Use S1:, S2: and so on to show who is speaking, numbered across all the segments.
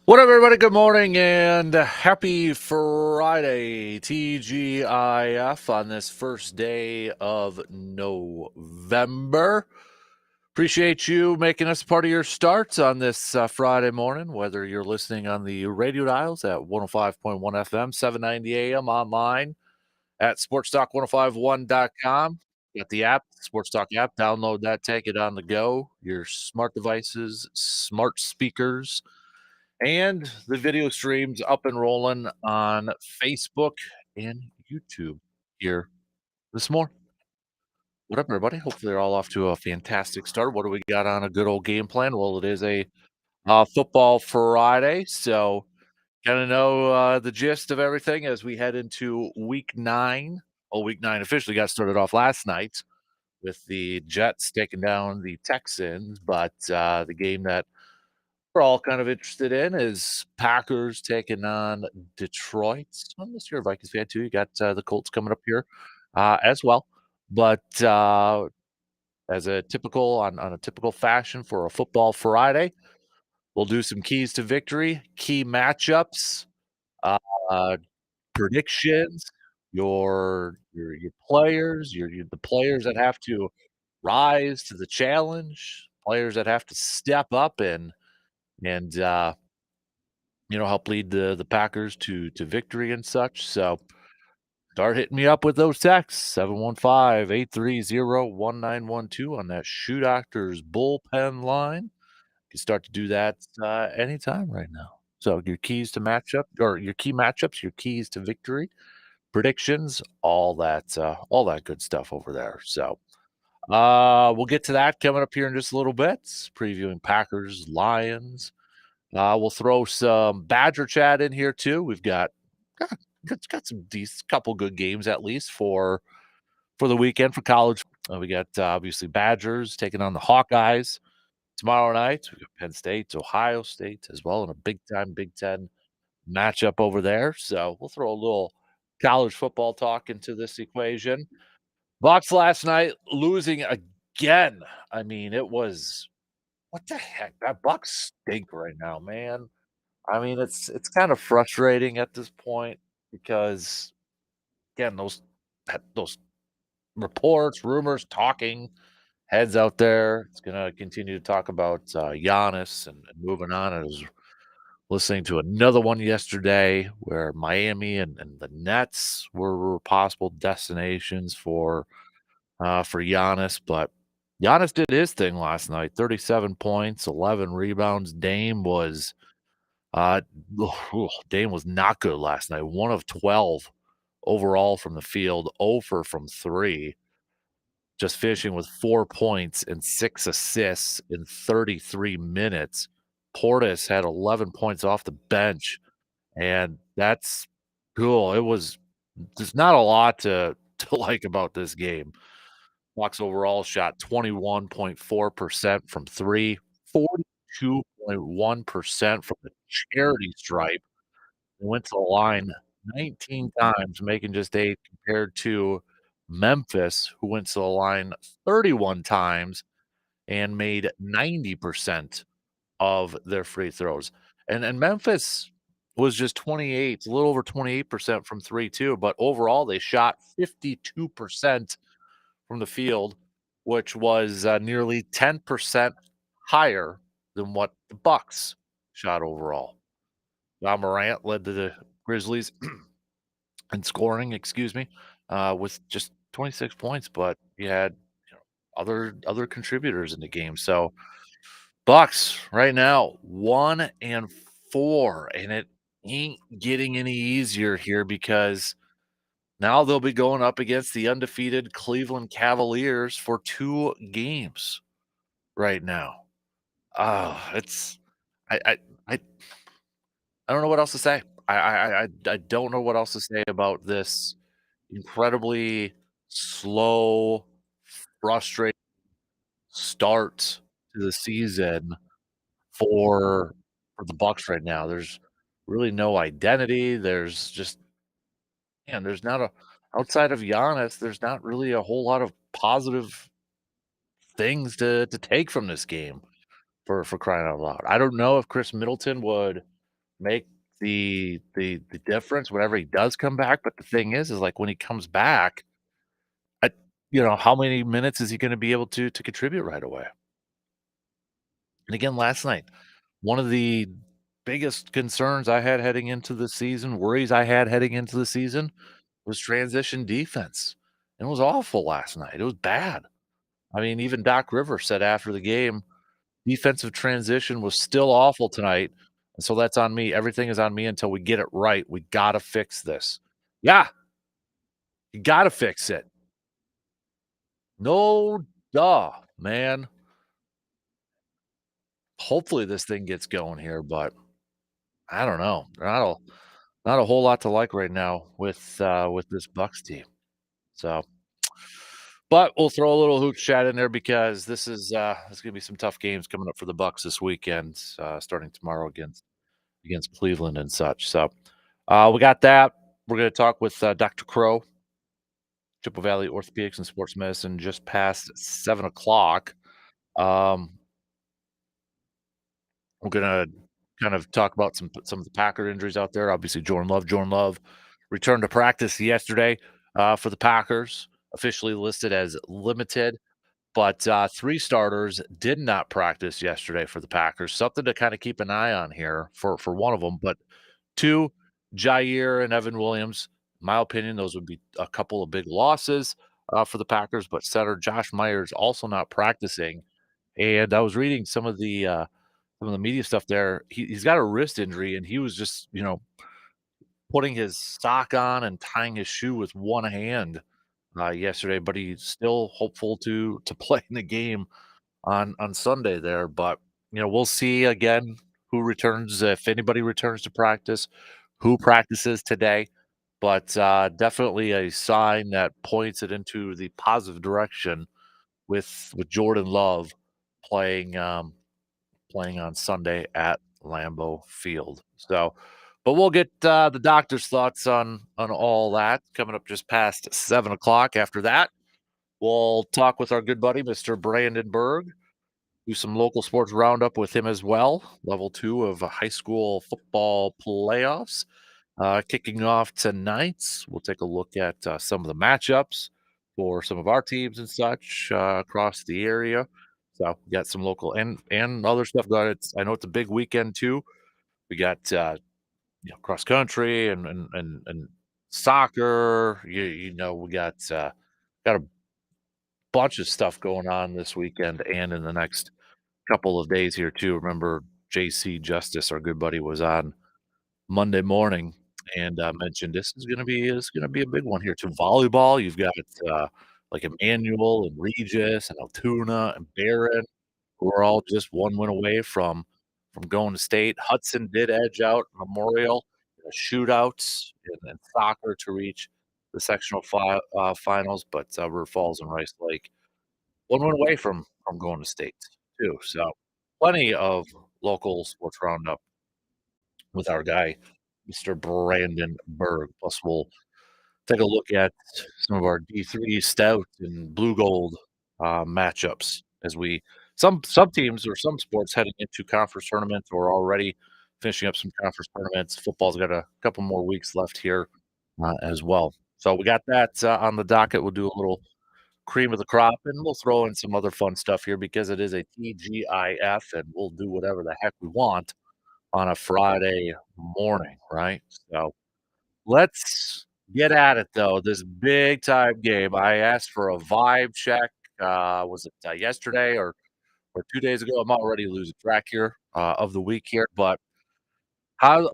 S1: What up, everybody? Good morning and happy Friday, TGIF, on this first day of November. Appreciate you making us part of your starts on this Friday morning, whether you're listening on the radio dials at 105.1 FM, 790 AM, online at sportstalk1051.com. Got the app, Sports Talk app. Download that, take it on the go, your smart devices, smart speakers, and the video streams up and rolling on Facebook and YouTube here this morning. What up, everybody? Hopefully, they're all off to a fantastic start. What do we got on a good old game plan? Well, it is a football Friday, so kind of know the gist of everything as we head into week 9. Well, week 9 officially got started off last night with the Jets taking down the Texans, but the game that we're all kind of interested in is Packers taking on Detroit. Unless you're a Vikings fan too, you got the Colts coming up here as well. But as a typical on a typical fashion for a football Friday, we'll do some keys to victory, key matchups, uh, uh, predictions, your players, your the players that have to rise to the challenge, players that have to step up and help lead the Packers to victory and such. So start hitting me up with those texts 715-830-1912 on that Shoe Doctors bullpen line. You can start to do that anytime right now. So your keys to matchup or your key matchups, your keys to victory, predictions, all that good stuff over there. So we'll get to that coming up here in just a little bit, previewing Packers, Lions. We'll throw some Badger chat in here too. We've got some decent couple good games at least for the weekend for college. We got obviously Badgers taking on the Hawkeyes tomorrow night. We got Penn State, Ohio State as well in a big time Big Ten matchup over there. So we'll throw a little college football talk into this equation. Bucks last night losing again. I mean, it was what the heck? That Bucks stink right now, man. I mean, it's kind of frustrating at this point because again, those reports, rumors, talking heads out there. It's gonna continue to talk about Giannis and moving on. I was listening to another one yesterday where Miami and the Nets were possible destinations for Giannis, but Giannis did his thing last night. 37 points, 11 rebounds. Uh, Dame was not good last night. 1 of 12 overall from the field, 0 from 3, just finishing with 4 points and 6 assists in 33 minutes. Portis had 11 points off the bench, and that's cool. There's not a lot to like about this game. Bucks overall shot 21.4% from 3, 42.1% from the charity stripe. They went to the line 19 times, making just 8 compared to Memphis, who went to the line 31 times and made 90% of their free throws. And Memphis was just 28, a little over 28% from 3 too, but overall they shot 52% from the field, which was nearly 10% higher than what the Bucks shot overall. Ja Morant led the Grizzlies in scoring, excuse me, with just 26 points, but you had other contributors in the game. So Bucks right now 1-4, and it ain't getting any easier here because now they'll be going up against the undefeated Cleveland Cavaliers for 2 games right now. It's I I I I don't know what else to say. I don't know what else to say about this incredibly slow, frustrating start to the season for the Bucks right now. There's really no identity. There's just man, there's not a outside of Giannis, there's not really a whole lot of positive things to take from this game for crying out loud. I don't know if Chris Middleton would make the difference whenever he does come back, but the thing is, like, when he comes back, I how many minutes is he gonna be able to contribute right away? And again, last night, one of the biggest concerns I had heading into the season, worries I had heading into the season, was transition defense. It was awful last night. It was bad. I mean, even Doc Rivers said after the game, defensive transition was still awful tonight, and so that's on me. Everything is on me until we get it right. We gotta fix this. Yeah, you gotta fix it. No duh, man. Hopefully this thing gets going here, but I don't know. Not a whole lot to like right now with this Bucks team. So, but we'll throw a little hoop chat in there because there's gonna be some tough games coming up for the Bucks this weekend, starting tomorrow against Cleveland and such. So, we got that. We're gonna talk with Dr. Crow, Chippewa Valley Orthopedics and Sports Medicine, just past 7 o'clock. Um, we're gonna kind of talk about some of the Packer injuries out there. Obviously, Jordan Love returned to practice yesterday for the Packers, officially listed as limited. But 3 starters did not practice yesterday for the Packers. Something to kinda keep an eye on here for one of them. But 2, Jair and Evan Williams, in my opinion, those would be a couple of big losses, for the Packers, but center Josh Myers also not practicing, and I was reading some of the media stuff there. He's got a wrist injury, and he was just, putting his sock on and tying his shoe with one hand, yesterday, but he's still hopeful to play in the game on Sunday there. But we'll see again who returns, if anybody returns to practice, who practices today. But definitely a sign that points it into the positive direction with Jordan Love playing playing on Sunday at Lambeau Field. So, but we'll get the doctor's thoughts on all that coming up just past 7 o'clock. After that, we'll talk with our good buddy, Mr. Brandon Berg, do some local sports roundup with him as well. Level 2 of high school football playoffs kicking off tonight. We'll take a look at some of the matchups for some of our teams and such across the area. So we got some local and other stuff going. I know it's a big weekend too. We got cross country and soccer. We got a bunch of stuff going on this weekend and in the next couple of days here too. Remember, JC Justice, our good buddy, was on Monday morning and mentioned this is gonna be a big one here too. Volleyball, you've got like Emmanuel and Regis and Altoona and Barron, who are all just one win away from going to state. Hudson did edge out Memorial in a shootout in soccer to reach the sectional finals, but River Falls and Rice Lake one win away from going to state too. So plenty of local sports roundup with our guy, Mr. Brandon Berg. Plus, we'll take a look at some of our D3 Stout and Blue Gold matchups as we some teams or some sports heading into conference tournaments or already finishing up some conference tournaments. Football's got a couple more weeks left here as well. So we got that on the docket. We'll do a little cream of the crop, and we'll throw in some other fun stuff here because it is a TGIF, and we'll do whatever the heck we want on a Friday morning, right? So let's get at it though. This big time game. I asked for a vibe check. Was it yesterday or 2 days ago? I'm already losing track here of the week here, but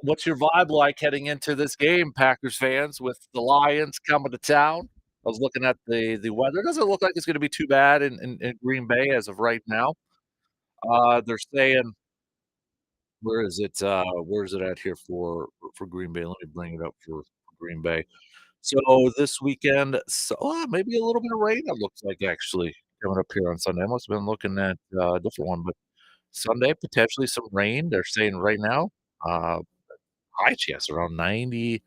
S1: what's your vibe like heading into this game, Packers fans, with the Lions coming to town? I was looking at the weather. It doesn't look like it's going to be too bad in Green Bay as of right now. They're saying where is it at here for Green Bay? Let me bring it up for Green Bay. So this weekend, maybe a little bit of rain, it looks like actually coming up here on Sunday. I must have been looking at a different one, but Sunday, potentially some rain. They're saying right now, uh, high chance around 98%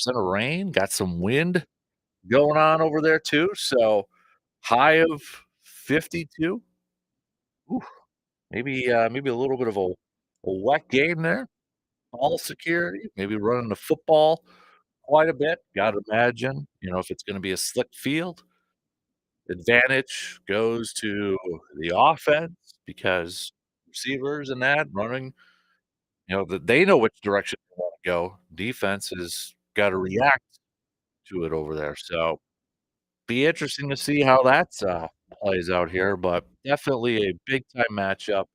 S1: of rain. Got some wind going on over there too. So high of 52. Ooh, maybe a little bit of a wet game there. ball security, maybe running the football quite a bit. Gotta imagine, if it's gonna be a slick field, advantage goes to the offense because receivers and that running, that they know which direction they wanna go. Defense has gotta react to it over there, so be interesting to see how that's, plays out here, but definitely a big time matchup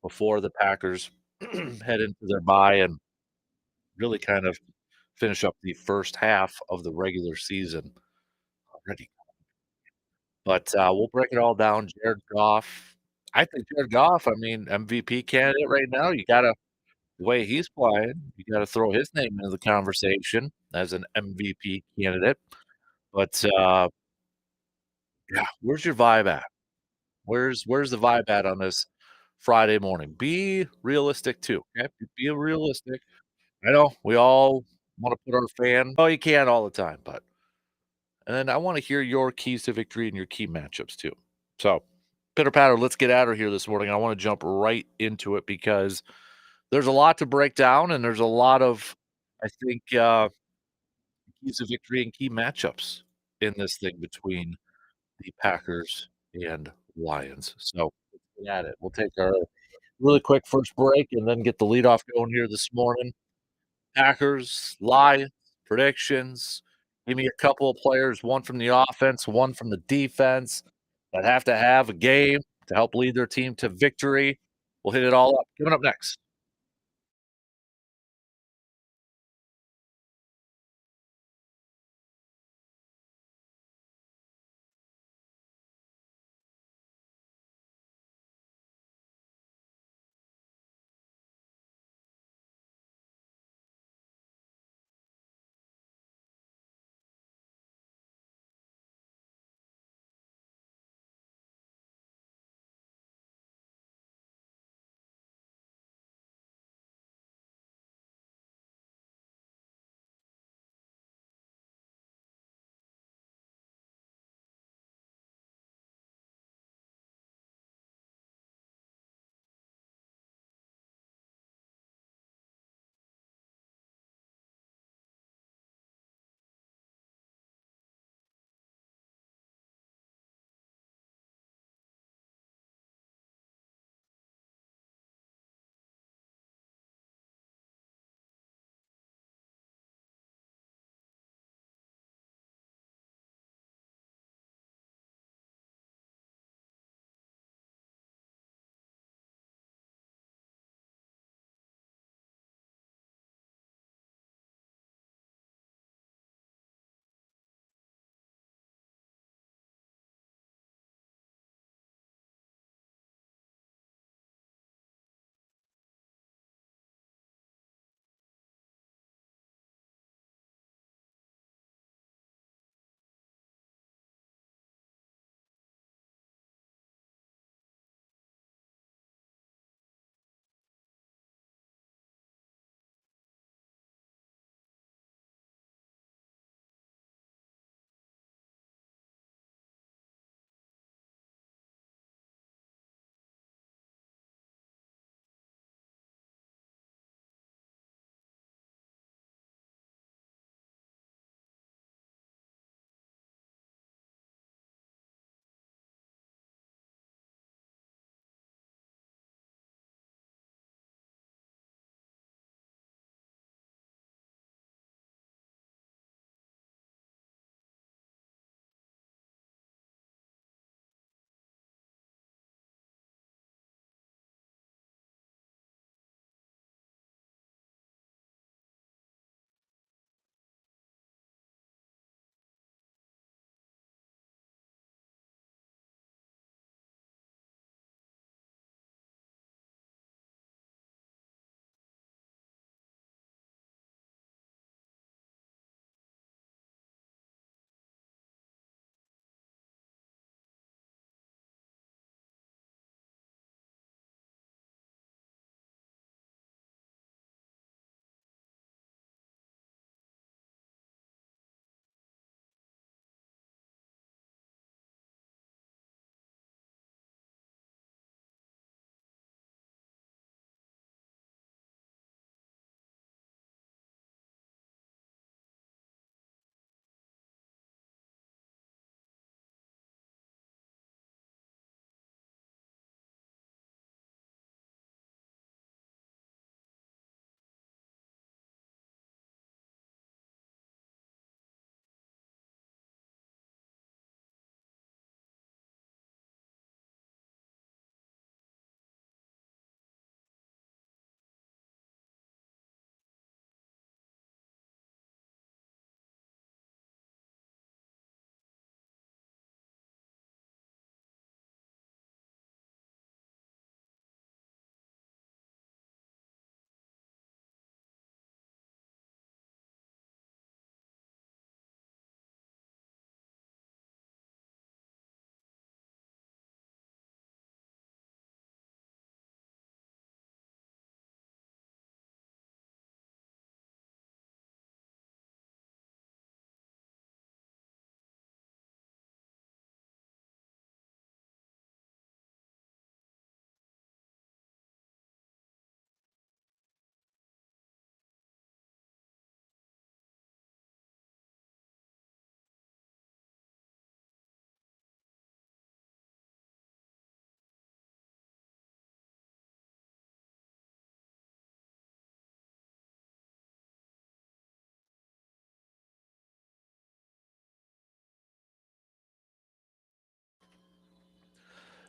S1: before the Packers head into their bye and really kind of finish up the first half of the regular season already. But, we'll break it all down. Jared Goff, I think Jared Goff, I mean, MVP candidate right now. You gotta the way he's playing, you gotta throw his name into the conversation as an MVP candidate. But, yeah, where's your vibe at? Where's the vibe at on this Friday morning? Be realistic too, okay? Be realistic. I know we all wanna put our fan oh, you can't all the time, but and then I wanna hear your keys to victory and your key matchups too. So, pitter patter, let's get at her here this morning. I wanna jump right into it because there's a lot to break down and there's a lot of, I think, keys to victory and key matchups in this thing between the Packers and Lions. So, let's get at it. We'll take our really quick first break and then get the leadoff going here this morning. Packers, Lions, predictions. Give me a couple of players, one from the offense, one from the defense, that have to have a game to help lead their team to victory. We'll hit it all up. Coming up next.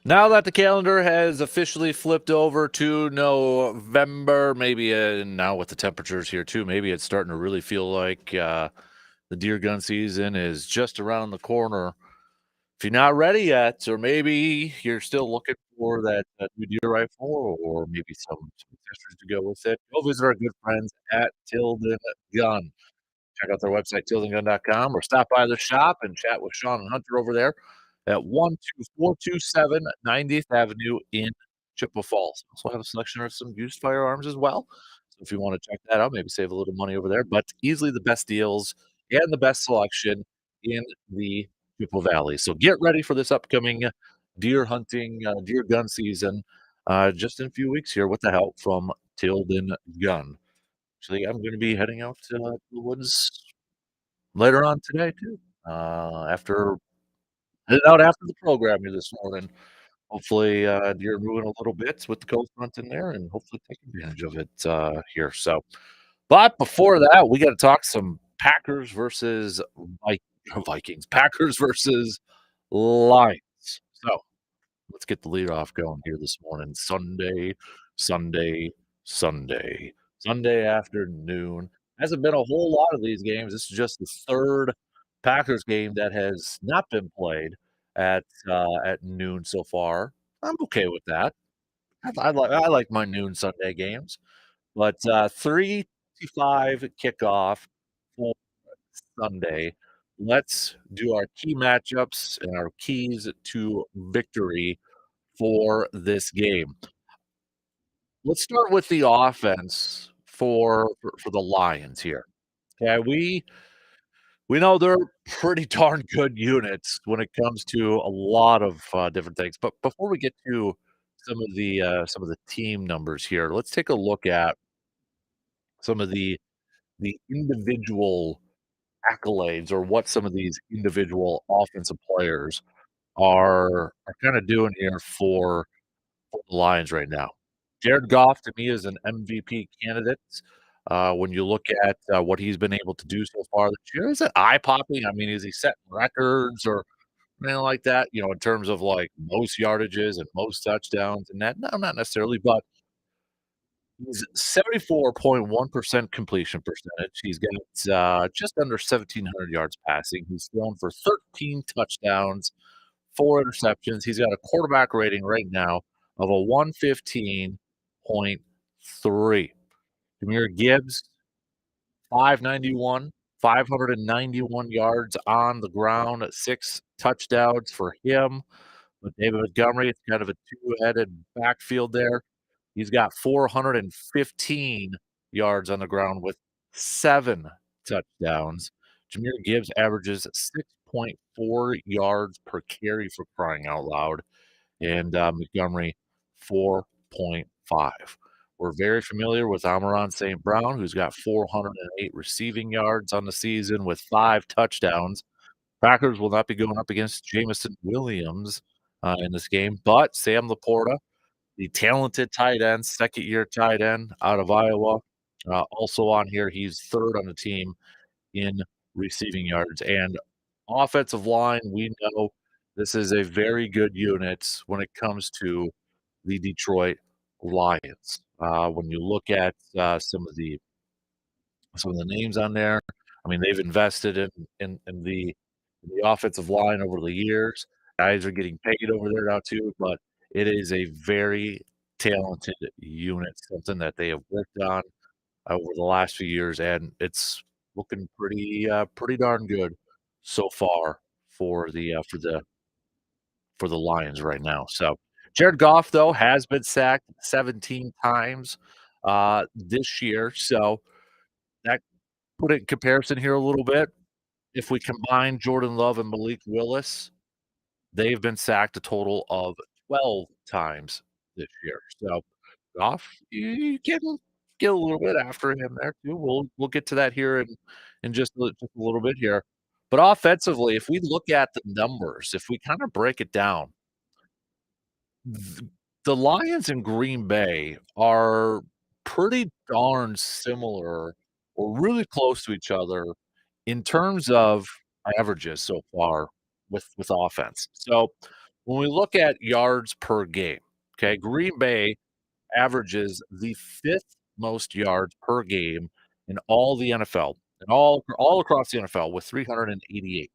S1: Now that the calendar has officially flipped over to November, maybe now with the temperatures here too, maybe it's starting to really feel like the deer gun season is just around the corner. If you're not ready yet, or maybe you're still looking for that new deer rifle, or maybe some accessories to go with it, go visit our good friends at Tilden Gun. Check out their website, tildengun.com, or stop by the shop and chat with Sean and Hunter over there at 12427 90th Avenue in Chippewa Falls. Also have a selection of some used firearms as well. So if you want to check that out, maybe save a little money over there. But easily the best deals and the best selection in the Chippewa Valley. So get ready for this upcoming deer hunting, deer gun season just in a few weeks here with the help from Tilden Gun. Actually, I'm gonna be heading out to the woods later on today too, after headed out after the program here this morning. Hopefully, deer moving a little bit with the cold front in there and hopefully take advantage of it, here, so but before that, we gotta talk some Packers versus Vikings, Packers versus Lions. So let's get the lead off going here this morning. Sunday, Sunday, Sunday afternoon. Hasn't been a whole lot of these games. This is just the third Packers game that has not been played at noon so far. I'm okay with that. I like my noon Sunday games, but 3:55 kickoff for Sunday. Let's do our key matchups and our keys to victory for this game. Let's start with the offense for the Lions here. Okay, we know they're pretty darn good units when it comes to a lot of, different things, but before we get to some of the team numbers here, let's take a look at some of the individual accolades or what some of these individual offensive players are kinda doing here for the Lions right now. Jared Goff to me is an MVP candidate. When you look at what he's been able to do so far this year, is it eye popping? I mean, is he setting records or anything like that? You know, in terms of like most yardages and most touchdowns and that? No, not necessarily, but he's 74.1% completion percentage. He's got just under 1,700 yards passing. He's thrown for 13 touchdowns, 4 interceptions. He's got a quarterback rating right now of a 115.3. Jahmyr Gibbs, 591, 591 yards on the ground, 6 touchdowns for him. But David Montgomery, it's kind of a two-headed backfield there. He's got 415 yards on the ground with 7 touchdowns. Jahmyr Gibbs averages 6.4 yards per carry for crying out loud, and Montgomery 4.5. We're very familiar with Amon St. Brown, who's got 408 receiving yards on the season with 5 touchdowns. Packers will not be going up against Jameson Williams in this game, but Sam Laporta, the talented tight end, second-year tight end out of Iowa, also on here. He's 3rd on the team in receiving yards. And offensive line, we know this is a very good unit when it comes to the Detroit Lions. When you look at some of the names on there, I mean, they've invested in the offensive line over the years. Guys are getting paid over there now too, but it is a very talented unit, something that they have worked on over the last few years, and it's looking pretty darn good so far for the Lions right now. So, Jared Goff, though, has been sacked 17 times, this year, so that put it in comparison here a little bit. If we combine Jordan Love and Malik Willis, they've been sacked a total of 12 times this year. So, Goff, you can get a little bit after him there too. We'll get to that here in just a little bit here. But offensively, if we look at the numbers, if we kinda break it down, th the Lions and Green Bay are pretty darn similar or really close to each other in terms of averages so far with offense. So When we look at yards per game, okay, Green Bay averages the 5th most yards per game in all the NFL, and all across the NFL with 388.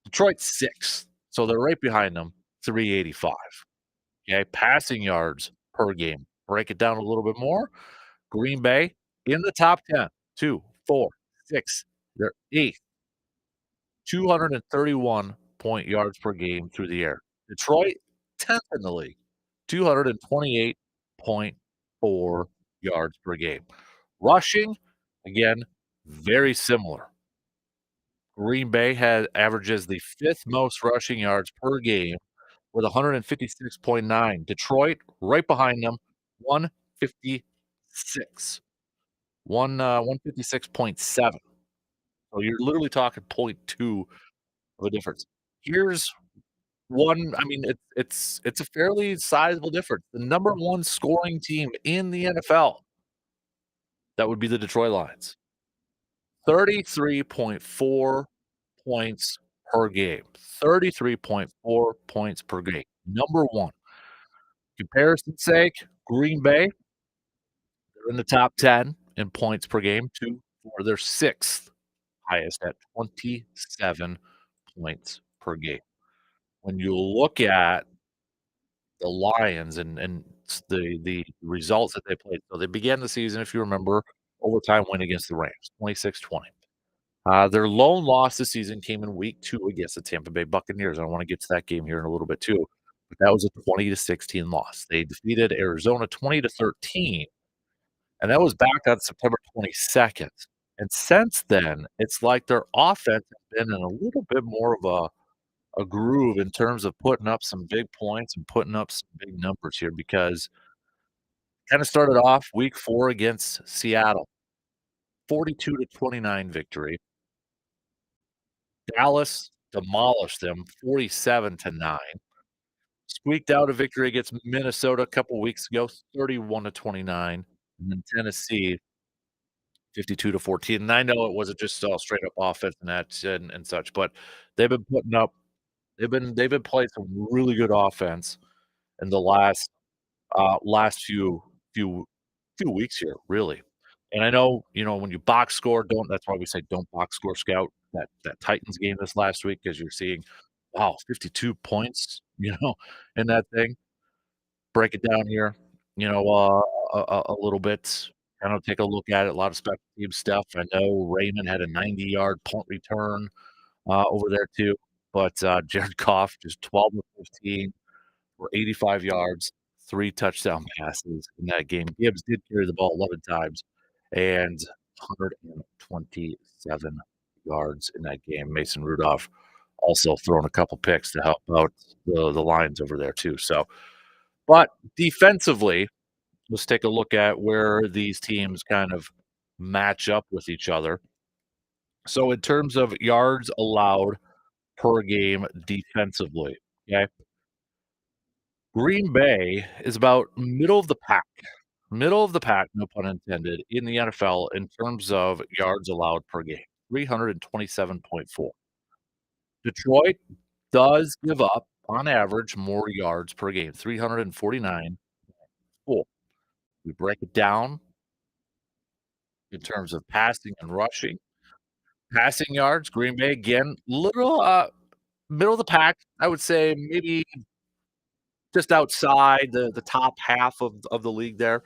S1: Detroit's 6th, so they're right behind them, 385. Okay, passing yards per game. Break it down a little bit more. Green Bay in the top 10, 2, 4, 6. They're 8th, 231 point yards per game through the air. Detroit, 10th in the league, 228.4 yards per game. Rushing, again, very similar. Green Bay has averages the 5th most rushing yards per game with 156.9. Detroit, right behind them, 156. 156.7. So you're literally talking point 0.2 of a difference. Here's one, I mean, it's a fairly sizable difference. The number 1 scoring team in the NFL, that would be the Detroit Lions. 33.4 points per game. 33.4 points per game. Number 1. Comparison's sake, Green Bay, they're in the top 10 in points per game, 2, 4. They're 6th highest at 27 points per game. When you look at the Lions and the results that they played, so they began the season, if you remember, overtime win against the Rams, 26-20. Their lone loss this season came in week 2 against the Tampa Bay Buccaneers. I wanna get to that game here in a little bit too, but that was a 20-16 loss. They defeated Arizona 20-13, and that was back on September 22nd. And since then, it's like their offense has been in a little bit more of a groove in terms of putting up some big points and putting up some big numbers here because kinda started off week 4 against Seattle, 42-29 victory. Dallas demolished them 47-9. Squeaked out a victory against Minnesota a couple weeks ago, 31-29, and then Tennessee 52-14. And I know it wasn't just all straight up offense and that and such, but they've been putting up they've been playing some really good offense in the last few weeks here, really. And I know, when you box score, don't that's why we say don't box score scout that Titans game this last week because you're seeing, wow, 52 points, in that thing. Break it down here, a little bit, kind of take a look at it, a lot of special team stuff. I know Raymond had a 90-yard punt return, over there too, but, Jared Goff just 12 of 15 for 85 yards, 3 touchdown passes in that game. Gibbs did carry the ball 11 times and 127 yards in that game. Mason Rudolph also throwing a couple picks to help out the Lions over there too, so but defensively, let's take a look at where these teams kind of match up with each other. So in terms of yards allowed per game defensively, okay? Green Bay is about middle of the pack, no pun intended, in the NFL in terms of yards allowed per game, 327.4. Detroit does give up, on average, more yards per game, 349.4. We break it down in terms of passing and rushing. Passing yards, Green Bay, again, little, middle of the pack, I would say maybe just outside the top half of the league there.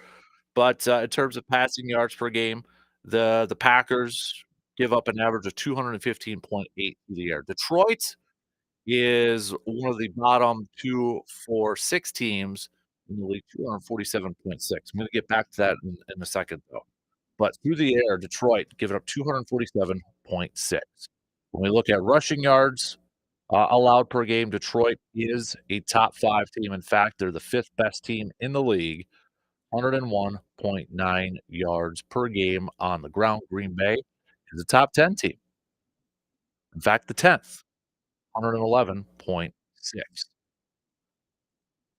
S1: But, in terms of passing yards per game, the Packers give up an average of 215.8 through the air. Detroit is one of the bottom 2 for 6 teams in the league, 247.6. I'm gonna get back to that in a second, though. But through the air, Detroit giving up 247.6. When we look at rushing yards, allowed per game, Detroit is a top 5 team. In fact, they're the 5th best team in the league, 101.9 yards per game on the ground. Green Bay is a top 10 team. In fact, the 10th, 111.6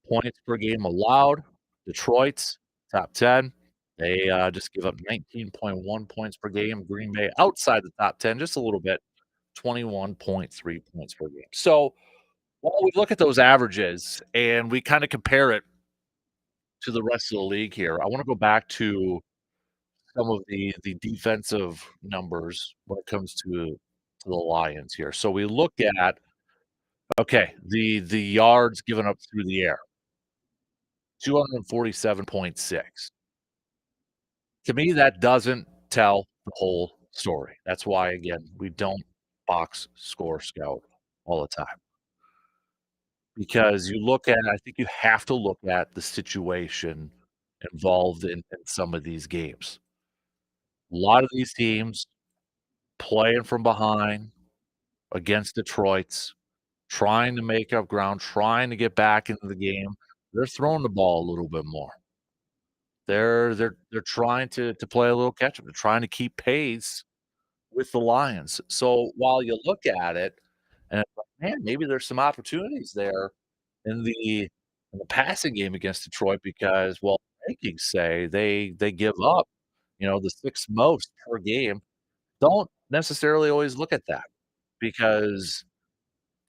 S1: points per game allowed. Detroit's top 10. They, just give up 19.1 points per game. Green Bay outside the top 10 just a little bit, 21.3 points per game. So Well, we look at those averages and we kinda compare it to the rest of the league here. I wanna go back to some of the defensive numbers when it comes to the Lions here. So we look at, okay, the yards given up through the air, 247.6. To me, that doesn't tell the whole story. That's why, again, we don't box score scout all the time. Because you look at I think you have to look at the situation involved in some of these games. A lot of these teams playing from behind against Detroit's, trying to make up ground, trying to get back into the game. They're throwing the ball a little bit more. They're trying to play a little catch up. They're trying to keep pace with the Lions. So while you look at it and it's like, man, maybe there's some opportunities there in the passing game against Detroit because, well, rankings say they give up, the 6th most per game. Don't necessarily always look at that because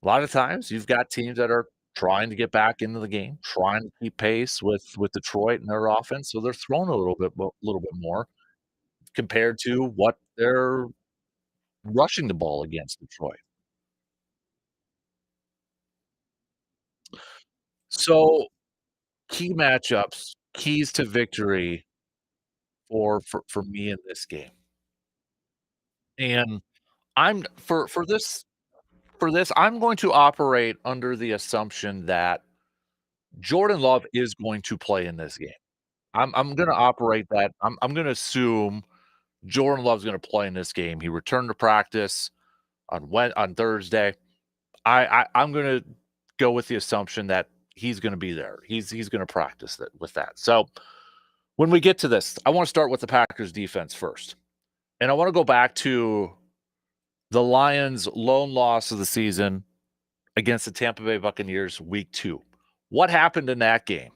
S1: a lot of times you've got teams that are trying to get back into the game, trying to keep pace with Detroit and their offense, so they're throwing a little bit more compared to what they're rushing the ball against Detroit. So, key matchups, keys to victory for me in this game. And I'm for this, I'm going to operate under the assumption that Jordan Love is going to play in this game. I'm gonna operate that. I'm gonna assume Jordan Love's gonna play in this game. He returned to practice on Thursday. I'm gonna go with the assumption that he's gonna be there. He's gonna practice that with that. So when we get to this, I want to start with the Packers defense first. And I want to go back to the Lions' lone loss of the season against the Tampa Bay Buccaneers week 2. What happened in that game?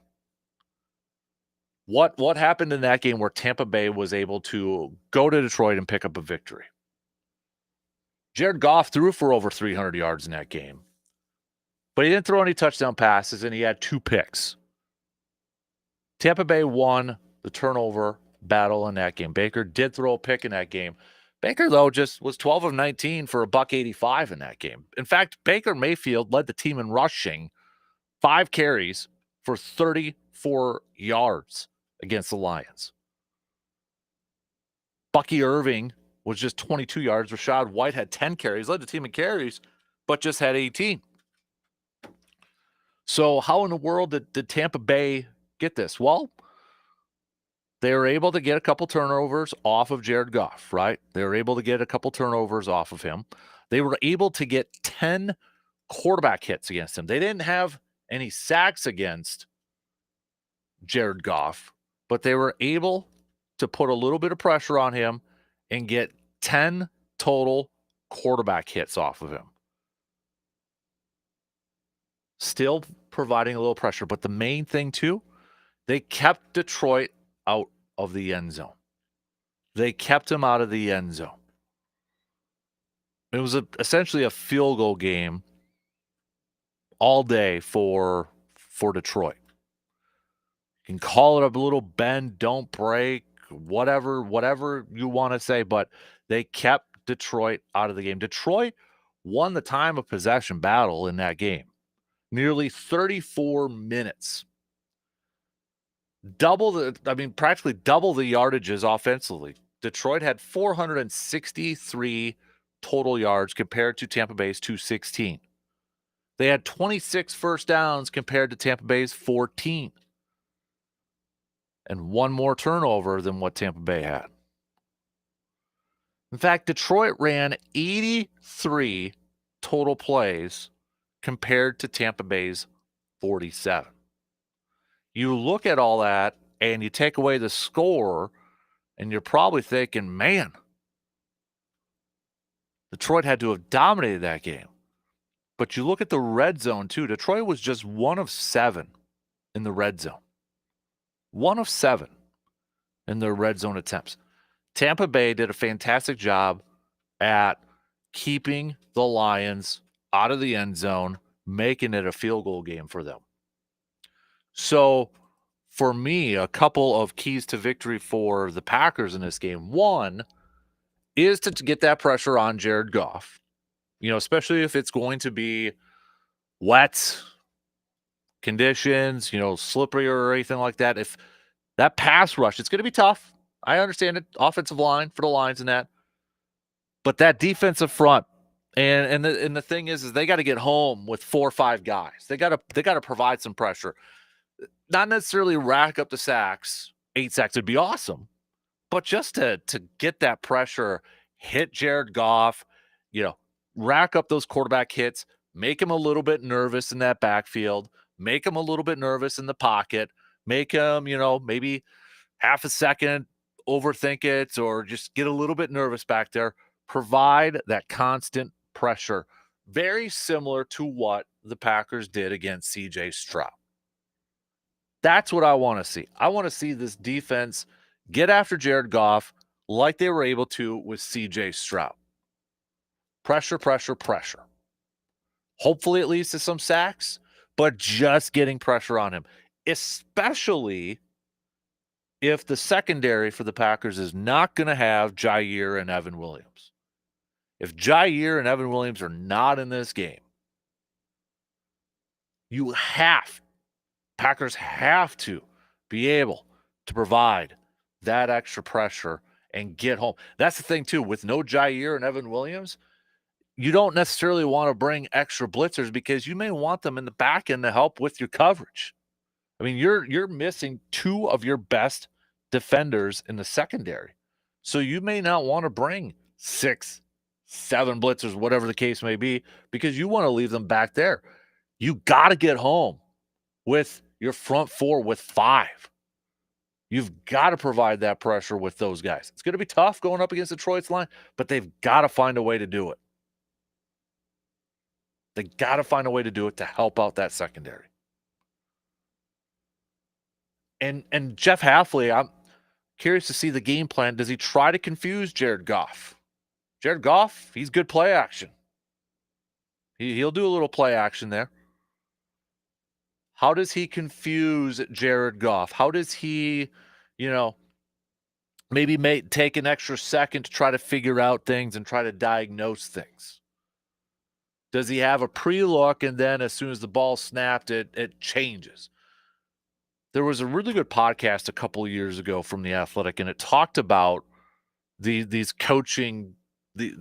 S1: What happened in that game where Tampa Bay was able to go to Detroit and pick up a victory? Jared Goff threw for over 300 yards in that game, but he didn't throw any touchdown passes and he had 2 picks. Tampa Bay won the turnover battle in that game. Baker did throw a pick in that game. Baker, though, just was 12 of 19 for a buck 85 in that game. In fact, Baker Mayfield led the team in rushing, 5 carries for 34 yards against the Lions. Bucky Irving was just 22 yards. Rashad White had 10 carries, led the team in carries, but just had 18. So how in the world did Tampa Bay get this? Well, they were able to get a couple turnovers off of Jared Goff, right? They were able to get a couple turnovers off of him. They were able to get 10 quarterback hits against him. They didn't have any sacks against Jared Goff, but they were able to put a little bit of pressure on him and get 10 total quarterback hits off of him. Still providing a little pressure, but the main thing too, they kept Detroit out of the end zone. They kept him out of the end zone. It was essentially a field goal game all day for Detroit. You can call it a little bend, don't break, whatever you want to say, but they kept Detroit out of the game. Detroit won the time of possession battle in that game. Nearly 34 minutes. Practically double the yardages offensively. Detroit had 463 total yards compared to Tampa Bay's 216. They had 26 first downs compared to Tampa Bay's 14. And one more turnover than what Tampa Bay had. In fact, Detroit ran 83 total plays compared to Tampa Bay's 47. You look at all that and you take away the score, and you're probably thinking, man, Detroit had to have dominated that game. But you look at the red zone, too. Detroit was just 1 of 7 in the red zone. 1 of 7 in their red zone attempts. Tampa Bay did a fantastic job at keeping the Lions out of the end zone, making it a field goal game for them. So for me, a couple of keys to victory for the Packers in this game. One is to get that pressure on Jared Goff, especially if it's going to be wet conditions, slippery or anything like that. If that pass rush, it's going to be tough. I understand it. Offensive line for the lines and that. But that defensive front, and the thing is they got to get home with 4 or 5 guys. They got to provide some pressure. Not necessarily rack up the sacks. 8 sacks would be awesome. But just to get that pressure, hit Jared Goff, rack up those quarterback hits, make him a little bit nervous in that backfield, make him a little bit nervous in the pocket, make him, maybe half a second overthink it or just get a little bit nervous back there. Provide that constant pressure. Very similar to what the Packers did against C.J. Stroud. That's what I want to see. I want to see this defense get after Jared Goff like they were able to with C.J. Stroud. Pressure, pressure, pressure. Hopefully it leads to some sacks, but just getting pressure on him, especially if the secondary for the Packers is not going to have Jair and Evan Williams. If Jair and Evan Williams are not in this game, Packers have to be able to provide that extra pressure and get home. That's the thing, too. With no Jair and Evan Williams, you don't necessarily want to bring extra blitzers because you may want them in the back end to help with your coverage. I mean, you're missing 2 of your best defenders in the secondary. So you may not want to bring 6, 7 blitzers, whatever the case may be, because you want to leave them back there. You got to get home with your front 4 with 5. You've got to provide that pressure with those guys. It's going to be tough going up against Detroit's line, but they've got to find a way to do it. They got to find a way to do it to help out that secondary. And Jeff Hafley, I'm curious to see the game plan. Does he try to confuse Jared Goff? Jared Goff, he's good play action. He'll do a little play action there. How does he confuse Jared Goff? How does he, maybe take an extra second to try to figure out things and try to diagnose things? Does he have a pre-look and then as soon as the ball snapped, it changes? There was a really good podcast a couple of years ago from The Athletic, and it talked about these coaching, the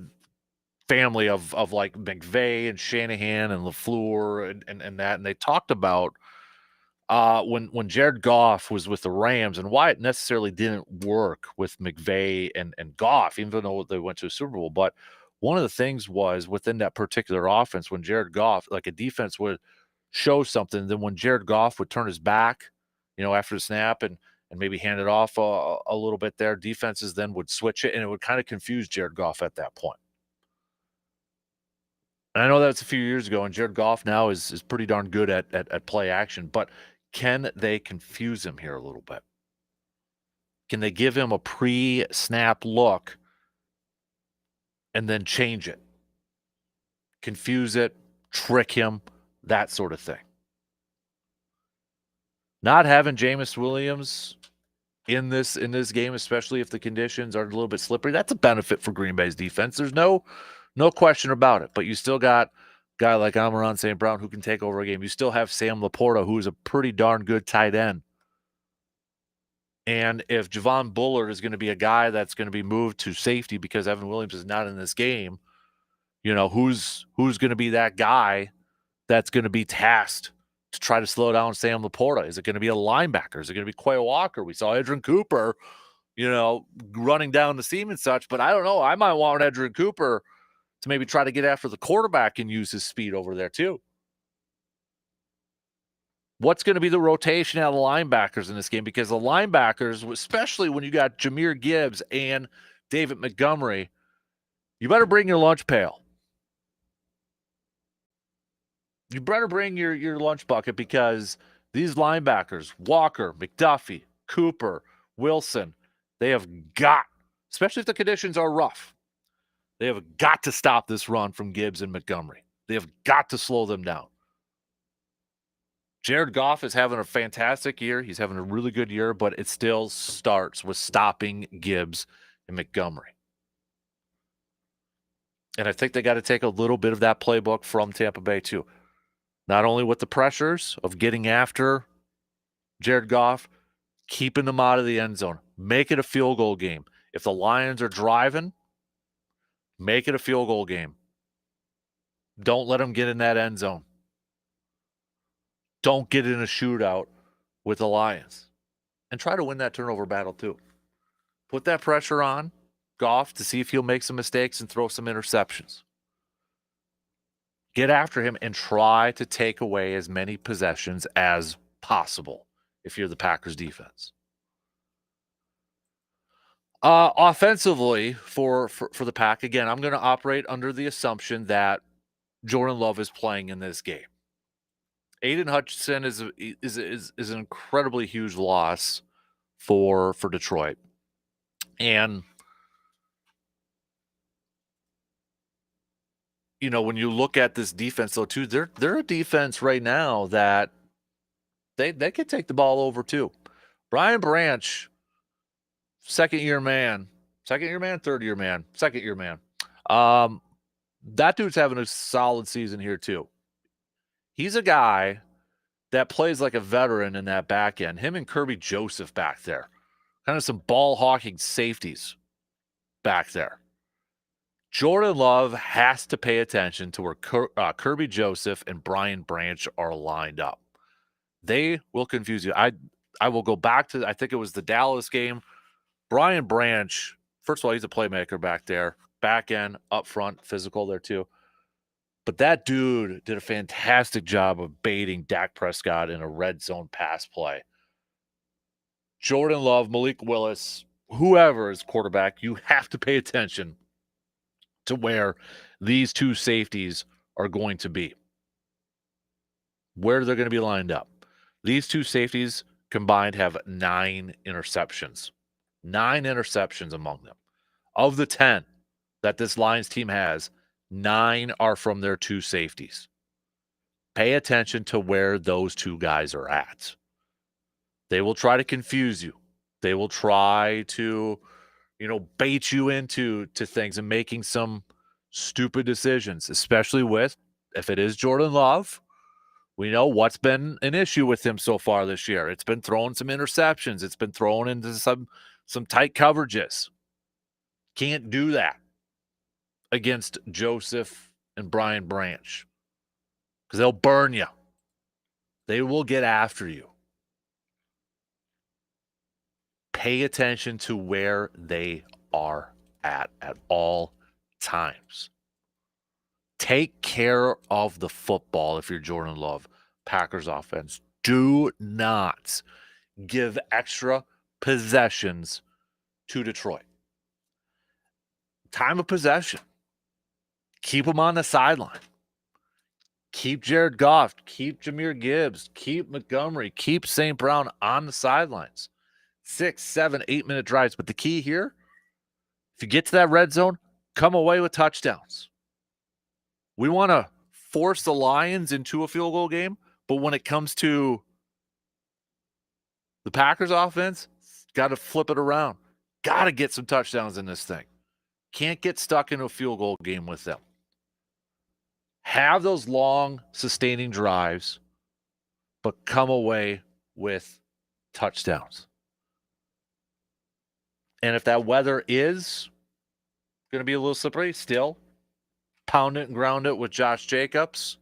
S1: family of like McVay and Shanahan and LaFleur and that, and they talked about when Jared Goff was with the Rams and why it necessarily didn't work with McVay and Goff, even though they went to a Super Bowl. But one of the things was within that particular offense, when Jared Goff, like a defense would show something, then when Jared Goff would turn his back, after the snap and maybe hand it off a little bit there, defenses then would switch it, and it would kind of confuse Jared Goff at that point. And I know that's a few years ago, and Jared Goff now is pretty darn good at play action, but can they confuse him here a little bit? Can they give him a pre-snap look and then change it? Confuse it, trick him, that sort of thing. Not having Jameis Williams in this game, especially if the conditions are a little bit slippery, that's a benefit for Green Bay's defense. There's no question about it. But you still got a guy like Amon-Ra St. Brown who can take over a game. You still have Sam Laporta, who is a pretty darn good tight end. And if Javon Bullard is going to be a guy that's going to be moved to safety because Evan Williams is not in this game, who's going to be that guy that's going to be tasked to try to slow down Sam Laporta? Is it going to be a linebacker? Is it going to be Quay Walker? We saw Edgerrin Cooper, running down the seam and such, but I don't know. I might want Edgerrin Cooper to maybe try to get after the quarterback and use his speed over there too. What's going to be the rotation out of the linebackers in this game? Because the linebackers, especially when you got Jahmyr Gibbs and David Montgomery, you better bring your lunch pail. You better bring your lunch bucket because these linebackers, Walker, McDuffie, Cooper, Wilson, they have got, especially if the conditions are rough, they have got to stop this run from Gibbs and Montgomery. They have got to slow them down. Jared Goff is having a fantastic year. He's having a really good year, but it still starts with stopping Gibbs and Montgomery. And I think they got to take a little bit of that playbook from Tampa Bay, too. Not only with the pressures of getting after Jared Goff, keeping them out of the end zone. Make it a field goal game. If the Lions are driving, make it a field goal game. Don't let them get in that end zone. Don't get in a shootout with the Lions. And try to win that turnover battle, too. Put that pressure on Goff to see if he'll make some mistakes and throw some interceptions. Get after him and try to take away as many possessions as possible if you're the Packers defense. Offensively for the Pack, again, I'm going to operate under the assumption that Jordan Love is playing in this game. Aiden Hutchinson is an incredibly huge loss for Detroit. And you know, when you look at this defense, though, too, they're a defense right now that they could take the ball over, too. Brian Branch, second-year man, third-year man, second-year man. That dude's having a solid season here, too. He's a guy that plays like a veteran in that back end. Him and Kirby Joseph back there. Kind of some ball-hawking safeties back there. Jordan Love has to pay attention to where Kirby Joseph and Brian Branch are lined up. They will confuse you. I will go back to, I think it was the Dallas game. Brian Branch, first of all, he's a playmaker back there. Back end, up front, physical there too. But that dude did a fantastic job of baiting Dak Prescott in a red zone pass play. Jordan Love, Malik Willis, whoever is quarterback, you have to pay attention to where these two safeties are going to be, where they're going to be lined up. These two safeties combined have 9 interceptions. 9 interceptions among them. Of the 10 that this Lions team has, 9 are from their two safeties. Pay attention to where those two guys are at. They will try to confuse you. They will try to, bait you into things and making some stupid decisions, especially if it is Jordan Love. We know what's been an issue with him so far this year. It's been throwing some interceptions. It's been thrown into some tight coverages. Can't do that against Joseph and Brian Branch because they'll burn you. They will get after you. Pay attention to where they are at all times. Take care of the football if you're Jordan Love, Packers offense. Do not give extra possessions to Detroit. Time of possession. Keep them on the sideline. Keep Jared Goff. Keep Jahmyr Gibbs. Keep Montgomery. Keep St. Brown on the sidelines. 6, 7, 8-minute drives. But the key here, if you get to that red zone, come away with touchdowns. We want to force the Lions into a field goal game, but when it comes to the Packers offense, got to flip it around. Got to get some touchdowns in this thing. Can't get stuck in a field goal game with them. Have those long, sustaining drives, but come away with touchdowns. And if that weather is going to be a little slippery, still pound it and ground it with Josh Jacobs.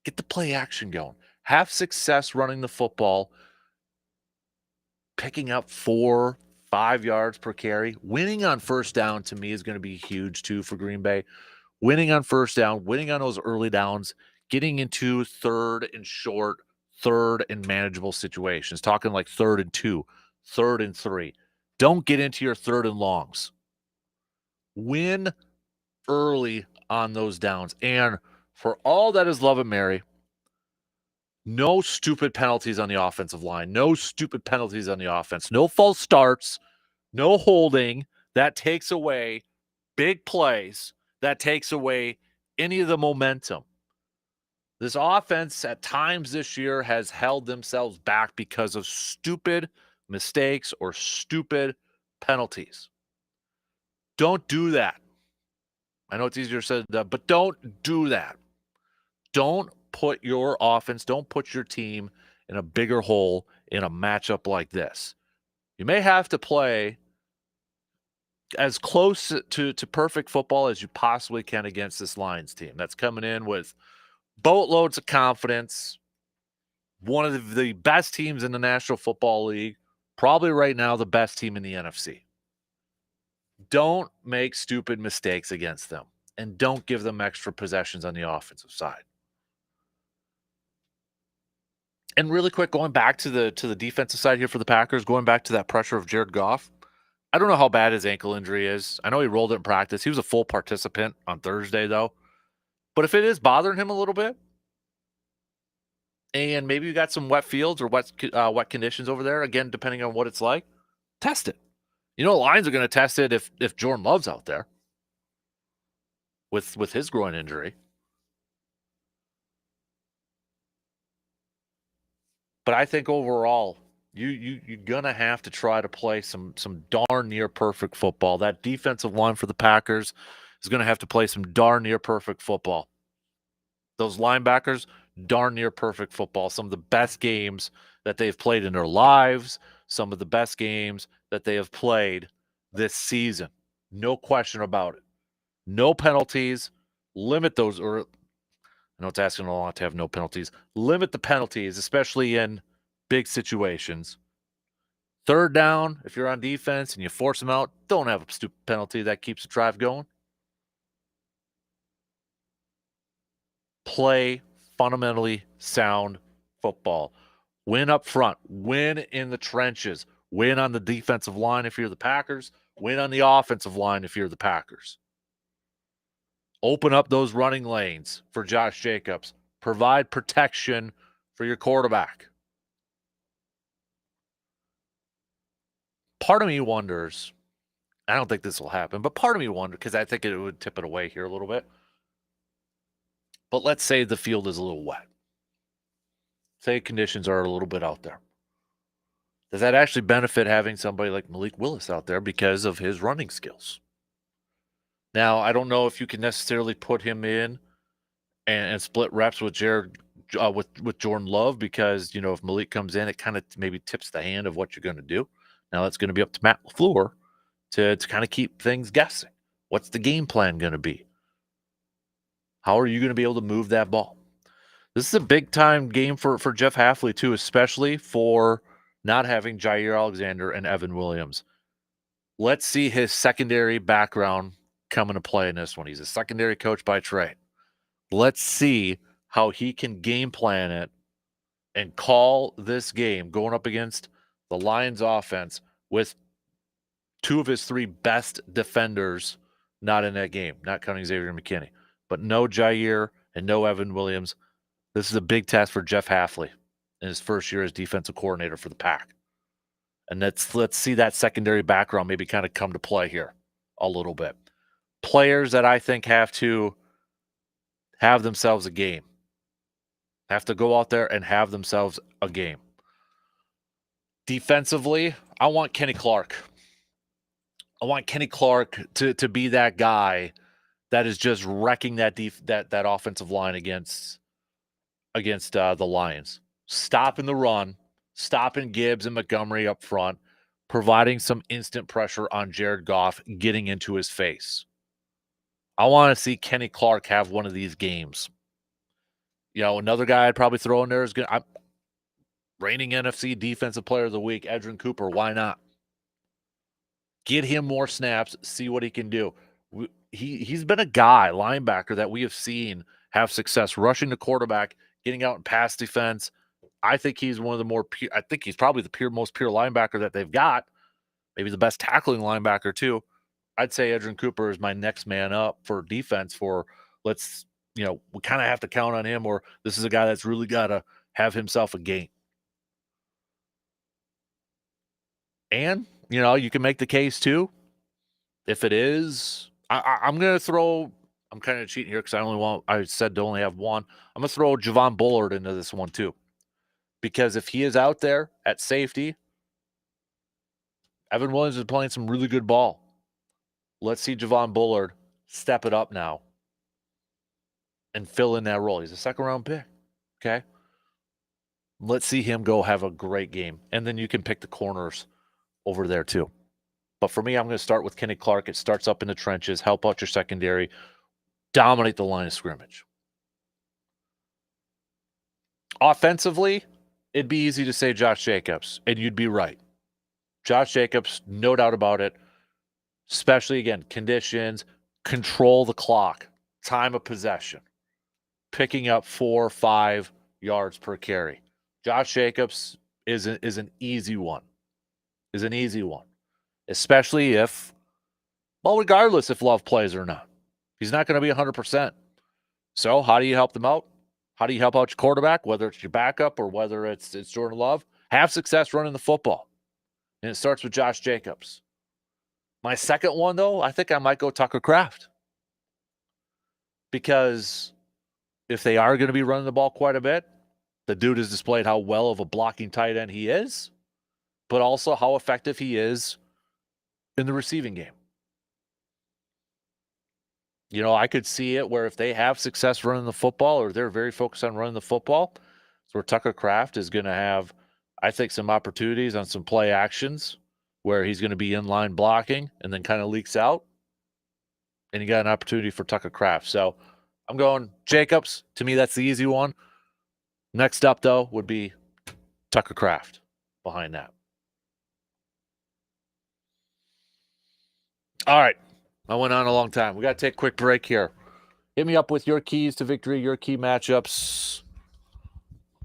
S1: Get the play action going. Have success running the football, picking up 4, 5 yards per carry. Winning on first down, to me, is going to be huge, too, for Green Bay. Winning on first down, winning on those early downs, getting into third and short, third and manageable situations. Talking like 3rd and 2, 3rd and 3. Don't get into your 3rd and longs. Win early on those downs. And for all that is love and Mary, no stupid penalties on the offensive line. No stupid penalties on the offense. No false starts. No holding. That takes away big plays. That takes away any of the momentum. This offense at times this year has held themselves back because of stupid mistakes or stupid penalties. Don't do that. I know it's easier said than done, but don't do that. Don't put your offense, don't put your team in a bigger hole in a matchup like this. You may have to play as close to perfect football as you possibly can against this Lions team that's coming in with boatloads of confidence. One of the best teams in the National Football League, probably right now the best team in the NFC. Don't make stupid mistakes against them, and don't give them extra possessions on the offensive side. And really quick, going back to the defensive side here for the Packers, going back to that pressure of Jared Goff. I don't know how bad his ankle injury is. I know he rolled it in practice. He was a full participant on Thursday, though. But if it is bothering him a little bit, and maybe you got some wet fields or wet conditions over there, again, depending on what it's like, test it. You know, the Lions are going to test it if Jordan Love's out there with his groin injury. But I think overall, you're gonna have to try to play some darn near perfect football. That defensive line for the Packers is gonna have to play some darn near perfect football. Those linebackers, darn near perfect football. Some of the best games that they've played in their lives, some of the best games that they have played this season. No question about it. No penalties. Limit those, or I know it's asking a lot to have no penalties. Limit the penalties, especially in big situations. Third down, if you're on defense and you force them out, don't have a stupid penalty that keeps the drive going. Play fundamentally sound football. Win up front, win in the trenches, win on the defensive line if you're the Packers, win on the offensive line if you're the Packers. Open up those running lanes for Josh Jacobs. Provide protection for your quarterback. Part of me wonders, I don't think this will happen, but part of me wonders, because I think it would tip it away here a little bit. But let's say the field is a little wet. Say conditions are a little bit out there. Does that actually benefit having somebody like Malik Willis out there because of his running skills? Now, I don't know if you can necessarily put him in and split reps with with Jordan Love, because if Malik comes in, it kind of maybe tips the hand of what you're going to do. Now that's going to be up to Matt LaFleur to kind of keep things guessing. What's the game plan going to be? How are you going to be able to move that ball? This is a big time game for Jeff Hafley too, especially for not having Jair Alexander and Evan Williams. Let's see his secondary background come into play in this one. He's a secondary coach by trade. Let's see how he can game plan it and call this game going up against the Lions offense with two of his three best defenders not in that game, not counting Xavier McKinney, but no Jair and no Evan Williams. This is a big test for Jeff Hafley in his first year as defensive coordinator for the Pack. And let's see that secondary background maybe kind of come to play here a little bit. Players that I think have to have themselves a game. Have to go out there and have themselves a game. Defensively, I want Kenny Clark. I want Kenny Clark to be that guy that is just wrecking that offensive line against the Lions. Stopping the run, stopping Gibbs and Montgomery up front, providing some instant pressure on Jared Goff, getting into his face. I want to see Kenny Clark have one of these games. Another guy I'd probably throw in there is reigning NFC Defensive Player of the Week, Edgerrin Cooper. Why not? Get him more snaps, see what he can do. He's been a guy, linebacker, that we have seen have success rushing the quarterback, getting out in pass defense. I think he's one of the more pure, I think he's probably the most pure linebacker that they've got. Maybe the best tackling linebacker too. I'd say Edgerrin Cooper is my next man up for defense we kind of have to count on him, or this is a guy that's really got to have himself a game. And, you can make the case too. If it is, I'm going to throw I'm kind of cheating here because I said to only have one. I'm going to throw Javon Bullard into this one too. Because if he is out there at safety, Evan Williams is playing some really good ball. Let's see Javon Bullard step it up now and fill in that role. He's a second-round pick. Okay. Let's see him go have a great game. And then you can pick the corners over there too. But for me, I'm going to start with Kenny Clark. It starts up in the trenches, help out your secondary, dominate the line of scrimmage. Offensively, it'd be easy to say Josh Jacobs, and you'd be right. Josh Jacobs, no doubt about it, especially, again, conditions, control the clock, time of possession, picking up 4 or 5 yards per carry. Josh Jacobs is an easy one, especially if, well, regardless if Love plays or not. He's not going to be 100%. So how do you help them out? How do you help out your quarterback, whether it's your backup or whether it's Jordan Love? Have success running the football. And it starts with Josh Jacobs. My second one, though, I think I might go Tucker Kraft. Because if they are going to be running the ball quite a bit, the dude has displayed how well of a blocking tight end he is, but also how effective he is in the receiving game. You know, I could see it where if they have success running the football or they're very focused on running the football, so where Tucker Kraft is going to have, I think, some opportunities on some play actions where he's going to be in line blocking and then kind of leaks out. And you got an opportunity for Tucker Kraft. So I'm going Jacobs. To me, that's the easy one. Next up, though, would be Tucker Kraft behind that. All right. I went on a long time. We got to take a quick break here. Hit me up with your keys to victory, your key matchups,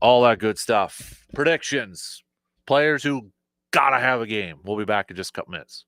S1: all that good stuff. Predictions. Players who got to have a game. We'll be back in just a couple minutes.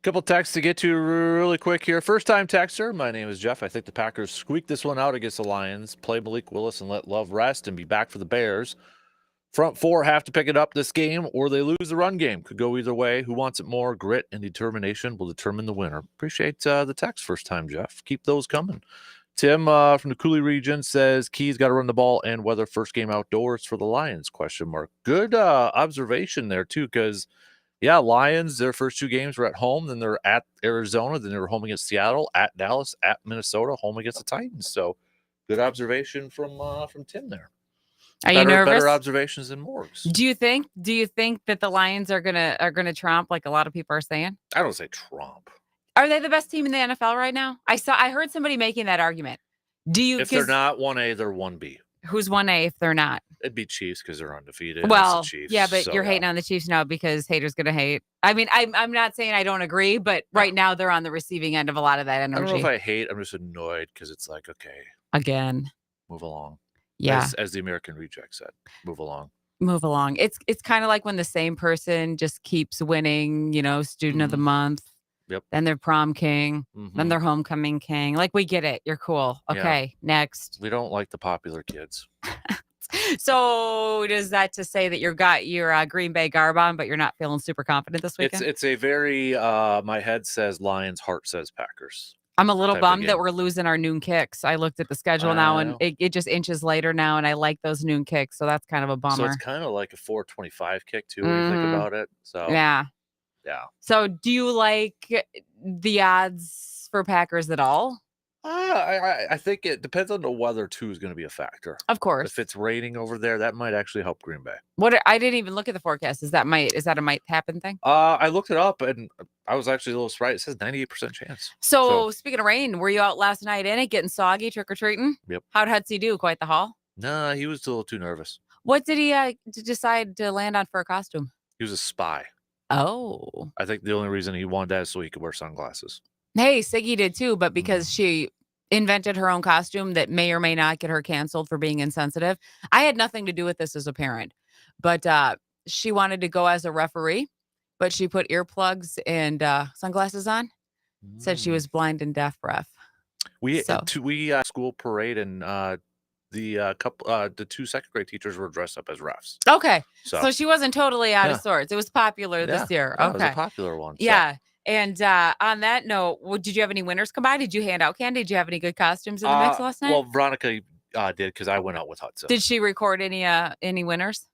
S1: Couple texts to get to really quick here. First time texter. My name is Jeff. I think the Packers squeaked this one out against the Lions. Play Malik Willis and let Love rest and be back for the Bears. Front four have to pick it up this game or they lose the run game. Could go either way. Who wants it more? Grit and determination will determine the winner. Appreciate the text first time, Jeff. Keep those coming. Tim from the Cooley region says Key's got to run the ball and whether first game outdoors for the Lions, question mark. Good observation there, too, because, yeah, Lions, their first two games were at home. Then they're at Arizona. Then they were home against Seattle, at Dallas, at Minnesota, home against the Titans. So good observation from Tim there.
S2: Are you nervous?
S1: Better observations than Morg's.
S2: Do you think that the Lions are gonna tromp like a lot of people are saying?
S1: I don't say tromp.
S2: Are they the best team in the NFL right now? I heard somebody making that argument.
S1: If they're not 1A, they're 1B.
S2: Who's 1A if they're not?
S1: It'd be Chiefs because they're undefeated.
S2: Well,
S1: it's the Chiefs,
S2: yeah, but you're hating on the Chiefs now because haters gonna hate. I mean, I'm not saying I don't agree, but right now they're on the receiving end of a lot of that energy.
S1: I don't know if I hate. I'm just annoyed because it's like, okay,
S2: again,
S1: move along.
S2: Yeah,
S1: as the American Reject said, move along.
S2: Move along. It's kind of like when the same person just keeps winning. Student of the month.
S1: Yep.
S2: Then they're prom king. Then they're homecoming king. Like, we get it. You're cool. Okay, next.
S1: We don't like the popular kids.
S2: So does that to say that you got your Green Bay garb on, but you're not feeling super confident this weekend?
S1: It's a very my head says Lions, heart says Packers.
S2: I'm a little bummed that we're losing our noon kicks. I looked at the schedule now, and it just inches later now, and I like those noon kicks, so that's kind of a bummer.
S1: So it's kind of like a 4:25 kick too when you think about it. So
S2: yeah. So do you like the odds for Packers at all?
S1: I think it depends on the weather too is going to be a factor.
S2: Of course.
S1: If it's raining over there, that might actually help Green Bay.
S2: I didn't even look at the forecast. Is that a might happen thing?
S1: I looked it up and I was actually a little surprised. It says 98% chance.
S2: So speaking of rain, were you out last night in it getting soggy, trick or treating?
S1: Yep.
S2: How'd Hutsy do? Quite the haul?
S1: Nah, he was a little too nervous.
S2: What did he decide to land on for a costume?
S1: He was a spy.
S2: Oh.
S1: I think the only reason he wanted that is so he could wear sunglasses.
S2: Hey, Siggy did too, but because she invented her own costume that may or may not get her canceled for being insensitive. I had nothing to do with this as a parent, but she wanted to go as a referee, but she put earplugs and sunglasses on. Said she was blind and deaf ref.
S1: We school parade and the two second grade teachers were dressed up as refs.
S2: Okay, so she wasn't totally out of sorts. It was popular this year. Okay,
S1: it was a popular one.
S2: Yeah. And on that note, did you have any winners come by? Did you hand out candy? Did you have any good costumes in the mix last night?
S1: Well, Veronica did because I went out with Hudson.
S2: Did she record any winners?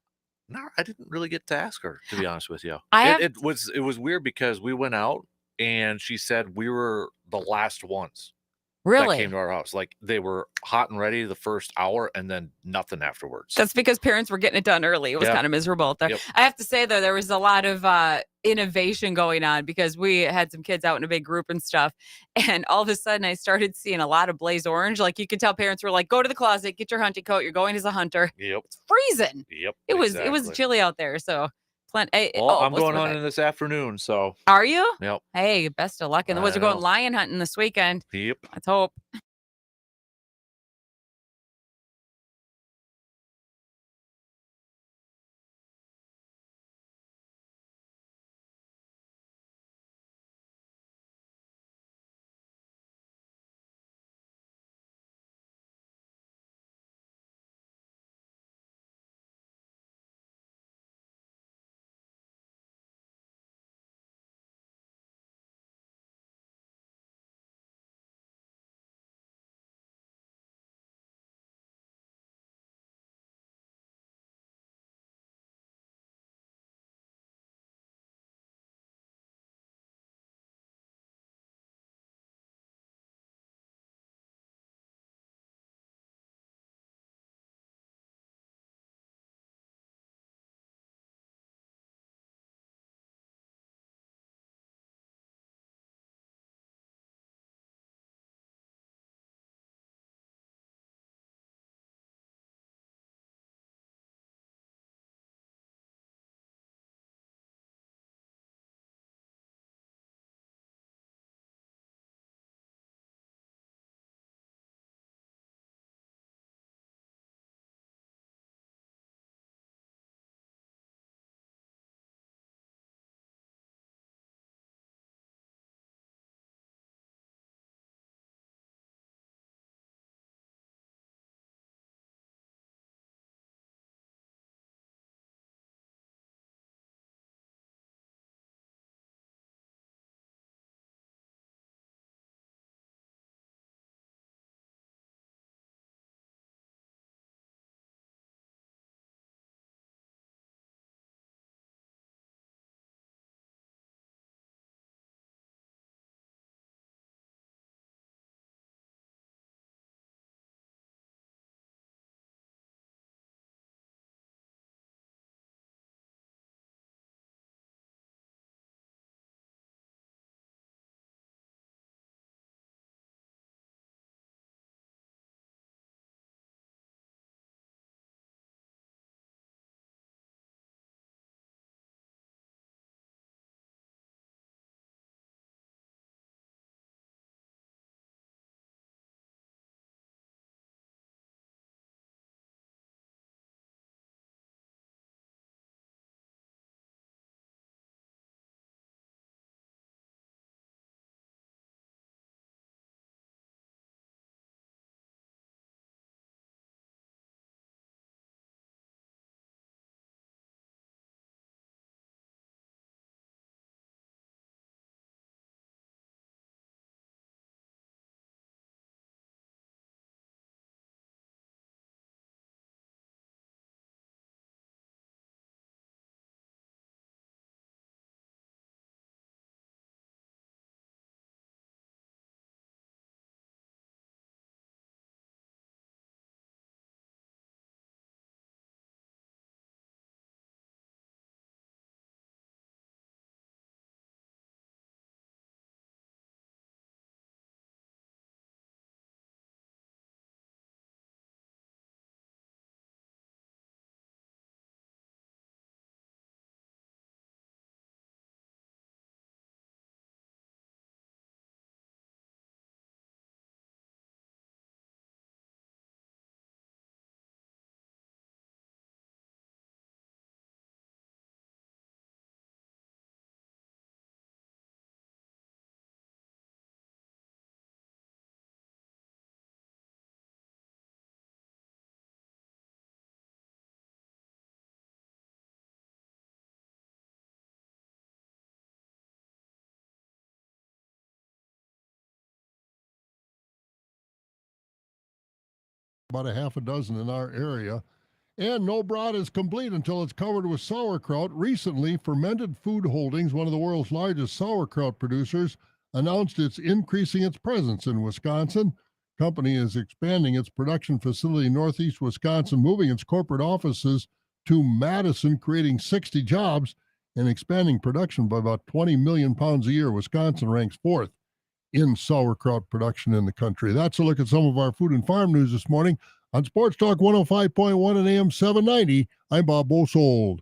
S1: No, I didn't really get to ask her, to be honest with you. It was weird because we went out and she said we were the last ones.
S2: Really?
S1: That came to our house. Like they were hot and ready the first hour and then nothing afterwards.
S2: That's because parents were getting it done early. It was kind of miserable out there.
S1: Yep.
S2: I have to say, though, there was a lot of innovation going on because we had some kids out in a big group and stuff. And all of a sudden, I started seeing a lot of blaze orange. Like you could tell parents were like, go to the closet, get your hunting coat. You're going as a hunter.
S1: Yep.
S2: It's freezing.
S1: Yep.
S2: It was chilly out there. So
S1: I'm going hunting this afternoon. So
S2: are you?
S1: Yep.
S2: Hey, best of luck in the woods. We're going lion hunting this weekend.
S1: Yep.
S2: Let's hope.
S3: about a half a dozen in our area. And no brat is complete until it's covered with sauerkraut. Recently, Fermented Food Holdings, one of the world's largest sauerkraut producers, announced it's increasing its presence in Wisconsin. Company is expanding its production facility in northeast Wisconsin, moving its corporate offices to Madison, creating 60 jobs and expanding production by about 20 million pounds a year. Wisconsin ranks fourth in sauerkraut production in the country. That's a look at some of our food and farm news this morning. On Sports Talk 105.1 and AM 790, I'm Bob Bosold.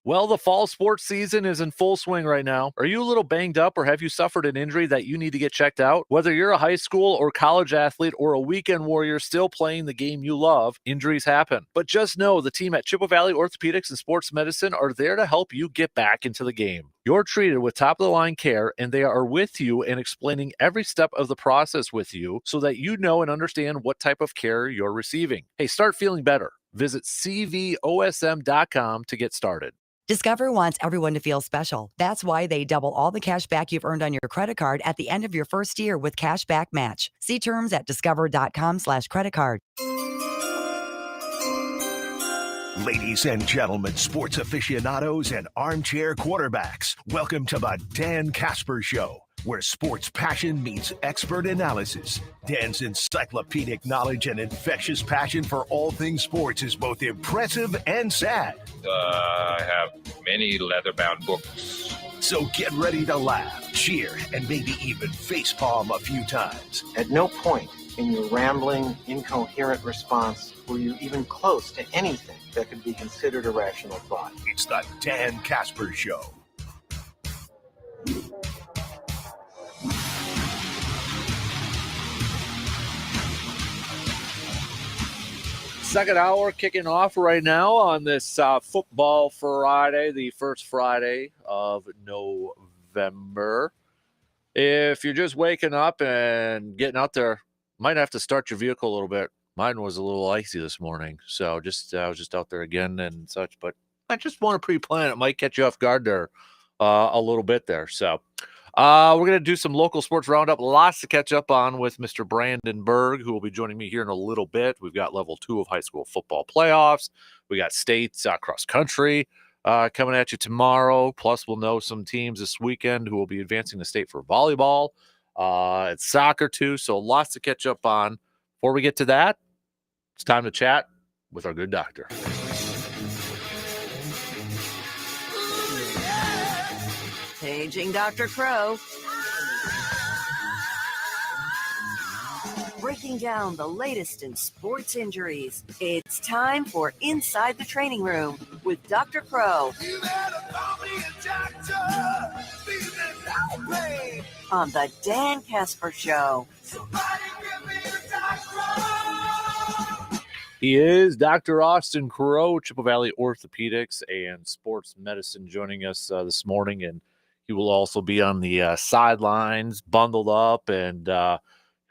S1: Well, the fall sports season is in full swing right now. Are you a little banged up or have you suffered an injury that you need to get checked out? Whether you're a high school or college athlete or a weekend warrior still playing the game you love, injuries happen. But just know the team at Chippewa Valley Orthopedics and Sports Medicine are there to help you get back into the game. You're treated with top-of-the-line care, and they are with you and explaining every step of the process with you so that you know and understand what type of care you're receiving. Hey, start feeling better. Visit cvosm.com to get started.
S4: Discover wants everyone to feel special. That's why they double all the cash back you've earned on your credit card at the end of your first year with Cash Back Match. See terms at discover.com/credit card.
S5: Ladies and gentlemen, sports aficionados and armchair quarterbacks, welcome to the Dan Casper Show, where sports passion meets expert analysis. Dan's encyclopedic knowledge and infectious passion for all things sports is both impressive and sad.
S6: I have many leather-bound books.
S5: So get ready to laugh, cheer, and maybe even facepalm a few times.
S7: At no point in your rambling, incoherent response were you even close to anything that could be considered a rational thought.
S5: It's the Dan Casper Show.
S1: Second hour kicking off right now on this Football Friday, the first Friday of November. If you're just waking up and getting out there, might have to start your vehicle a little bit. Mine was a little icy this morning, so I was just out there again and such. But I just want to pre-plan it. Might catch you off guard there a little bit there. So we're going to do some local sports roundup. Lots to catch up on with Mr. Brandon Berg, who will be joining me here in a little bit. We've got level 2 of high school football playoffs. We got states cross country coming at you tomorrow. Plus, we'll know some teams this weekend who will be advancing the state for volleyball. It's soccer too, so lots to catch up on. Before we get to that, it's time to chat with our good doctor.
S8: Paging Dr. Crow. Breaking down the latest in sports injuries. It's time for Inside the Training Room with Dr. Crow. You better call me a doctor. On the Dan Casper Show. Somebody give me a doctor.
S1: He is Dr. Austin Crow, Chippewa Valley Orthopedics and Sports Medicine, joining us this morning, and he will also be on the sidelines, bundled up and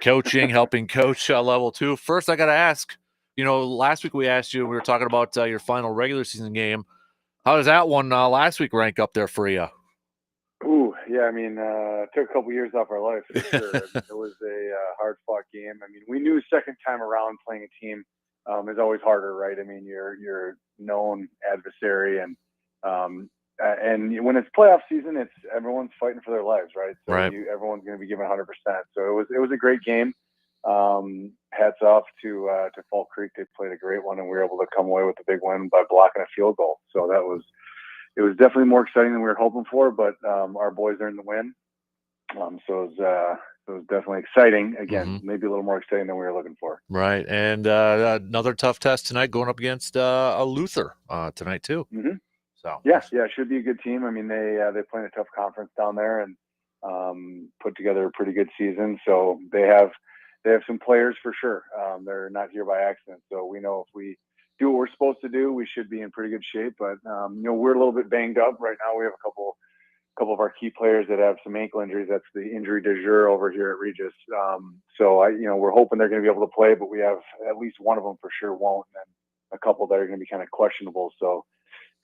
S1: coaching, helping coach level 2. First, I got to ask, last week we asked you, we were talking about your final regular season game. How does that one last week rank up there for you?
S9: Ooh, yeah, it took a couple years off our life, for sure. It was a hard-fought game. We knew second time around playing a team is always harder, right? You're known adversary, and when it's playoff season, it's everyone's fighting for their lives, right? So
S1: right.
S9: Everyone's going to be giving 100%. So it was a great game. Hats off to Fall Creek. They played a great one, and we were able to come away with a big win by blocking a field goal. So it was definitely more exciting than we were hoping for, but our boys earned the win. So it was definitely exciting. Again, maybe a little more exciting than we were looking for.
S1: Right. And another tough test tonight, going up against a Luther tonight too.
S9: Mm-hmm.
S1: So
S9: yeah, it should be a good team. They play in a tough conference down there and put together a pretty good season. So they have some players for sure. They're not here by accident. So we know if we do what we're supposed to do, we should be in pretty good shape. But we're a little bit banged up right now. We have a couple of our key players that have some ankle injuries. That's the injury du jour over here at Regis. We're hoping they're going to be able to play, but we have at least one of them for sure won't, and then a couple that are going to be kind of questionable. So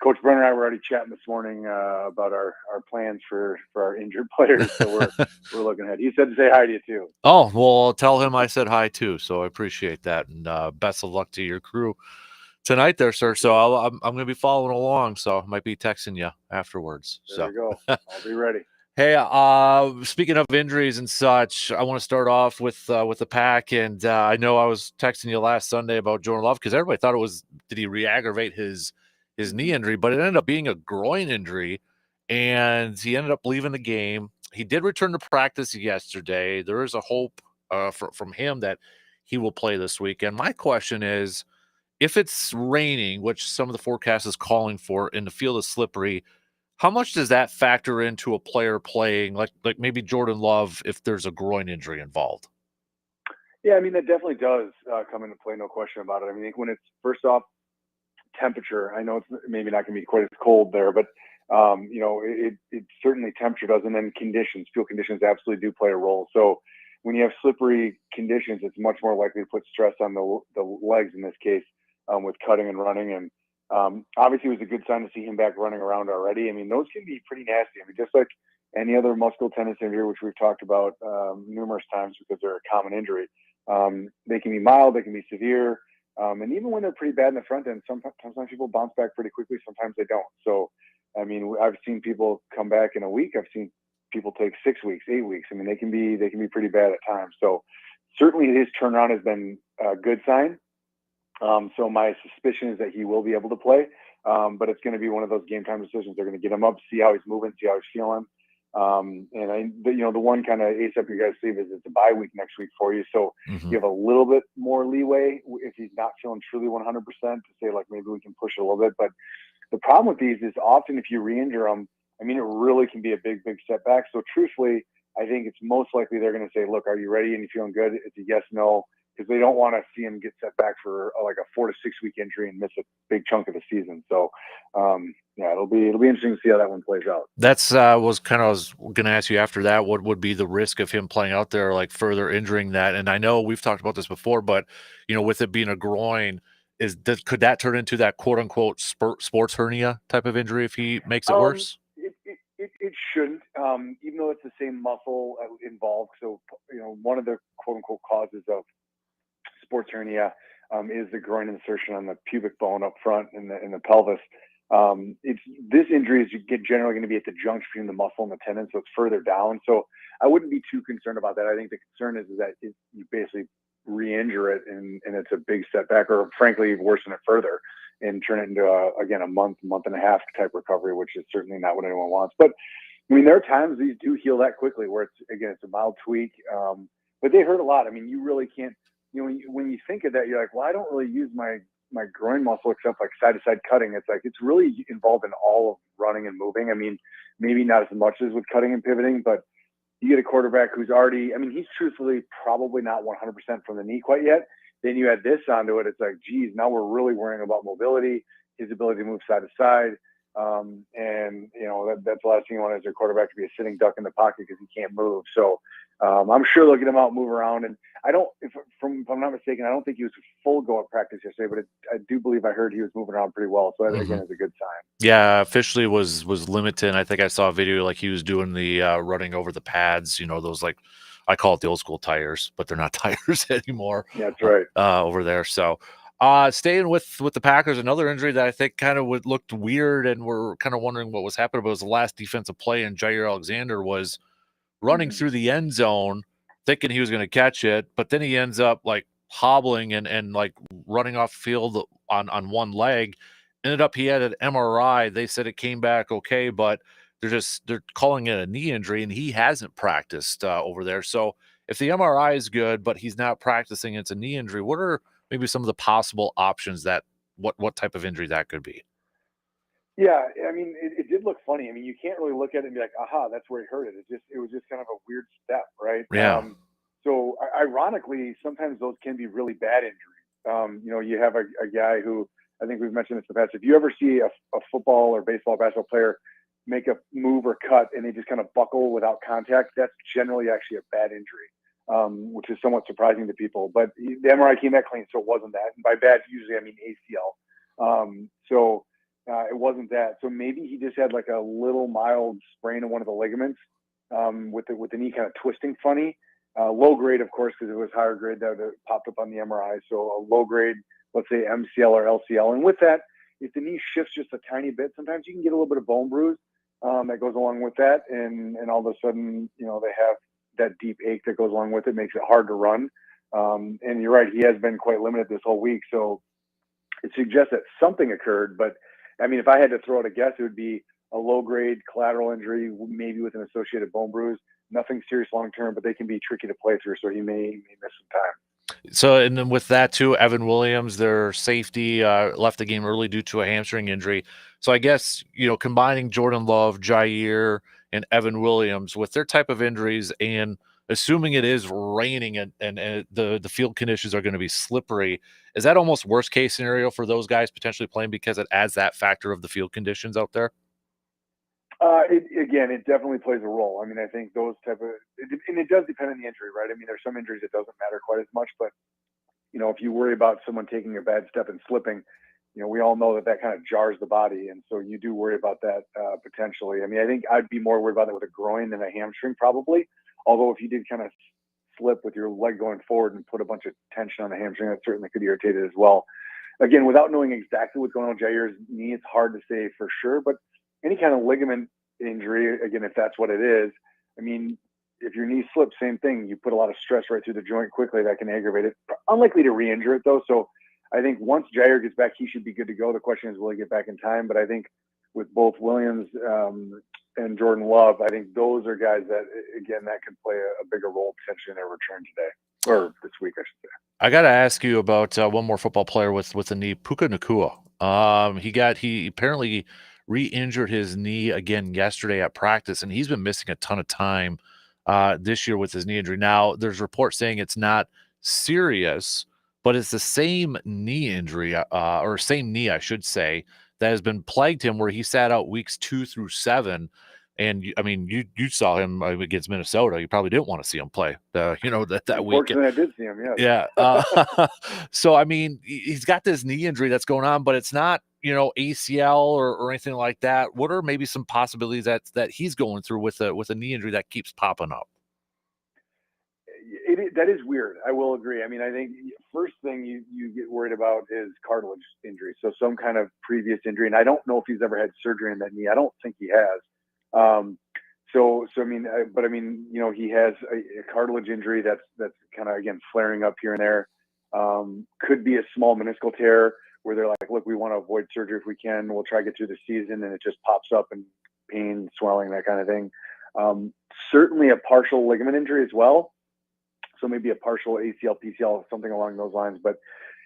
S9: Coach Brenner and I were already chatting this morning about our plans for our injured players. So we're looking ahead. He said to say hi to you too.
S1: Oh, well, tell him I said hi too. So I appreciate that, and best of luck to your crew tonight there, sir. So I'm going to be following along. So I might be texting you afterwards.
S9: There you go. I'll be ready.
S1: Hey, speaking of injuries and such, I want to start off with the Pack, and I know I was texting you last Sunday about Jordan Love because everybody thought it was, did he re-aggravate his knee injury, but it ended up being a groin injury, and he ended up leaving the game. He did return to practice yesterday. There is a hope from him that he will play this weekend. My question is, if it's raining, which some of the forecast is calling for, and the field is slippery, how much does that factor into a player playing, like maybe Jordan Love, if there's a groin injury involved?
S9: Yeah, I mean, that definitely does come into play, no question about it. I mean, I think when it's, first off, temperature, I know it's maybe not going to be quite as cold there, but it certainly temperature does, and then conditions, field conditions absolutely do play a role. So when you have slippery conditions, it's much more likely to put stress on the legs in this case, with cutting and running. And obviously, it was a good sign to see him back running around already. I mean, those can be pretty nasty. I mean, just like any other muscular tendon injury, which we've talked about numerous times because they're a common injury, they can be mild, they can be severe. And even when they're pretty bad in the front end, sometimes people bounce back pretty quickly. Sometimes they don't. So, I mean, I've seen people come back in a week. I've seen people take 6 weeks, 8 weeks. I mean, they can be pretty bad at times. So certainly his turnaround has been a good sign. So my suspicion is that he will be able to play. But it's going to be one of those game time decisions. They're going to get him up, see how he's moving, see how he's feeling. The one kind of ace up your guys' sleeve is it's a bye week next week for you. So you have a little bit more leeway if he's not feeling truly 100% to say, like, maybe we can push it a little bit. But the problem with these is often if you re-injure them, I mean, it really can be a big, big setback. So truthfully, I think it's most likely they're going to say, look, are you ready? And you feeling good? It's a yes, no, because they don't want to see him get set back for like a 4 to 6 week injury and miss a big chunk of the season. So, it'll be interesting to see how that one plays out.
S1: That's I was going to ask you after that, what would be the risk of him playing out there, like further injuring that? And I know we've talked about this before, but with it being a groin, could that turn into that quote unquote sports hernia type of injury if he makes it worse?
S9: It shouldn't, even though it's the same muscle involved. So, one of the quote unquote causes of sports hernia is the groin insertion on the pubic bone up front in the pelvis. This injury is generally going to be at the junction between the muscle and the tendon, so it's further down. So I wouldn't be too concerned about that. I think the concern is that you basically re-injure it and it's a big setback, or frankly worsen it further and turn it into a month and a half type recovery, which is certainly not what anyone wants. But I mean, there are times these do heal that quickly where it's a mild tweak, but they hurt a lot. I mean, you really can't. When you think of that, you're like, well, I don't really use my groin muscle except like side to side cutting. It's like, it's really involved in all of running and moving. I mean, maybe not as much as with cutting and pivoting, but you get a quarterback who's already, I mean, he's truthfully probably not 100% from the knee quite yet. Then you add this onto it. It's like, geez, now we're really worrying about mobility, his ability to move side to side. That's the last thing you want as your quarterback to be a sitting duck in the pocket because he can't move. So I'm sure they'll get him out, move around. And if I'm not mistaken, I don't think he was full go at practice yesterday, but I do believe I heard he was moving around pretty well. So that again is a good sign.
S1: Yeah, officially was limited. I think I saw a video like he was doing the running over the pads, those, like, I call it the old school tires, but they're not tires anymore.
S9: Yeah, that's right.
S1: Over there. So staying with the Packers, another injury that I think kind of looked weird and we're kind of wondering what was happening, but it was the last defensive play, and Jair Alexander was running through the end zone thinking he was going to catch it, but then he ends up like hobbling and like running off field on one leg. Ended up he had an MRI. They said it came back okay, but they're calling it a knee injury, and he hasn't practiced over there. So if the MRI is good, but he's not practicing, it's a knee injury, what are maybe some of the possible options that what type of injury that could be?
S9: Yeah, I mean, it did look funny. I mean, you can't really look at it and be like, aha, that's where he hurt it. It was just kind of a weird step, right?
S1: Yeah.
S9: So ironically, sometimes those can be really bad injuries. You have a guy who, I think we've mentioned this in the past, if you ever see a football or baseball or basketball player make a move or cut and they just kind of buckle without contact, that's generally actually a bad injury, which is somewhat surprising to people. But the MRI came back clean, so it wasn't that. And by bad, usually I mean ACL. It wasn't that. So maybe he just had like a little mild sprain of one of the ligaments with the knee kind of twisting funny. Low grade, of course, because it was higher grade that popped up on the MRI. So a low grade, let's say MCL or LCL. And with that, if the knee shifts just a tiny bit, sometimes you can get a little bit of bone bruise that goes along with that. And all of a sudden, they have that deep ache that goes along with it, makes it hard to run. And you're right, he has been quite limited this whole week. So it suggests that something occurred. But, I mean, if I had to throw out a guess, it would be a low-grade collateral injury, maybe with an associated bone bruise. Nothing serious long-term, but they can be tricky to play through, so he may miss some time.
S1: So, and then with that too, Evan Williams, their safety, left the game early due to a hamstring injury. So I guess, combining Jordan Love, Jair, and Evan Williams with their type of injuries, and assuming it is raining and the field conditions are going to be slippery, is that almost worst case scenario for those guys potentially playing because it adds that factor of the field conditions out there?
S9: It definitely plays a role. I mean, I think those and it does depend on the injury, right? I mean, there's some injuries it doesn't matter quite as much, but if you worry about someone taking a bad step and slipping, we all know that kind of jars the body, and so you do worry about that potentially. I mean, I think I'd be more worried about that with a groin than a hamstring, probably. Although if you did kind of slip with your leg going forward and put a bunch of tension on the hamstring, that certainly could irritate it as well. Again, without knowing exactly what's going on with Jair's knee, it's hard to say for sure, but any kind of ligament injury, again, if that's what it is, I mean, if your knee slips, same thing. You put a lot of stress right through the joint quickly. That can aggravate it. Unlikely to re-injure it, though. So I think once Jair gets back, he should be good to go. The question is, will he get back in time? But I think with both Williams and Jordan Love, I think those are guys that, again, that could play a bigger role potentially in their return today, or this week, I should say.
S1: I got to ask you about one more football player with a knee, Puka Nacua. He apparently re-injured his knee again yesterday at practice, and he's been missing a ton of time this year with his knee injury. Now, there's reports saying it's not serious, but it's the same knee injury, or same knee, I should say, that has been plagued him, where he sat out weeks 2 through 7. And I mean, you saw him against Minnesota. You probably didn't want to see him play, that week.
S9: Unfortunately, I did see him. Yes.
S1: Yeah. So I mean, he's got this knee injury that's going on, but it's not ACL or anything like that. What are maybe some possibilities that he's going through with a knee injury that keeps popping up?
S9: That is weird. I will agree. I mean, I think first thing you get worried about is cartilage injury. So some kind of previous injury. And I don't know if he's ever had surgery in that knee. I don't think he has. So I mean, he has a cartilage injury that's kind of, again, flaring up here and there. Could be a small meniscal tear where they're like, look, we want to avoid surgery if we can. We'll try to get through the season, and it just pops up and pain, swelling, that kind of thing. Certainly a partial ligament injury as well. So maybe a partial ACL, PCL, something along those lines. But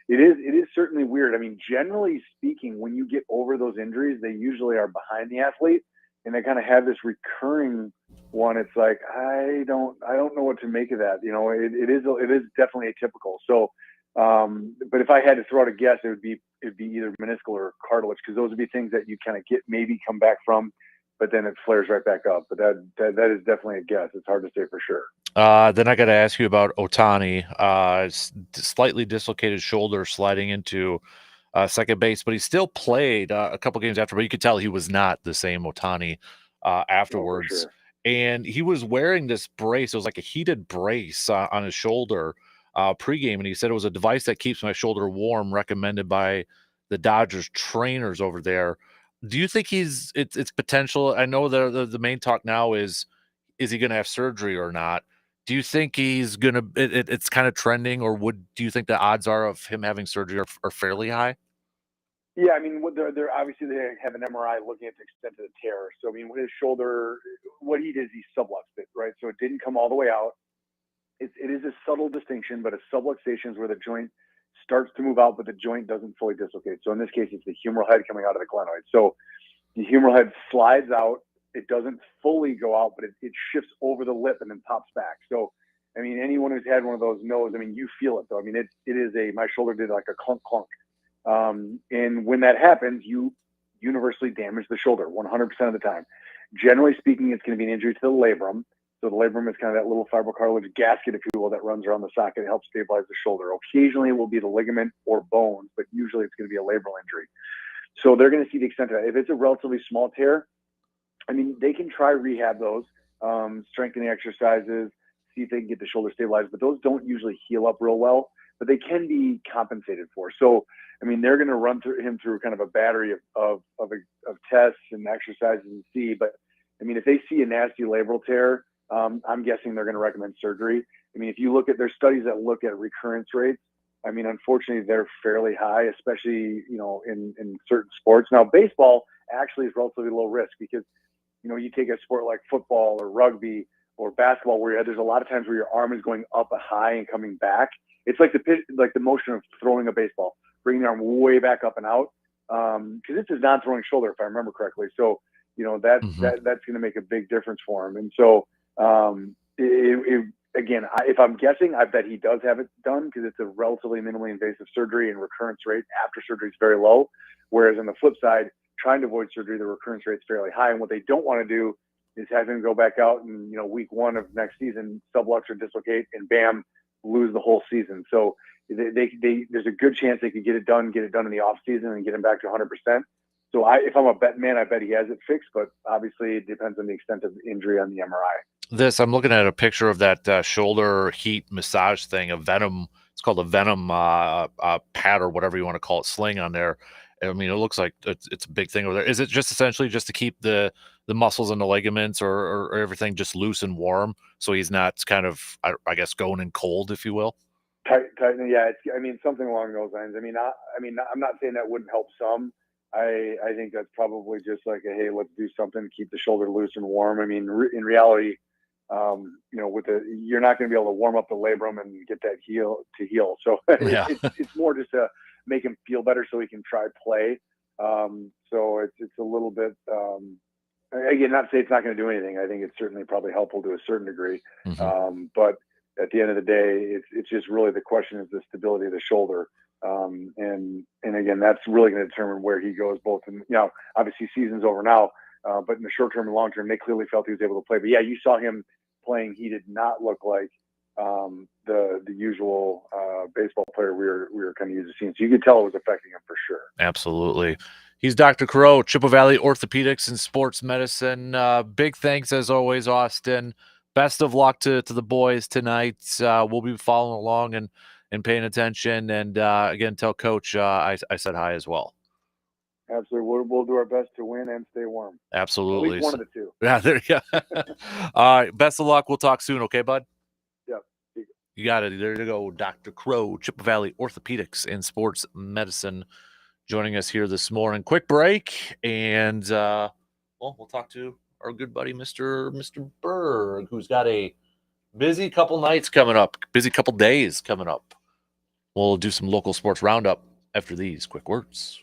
S9: it is certainly weird. I mean, generally speaking, when you get over those injuries, they usually are behind the athlete, and they kind of have this recurring one. It's like, I don't know what to make of that. It is definitely atypical. So, but if I had to throw out a guess, it'd be either meniscal or cartilage, because those would be things that you kind of maybe come back from, but then it flares right back up. But that is definitely a guess. It's hard to say for sure.
S1: Then I got to ask you about Otani. Slightly dislocated shoulder sliding into second base, but he still played a couple games after, but you could tell he was not the same Otani afterwards.
S9: Oh, for sure.
S1: And he was wearing this brace. It was like a heated brace on his shoulder pregame, and he said it was a device that keeps my shoulder warm, recommended by the Dodgers trainers over there. Do you think it's potential? I know the main talk now is he going to have surgery or not? Do you think he's going to, it's kind of trending, or do you think the odds are of him having surgery are fairly high?
S9: Yeah, I mean, they're obviously, they have an MRI looking at the extent of the tear. So, I mean, with his shoulder, what he did is he subluxed it, right? So it didn't come all the way out. It is a subtle distinction, but a subluxation is where the joint starts to move out, but the joint doesn't fully dislocate. So in this case, it's the humeral head coming out of the glenoid. So the humeral head slides out. It doesn't fully go out, but it shifts over the lip and then pops back. So, I mean, anyone who's had one of those knows, I mean, you feel it though. I mean, it is my shoulder did like a clunk clunk. And when that happens, you universally damage the shoulder 100% of the time. Generally speaking, it's going to be an injury to the labrum. So the labrum is kind of that little fibrocartilage gasket, if you will, that runs around the socket. It helps stabilize the shoulder. Occasionally it will be the ligament or bones, but usually it's going to be a labral injury. So they're going to see the extent of that. If it's a relatively small tear, I mean, they can try rehab those, strengthening exercises, see if they can get the shoulder stabilized, but those don't usually heal up real well, but they can be compensated for. So, I mean, they're going to run him through kind of a battery of tests and exercises and see, but I mean, if they see a nasty labral tear, I'm guessing they're going to recommend surgery. I mean, if you look at their studies that look at recurrence rates, I mean, unfortunately, they're fairly high, especially, in certain sports. Now, baseball actually is relatively low risk because, you take a sport like football or rugby or basketball where there's a lot of times where your arm is going up high and coming back. It's like the motion of throwing a baseball, bringing the arm way back up and out. Because it's his non-throwing shoulder, if I remember correctly. So, that's going to make a big difference for him. And so, again, if I'm guessing, I bet he does have it done because it's a relatively minimally invasive surgery and recurrence rate after surgery is very low. Whereas on the flip side, trying to avoid surgery, the recurrence rate is fairly high. And what they don't want to do is have him go back out and, week 1 of next season, subluxar dislocate and bam, lose the whole season. So there's a good chance they could get it done in the off season and get him back to 100%. So if I'm a bet man, I bet he has it fixed, but obviously it depends on the extent of injury on the MRI.
S1: I'm looking at a picture of that shoulder heat massage thing, a Venom. It's called a Venom pad or whatever you want to call it, sling on there. I mean, it looks like it's a big thing over there. Is it just essentially just to keep the muscles and the ligaments or everything just loose and warm, so he's not kind of, I guess, going in cold, if you will?
S9: Tighten, yeah. Something along those lines. I'm not saying that wouldn't help some. I think that's probably just like hey, let's do something, keep the shoulder loose and warm. I mean, in reality, you're not going to be able to warm up the labrum and get that heal. So
S1: Yeah.
S9: it's more just to make him feel better so he can try play. So it's a little bit, again, not to say it's not going to do anything. I think it's certainly probably helpful to a certain degree.
S1: Mm-hmm.
S9: But at the end of the day, it's just really the question is the stability of the shoulder. And again, that's really going to determine where he goes, both in, obviously season's over now, but in the short term and long term, they clearly felt he was able to play. But yeah, you saw him playing. He did not look like the usual baseball player we were kind of used to seeing. So you could tell it was affecting him for sure.
S1: Absolutely. He's Dr. Crow, Chippewa Valley Orthopedics and Sports Medicine. Big thanks as always, Austin. Best of luck to the boys tonight. We'll be following along and paying attention. And again, tell Coach I said hi as well.
S9: Absolutely. We'll do our best to win and stay warm.
S1: Absolutely.
S9: At least one of the two.
S1: Yeah, there you go. All right. Best of luck. We'll talk soon. Okay, bud?
S9: Yeah.
S1: You got it. There you go. Dr. Crow, Chippewa Valley Orthopedics and Sports Medicine, joining us here this morning. Quick break, and we'll talk to our good buddy, Mr. Berg, who's got a busy couple nights coming up, busy couple days coming up. We'll do some local sports roundup after these quick words.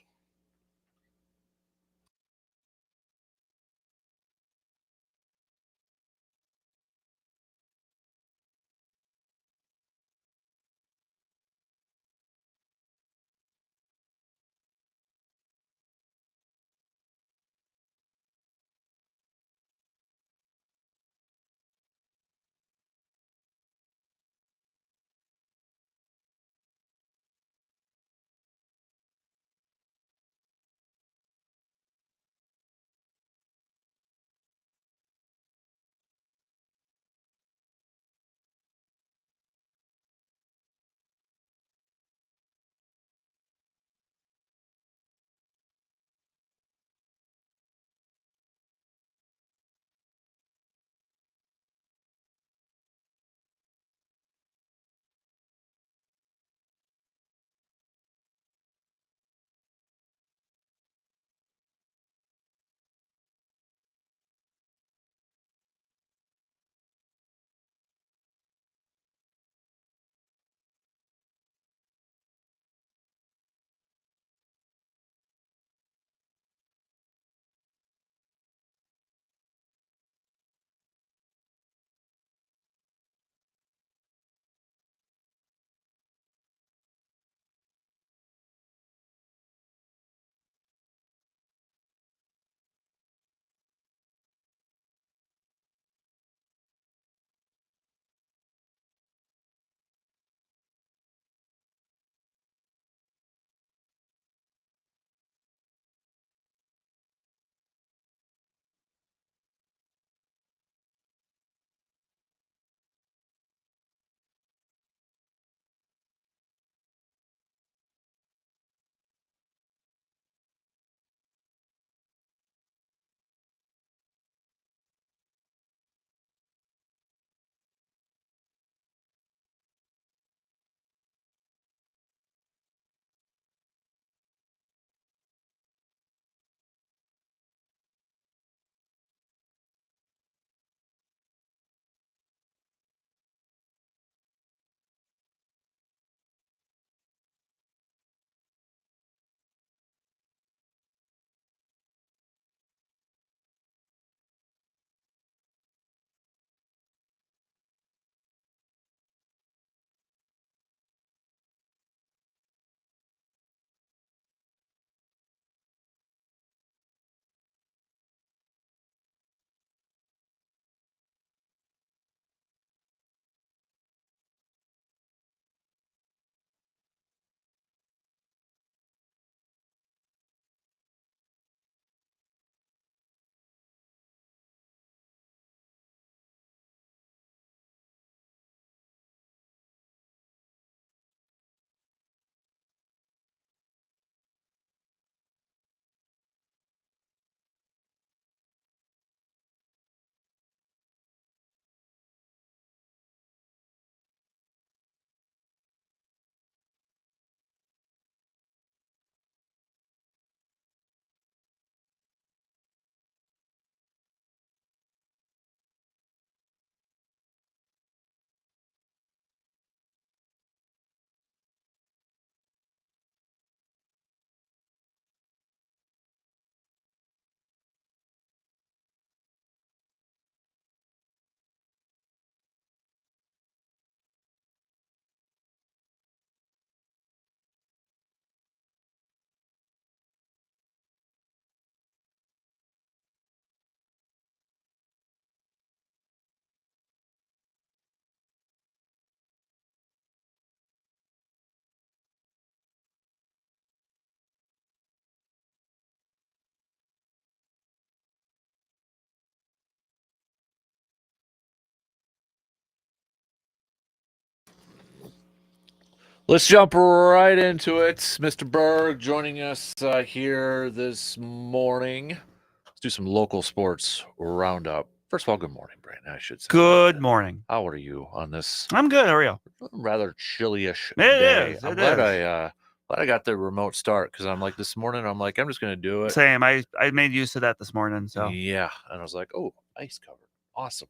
S1: Let's jump right into it. Mr. Berg joining us here this morning. Let's do some local sports roundup. First of all, good morning, Brandon. I should say.
S10: Good morning.
S1: How are you on this
S10: I'm good. How are you?
S1: rather chilly-ish
S10: It
S1: day?
S10: is,
S1: I'm
S10: it
S1: glad
S10: is.
S1: I got the remote start because I'm like this morning. I'm like I'm just gonna do it.
S10: Same. I made use of that this morning. So
S1: Yeah, and I was like, oh, ice covered, awesome.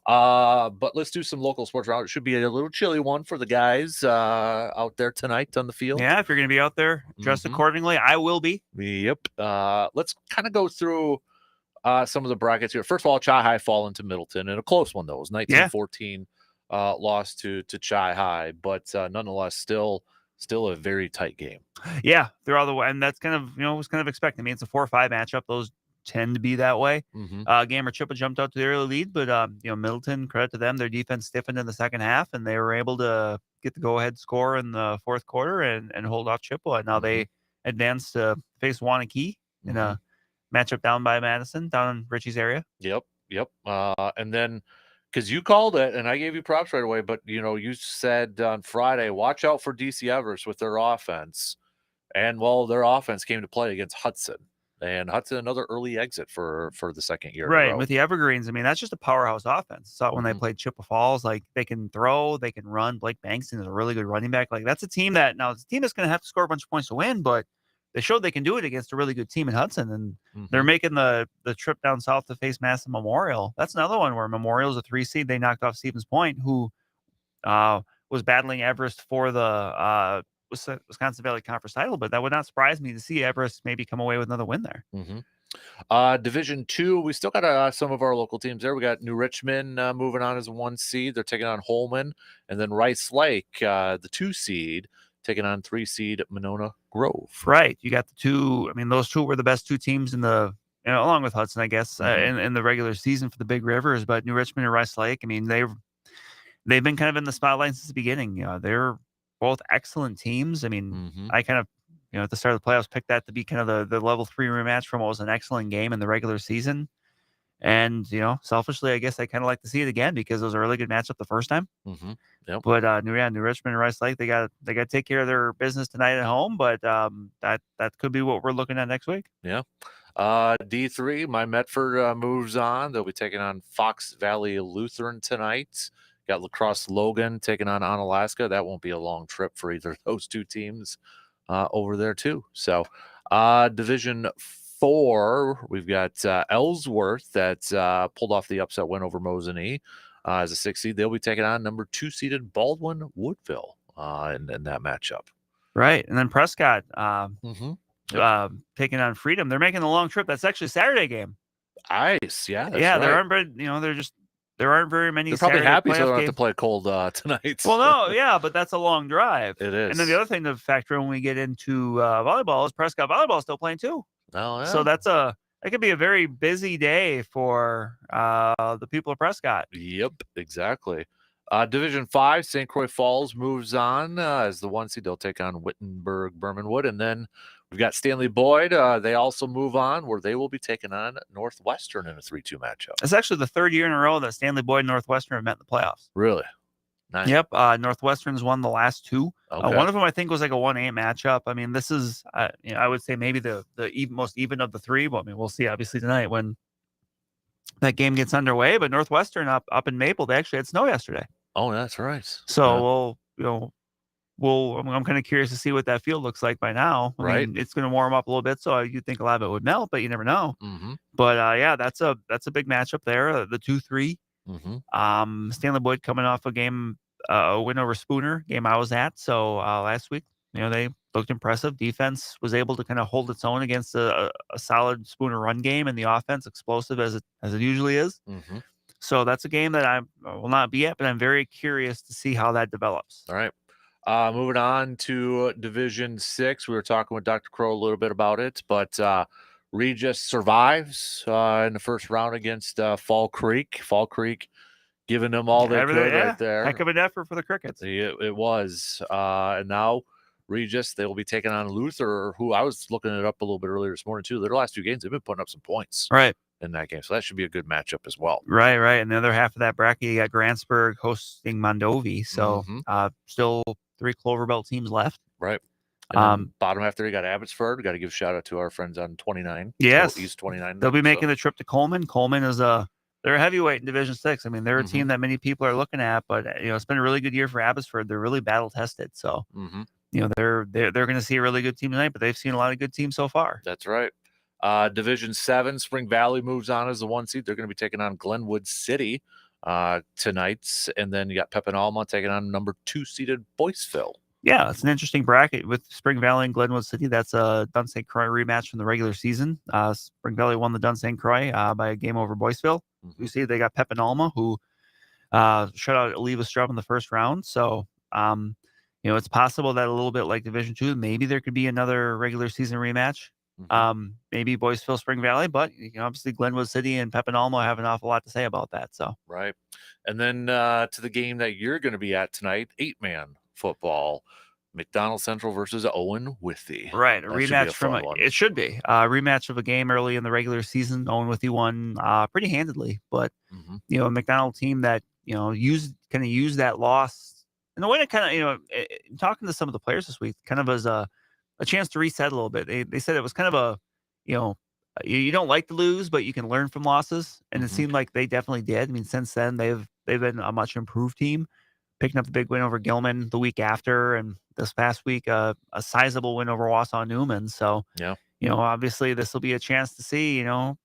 S1: But let's do some local sports round. It should be a little chilly one for the guys out there tonight on the field.
S10: yeah, if you're gonna be out there dressed
S1: Mhm.
S10: accordingly, I will be.
S1: Yep. Let's kind of go through some of the brackets here. First of all, Chi High fall into Middleton in a close one though. It was 19-14 loss to Chi High, but nonetheless still a very tight game.
S10: Yeah, they're all the way, and that's kind of was kind of expected. I mean, it's a 4-5 matchup. Those tend to be that way.
S1: Mm-hmm.
S10: Gamer Chippa jumped out to the early lead, but Middleton, credit to them, their defense stiffened in the second half, and they were able to get the go-ahead score in the fourth quarter and hold off Chippewa. And now they advance to face Wanakee in a matchup down by Madison, down in Richie's area.
S1: Yep. And then because you called it and I gave you props right away, but you said on Friday, watch out for DC Everest with their offense. And well, their offense came to play against Hudson. And Hudson, another early exit for the second year.
S10: Right. With the Evergreens, I mean, that's just a powerhouse offense. So when they played Chippewa Falls, like they can throw, they can run. Blake Bankston is a really good running back. Like that's a team that's going to have to score a bunch of points to win, but they showed they can do it against a really good team in Hudson. And they're making the trip down south to face Madison Memorial. That's another one where Memorial's a 3 seed. They knocked off Stevens Point, who was battling Everest for the Wisconsin Valley Conference title, but that would not surprise me to see Everest maybe come away with another win there.
S1: Division 2, we still got some of our local teams there. We got New Richmond moving on as a 1 seed. They're taking on Holman, and then Rice Lake, the 2 seed, taking on 3 seed Monona Grove.
S10: Right. You got the two. I mean, those two were the best 2 teams in the, along with Hudson, I guess, in the regular season for the Big Rivers. But New Richmond and Rice Lake, I mean, they've been kind of in the spotlight since the beginning. They're both excellent teams. I mean, I kind of, at the start of the playoffs, picked that to be kind of the level 3 rematch from what was an excellent game in the regular season. And, selfishly, I guess I kind of like to see it again because it was a really good matchup the first time.
S1: Yep.
S10: But New Richmond and Rice Lake, they got to take care of their business tonight at home. But that could be what we're looking at next week.
S1: Yeah. D3, my Medford moves on. They'll be taking on Fox Valley Lutheran tonight. Got La Crosse Logan taking on Onalaska. That won't be a long trip for either of those 2 teams over there too. So Division 4, we've got Ellsworth that pulled off the upset win over Mosinee as a 6 seed. They'll be taking on number 2 seeded Baldwin Woodville in that matchup.
S10: Right. And then Prescott taking on Freedom. They're making the long trip. That's actually a Saturday game.
S1: Nice. Yeah.
S10: Yeah.
S1: Right.
S10: There aren't very many.
S1: They're probably
S10: Saturday
S1: happy so they don't
S10: games.
S1: have to play cold tonight.
S10: Well, no, yeah, but that's a long drive.
S1: It is.
S10: And then the other thing to factor in when we get into volleyball is Prescott volleyball is still playing too.
S1: Oh, yeah.
S10: So that could be a very busy day for the people of Prescott.
S1: Yep, exactly. Division 5, St. Croix Falls moves on as the 1 seed. They'll take on Wittenberg Bermanwood. And then we've got Stanley Boyd. They also move on where they will be taking on Northwestern in a 3-2 matchup.
S10: It's actually the 3rd year in a row that Stanley Boyd and Northwestern have met in the playoffs.
S1: Really? Nice.
S10: Yep. Northwestern's won the last 2.
S1: Okay.
S10: One of them, I think, was like a 1-8 matchup. I mean, this is, I would say maybe the most even of the 3. But I mean, we'll see obviously tonight when that game gets underway. But Northwestern up in Maple, they actually had snow yesterday.
S1: Oh, that's right.
S10: So I'm kind of curious to see what that field looks like by now. I mean, it's going to warm up a little bit, so you'd think a lot of it would melt, but you never know. But yeah, that's a big matchup there. The 2-3. Stanley Boyd coming off a game, a win over Spooner, game I was at. So last week, they looked impressive. Defense was able to kind of hold its own against a solid Spooner run game, and the offense explosive as it usually is. So that's a game that I will not be at, but I'm very curious to see how that develops.
S1: All right. Moving on to Division 6. We were talking with Dr. Crow a little bit about it, but Regis survives in the first round against Fall Creek. Fall Creek giving them all they could right there.
S10: Heck of an effort for the Crickets.
S1: It was. And now Regis, they will be taking on Luther, who I was looking it up a little bit earlier this morning too. Their last 2 games, they've been putting up some points.
S10: Right.
S1: In that game. So that should be a good matchup as well.
S10: Right. And the other half of that bracket, you got Grantsburg hosting Mondovi. So still three Clover Belt teams left.
S1: Right. And then bottom half there, you got Abbotsford. Got to give a shout out to our friends on 29.
S10: Yes.
S1: East 29.
S10: They'll be making the trip to Coleman. Coleman is they're a heavyweight in Division 6. I mean, they're a team that many people are looking at, but it's been a really good year for Abbotsford. They're really battle tested. So, they're going to see a really good team tonight, but they've seen a lot of good teams so far.
S1: That's right. Division 7, Spring Valley moves on as the 1 seed. They're going to be taking on Glenwood City tonight. And then you got Pep and Alma taking on number 2 seeded Boyceville.
S10: Yeah, it's an interesting bracket with Spring Valley and Glenwood City. That's a Dun St. Croix rematch from the regular season. Spring Valley won the Dun St. Croix by a game over Boyceville. You see they got Pep and Alma, who shut out Oliva Strub in the first round. So, it's possible that a little bit like Division 2, maybe there could be another regular season rematch. Maybe Boyceville, Spring Valley, but obviously Glenwood City and Pep and Alma have an awful lot to say about that. So,
S1: right. And then to the game that you're going to be at tonight, 8-man football, McDonald Central versus Owen Withee.
S10: Right, a rematch from it should be a rematch of a game early in the regular season. Owen Withee won pretty handedly, but a McDonald team that used that loss in a way to kind of talking to some of the players this week, kind of as a chance to reset a little bit. They said it was kind of a you don't like to lose, but you can learn from losses, and it seemed like they definitely did. I mean, since then they've been a much improved team, picking up the big win over Gilman the week after, and this past week a sizable win over Wausau Newman. So obviously this will be a chance to see how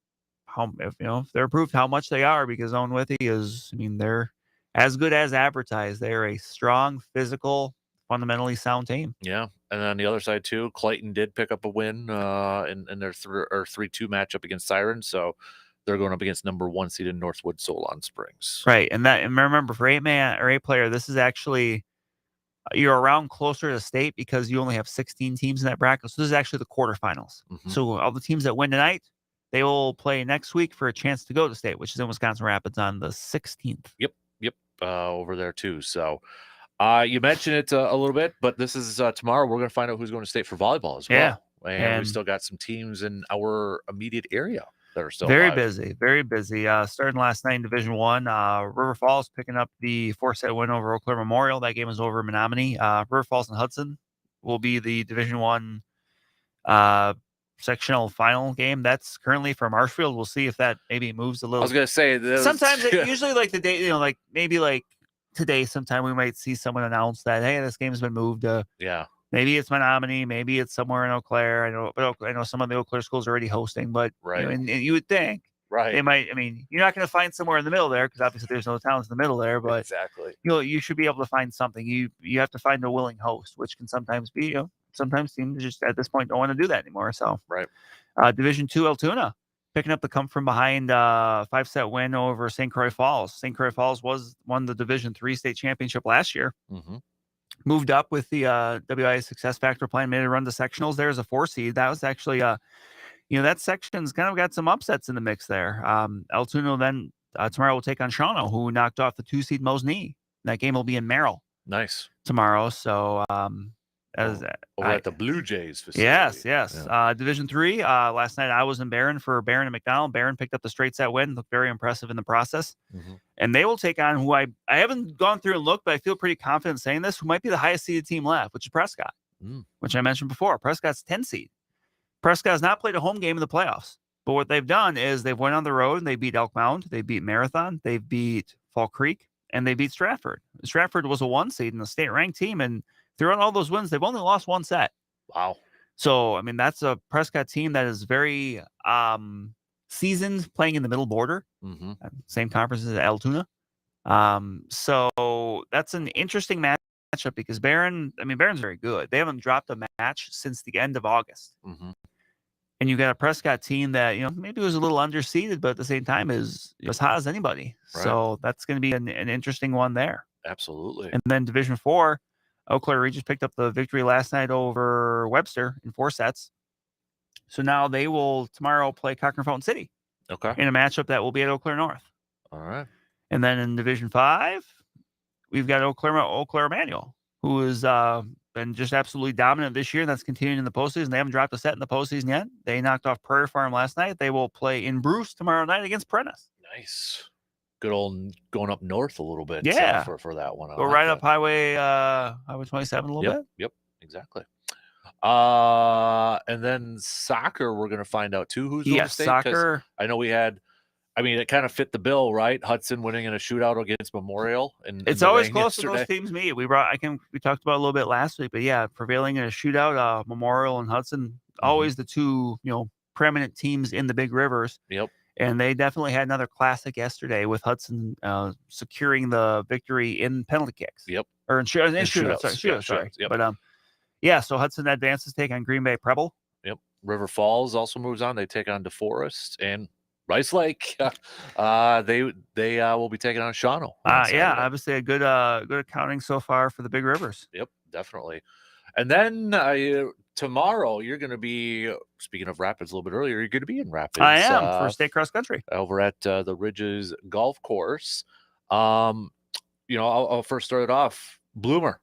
S10: if they're proved how much they are, because Owen Withee is, they're as good as advertised. They're a strong, physical, fundamentally sound team.
S1: Yeah. And on the other side too, Clayton did pick up a win in their 3-2 matchup against Sirens. So they're going up against number 1 seed in Northwood Solon Springs.
S10: Right. And remember, for 8-man or 8-player, this is actually you're around closer to state because you only have 16 teams in that bracket. So this is actually the quarterfinals. So all the teams that win tonight, they will play next week for a chance to go to state, which is in Wisconsin Rapids on the 16th.
S1: Yep. Over there too. So you mentioned it a little bit, but this is tomorrow. We're going to find out who's going to state for volleyball as well. Yeah. And we still got some teams in our immediate area that are still
S10: very
S1: alive.
S10: busy. Starting last night in Division 1, River Falls picking up the 4-set win over Eau Claire Memorial. That game is over in Menominee. River Falls and Hudson will be the Division 1 sectional final game. That's currently for Marshfield. We'll see if that maybe moves a little.
S1: I was going to say,
S10: sometimes usually like the day, like maybe like today, sometime we might see someone announce that, hey, this game's been moved. Maybe it's Menominee, maybe it's somewhere in Eau Claire. I know some of the Eau Claire schools are already hosting, but and you would think they might. I mean, you're not going to find somewhere in the middle there because obviously there's no towns in the middle there. But
S1: exactly,
S10: you should be able to find something. You have to find a willing host, which can sometimes be. Sometimes teams just at this point don't want to do that anymore. So Division 2 Altoona picking up the come from behind 5-set win over St. Croix Falls. St. Croix Falls won the Division 3 state championship last year. Moved up with the WIA Success Factor plan, made a run to sectionals there as a 4 seed. That was actually that section's kind of got some upsets in the mix there. Altoona then tomorrow will take on Shawano, who knocked off the 2 seed Mosney. That game will be in Merrill.
S1: Nice.
S10: Tomorrow. So
S1: over at the Blue Jays facility.
S10: Yes.
S1: Yeah.
S10: Division 3. Last night I was in Barron for Barron and McDonald. Barron picked up the straight set win. Looked very impressive in the process. And they will take on who I haven't gone through and looked, but I feel pretty confident saying this, who might be the highest seeded team left, which is Prescott, which I mentioned before. Prescott's 10 seed. Prescott has not played a home game in the playoffs, but what they've done is they've went on the road and they beat Elk Mound, they beat Marathon, they beat Fall Creek, and they beat Stratford. Stratford was a 1 seed and a state ranked team, and throughout all those wins, they've only lost 1 set.
S1: Wow. So,
S10: I mean, that's a Prescott team that is very seasoned, playing in the middle border. Same conference as Altoona. So that's an interesting matchup because Barron's very good. They haven't dropped a match since the end of August. And you got a Prescott team that, maybe was a little underseeded, but at the same time is as hot as anybody. Right. So that's going to be an interesting one there.
S1: Absolutely.
S10: And then Division 4, Eau Claire Regis picked up the victory last night over Webster in 4 sets. So now they will tomorrow play Cochrane Fountain City.
S1: Okay.
S10: In a matchup that will be at Eau Claire North.
S1: All right.
S10: And then in Division 5, we've got Eau Claire Emmanuel, who has been just absolutely dominant this year. And that's continuing in the postseason. They haven't dropped a set in the postseason yet. They knocked off Prairie Farm last night. They will play in Bruce tomorrow night against Prentice.
S1: Nice. good old going up north a little bit.
S10: Yeah.
S1: For that one.
S10: Go right up Highway 27 a little bit.
S1: Yep. Exactly. And then soccer, we're going to find out too who's going to stay.
S10: Soccer.
S1: I know we had. I mean, it kind of fit the bill, right? Hudson winning in a shootout against Memorial, and
S10: it's always close when those teams meet. We talked about a little bit last week, but yeah, prevailing in a shootout, Memorial and Hudson, always the two preeminent teams in the Big Rivers.
S1: Yep.
S10: And they definitely had another classic yesterday with Hudson securing the victory in penalty kicks.
S1: Yep.
S10: Or in shootouts. Sorry.
S1: Yep.
S10: But so Hudson advances take on Green Bay Preble.
S1: Yep. River Falls also moves on. They take on DeForest and Rice Lake. They will be taking on Shawano.
S10: Obviously a good accounting so far for the Big Rivers.
S1: Yep, definitely. And then tomorrow you're going to be, speaking of Rapids a little bit earlier, you're going to be in Rapids.
S10: I am for state cross country
S1: over at the Ridges Golf Course. I'll first start it off. Bloomer.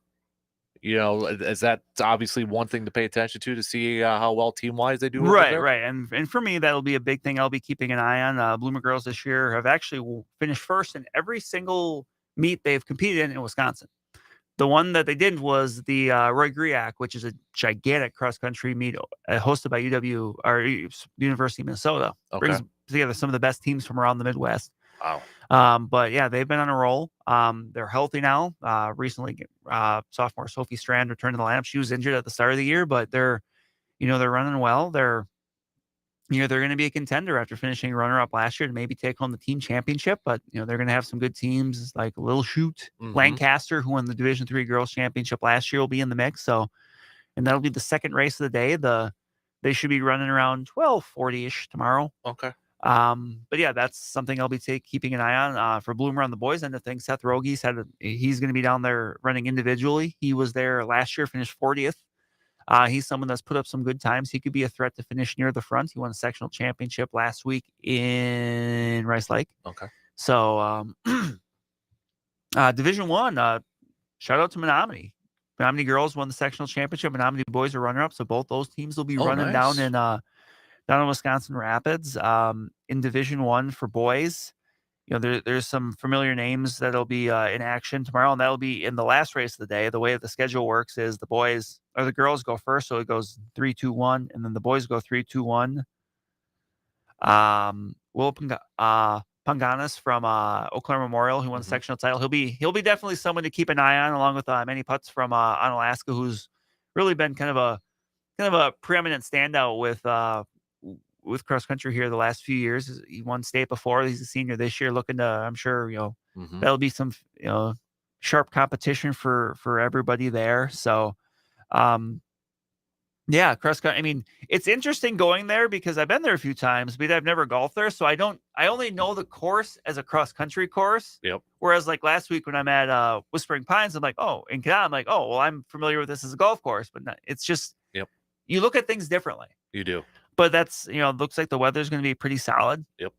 S1: Is that obviously one thing to pay attention to see how well team-wise they do?
S10: Right. And for me, that'll be a big thing I'll be keeping an eye on. Bloomer girls this year have actually finished first in every single meet they've competed in Wisconsin. The one that they didn't was the Roy Griak, which is a gigantic cross-country meet hosted by University of Minnesota.
S1: Okay.
S10: Brings together some of the best teams from around the Midwest.
S1: Wow.
S10: But yeah, they've been on a roll. They're healthy now. Recently, sophomore Sophie Strand returned to the lineup. She was injured at the start of the year, but they're running well. They're going to be a contender after finishing runner-up last year to maybe take home the team championship. But they're going to have some good teams like Little Chute, Lancaster, who won the Division III Girls Championship last year, will be in the mix. So, and that'll be the second race of the day. They should be running around 12:40-ish tomorrow.
S1: Okay.
S10: But yeah, that's something I'll be keeping an eye on. For Bloomer on the boys end of things, Seth Rogies he's going to be down there running individually. He was there last year, finished 40th. He's someone that's put up some good times. He could be a threat to finish near the front. He won a sectional championship last week in Rice Lake.
S1: Okay.
S10: So, Division I, shout out to Menominee. Menominee girls won the sectional championship. Menominee boys are runner up. So both those teams will be running down in Wisconsin Rapids. In Division I for boys, there's some familiar names that'll be in action tomorrow, and that'll be in the last race of the day. The way the schedule works is the girls go first, so it goes 3-2-1, and then the boys go 3-2-1. Will Panganas from Eau Memorial, who won the sectional title, he'll be definitely someone to keep an eye on, along with Manny Putz from Onalaska, who's really been kind of a preeminent standout with cross country here the last few years. He won state before. He's a senior this year, looking to, I'm sure, that'll be some, sharp competition for everybody there. So, yeah, cross country. I mean, it's interesting going there because I've been there a few times, but I've never golfed there. So I only know the course as a cross country course.
S1: Yep.
S10: Whereas like last week when I'm at Whispering Pines, I'm like, in Canada, I'm like, well, I'm familiar with this as a golf course, but it's just, you look at things differently.
S1: You do.
S10: But that's, looks like the weather's going to be pretty solid.
S1: Yep.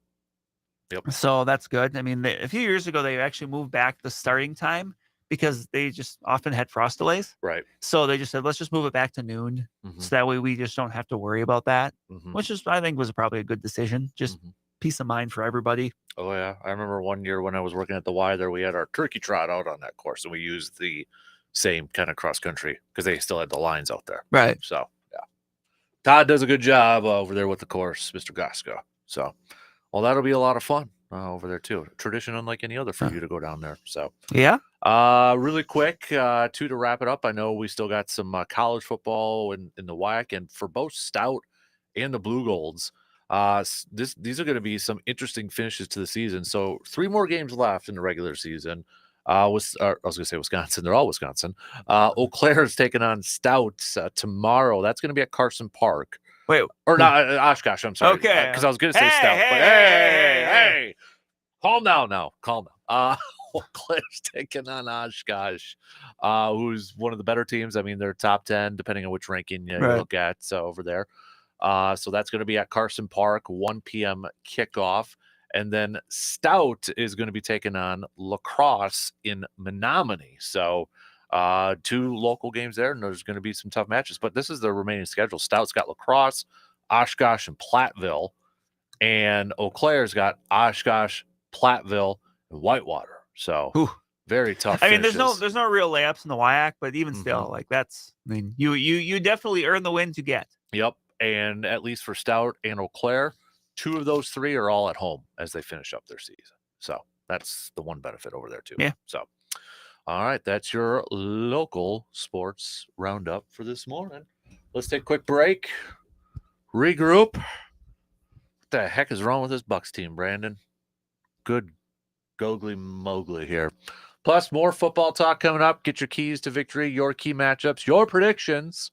S10: So that's good. I mean, a few years ago, they actually moved back the starting time because they just often had frost delays.
S1: Right.
S10: So they just said, let's just move it back to noon. So that way we just don't have to worry about that, which is, I think, was probably a good decision. Just peace of mind for everybody.
S1: Oh, yeah. I remember one year when I was working at the Y there, we had our turkey trot out on that course, and we used the same kind of cross country because they still had the lines out there.
S10: Right.
S1: So, yeah. Todd does a good job over there with the course, Mr. Gasco. So, well, that'll be a lot of fun over there, too. Tradition unlike any other for you to go down there. So,
S10: yeah.
S1: Really quick, to wrap it up, I know we still got some college football in the WAC, and for both Stout and the Blue Golds, these are going to be some interesting finishes to the season. So 3 more games left in the regular season. I was going to say Wisconsin. They're all Wisconsin. Eau Claire is taking on Stout tomorrow. That's going to be at Carson Park.
S10: Wait,
S1: or not Oshkosh? I'm sorry.
S10: Okay,
S1: because I was going to say Stout. But hey, calm down now. Calm down. Eau Claire's taking on Oshkosh, who's one of the better teams. I mean, they're top 10, depending on which ranking you look at over there. So that's going to be at Carson Park, 1 p.m. kickoff. And then Stout is going to be taking on La Crosse in Menominee. So 2 local games there, and there's going to be some tough matches. But this is the remaining schedule. Stout's got La Crosse, Oshkosh, and Platteville. And Eau Claire's got Oshkosh, Platteville, and Whitewater. So
S10: Whew.
S1: very tough.
S10: I mean,
S1: finishes.
S10: there's no real layups in the WIAC, but even
S1: Mhm.
S10: still, like that's. I mean, you definitely earn the wins you get.
S1: Yep. And at least for Stout and Eau Claire, 2 of those 3 are all at home as they finish up their season. So that's the one benefit over there too.
S10: Yeah.
S1: So, all right, that's your local sports roundup for this morning. Let's take a quick break, regroup. What the heck is wrong with this Bucks team, Brandon? Good googly mogly here. Plus, more football talk coming up. Get your keys to victory, your key matchups, your predictions.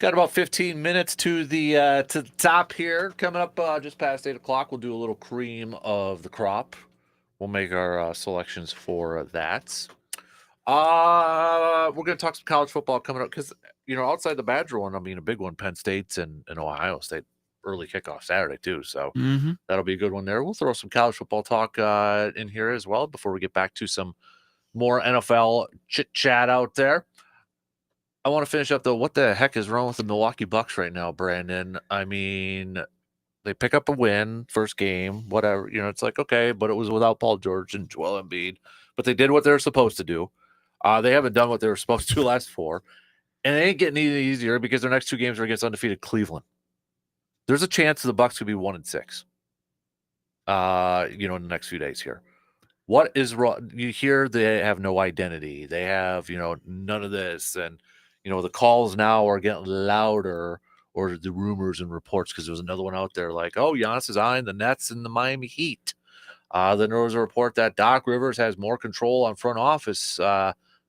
S1: Got about 15 minutes to the top here. Coming up just past 8 o'clock, we'll do a little cream of the crop. We'll make our selections for that. We're going to talk some college football coming up because, outside the Badger one, I mean, a big one, Penn State's and Ohio State. Early kickoff Saturday, too. So that'll be a good one there. We'll throw some college football talk in here as well before we get back to some more NFL chit-chat out there. I want to finish up, though. What the heck is wrong with the Milwaukee Bucks right now, Brandon? I mean, they pick up a win, first game, whatever. It's like, okay, but it was without Paul George and Joel Embiid. But they did what they were supposed to do. They haven't done what they were supposed to last 4. And it ain't getting any easier because their next 2 games are against undefeated Cleveland. There's a chance the Bucks could be 1-6. In the next few days here. What is wrong? You hear they have no identity. They have, none of this. And, the calls now are getting louder, or the rumors and reports, because there was another one out there like, oh, Giannis is eyeing the Nets and the Miami Heat. Then there was a report that Doc Rivers has more control on front office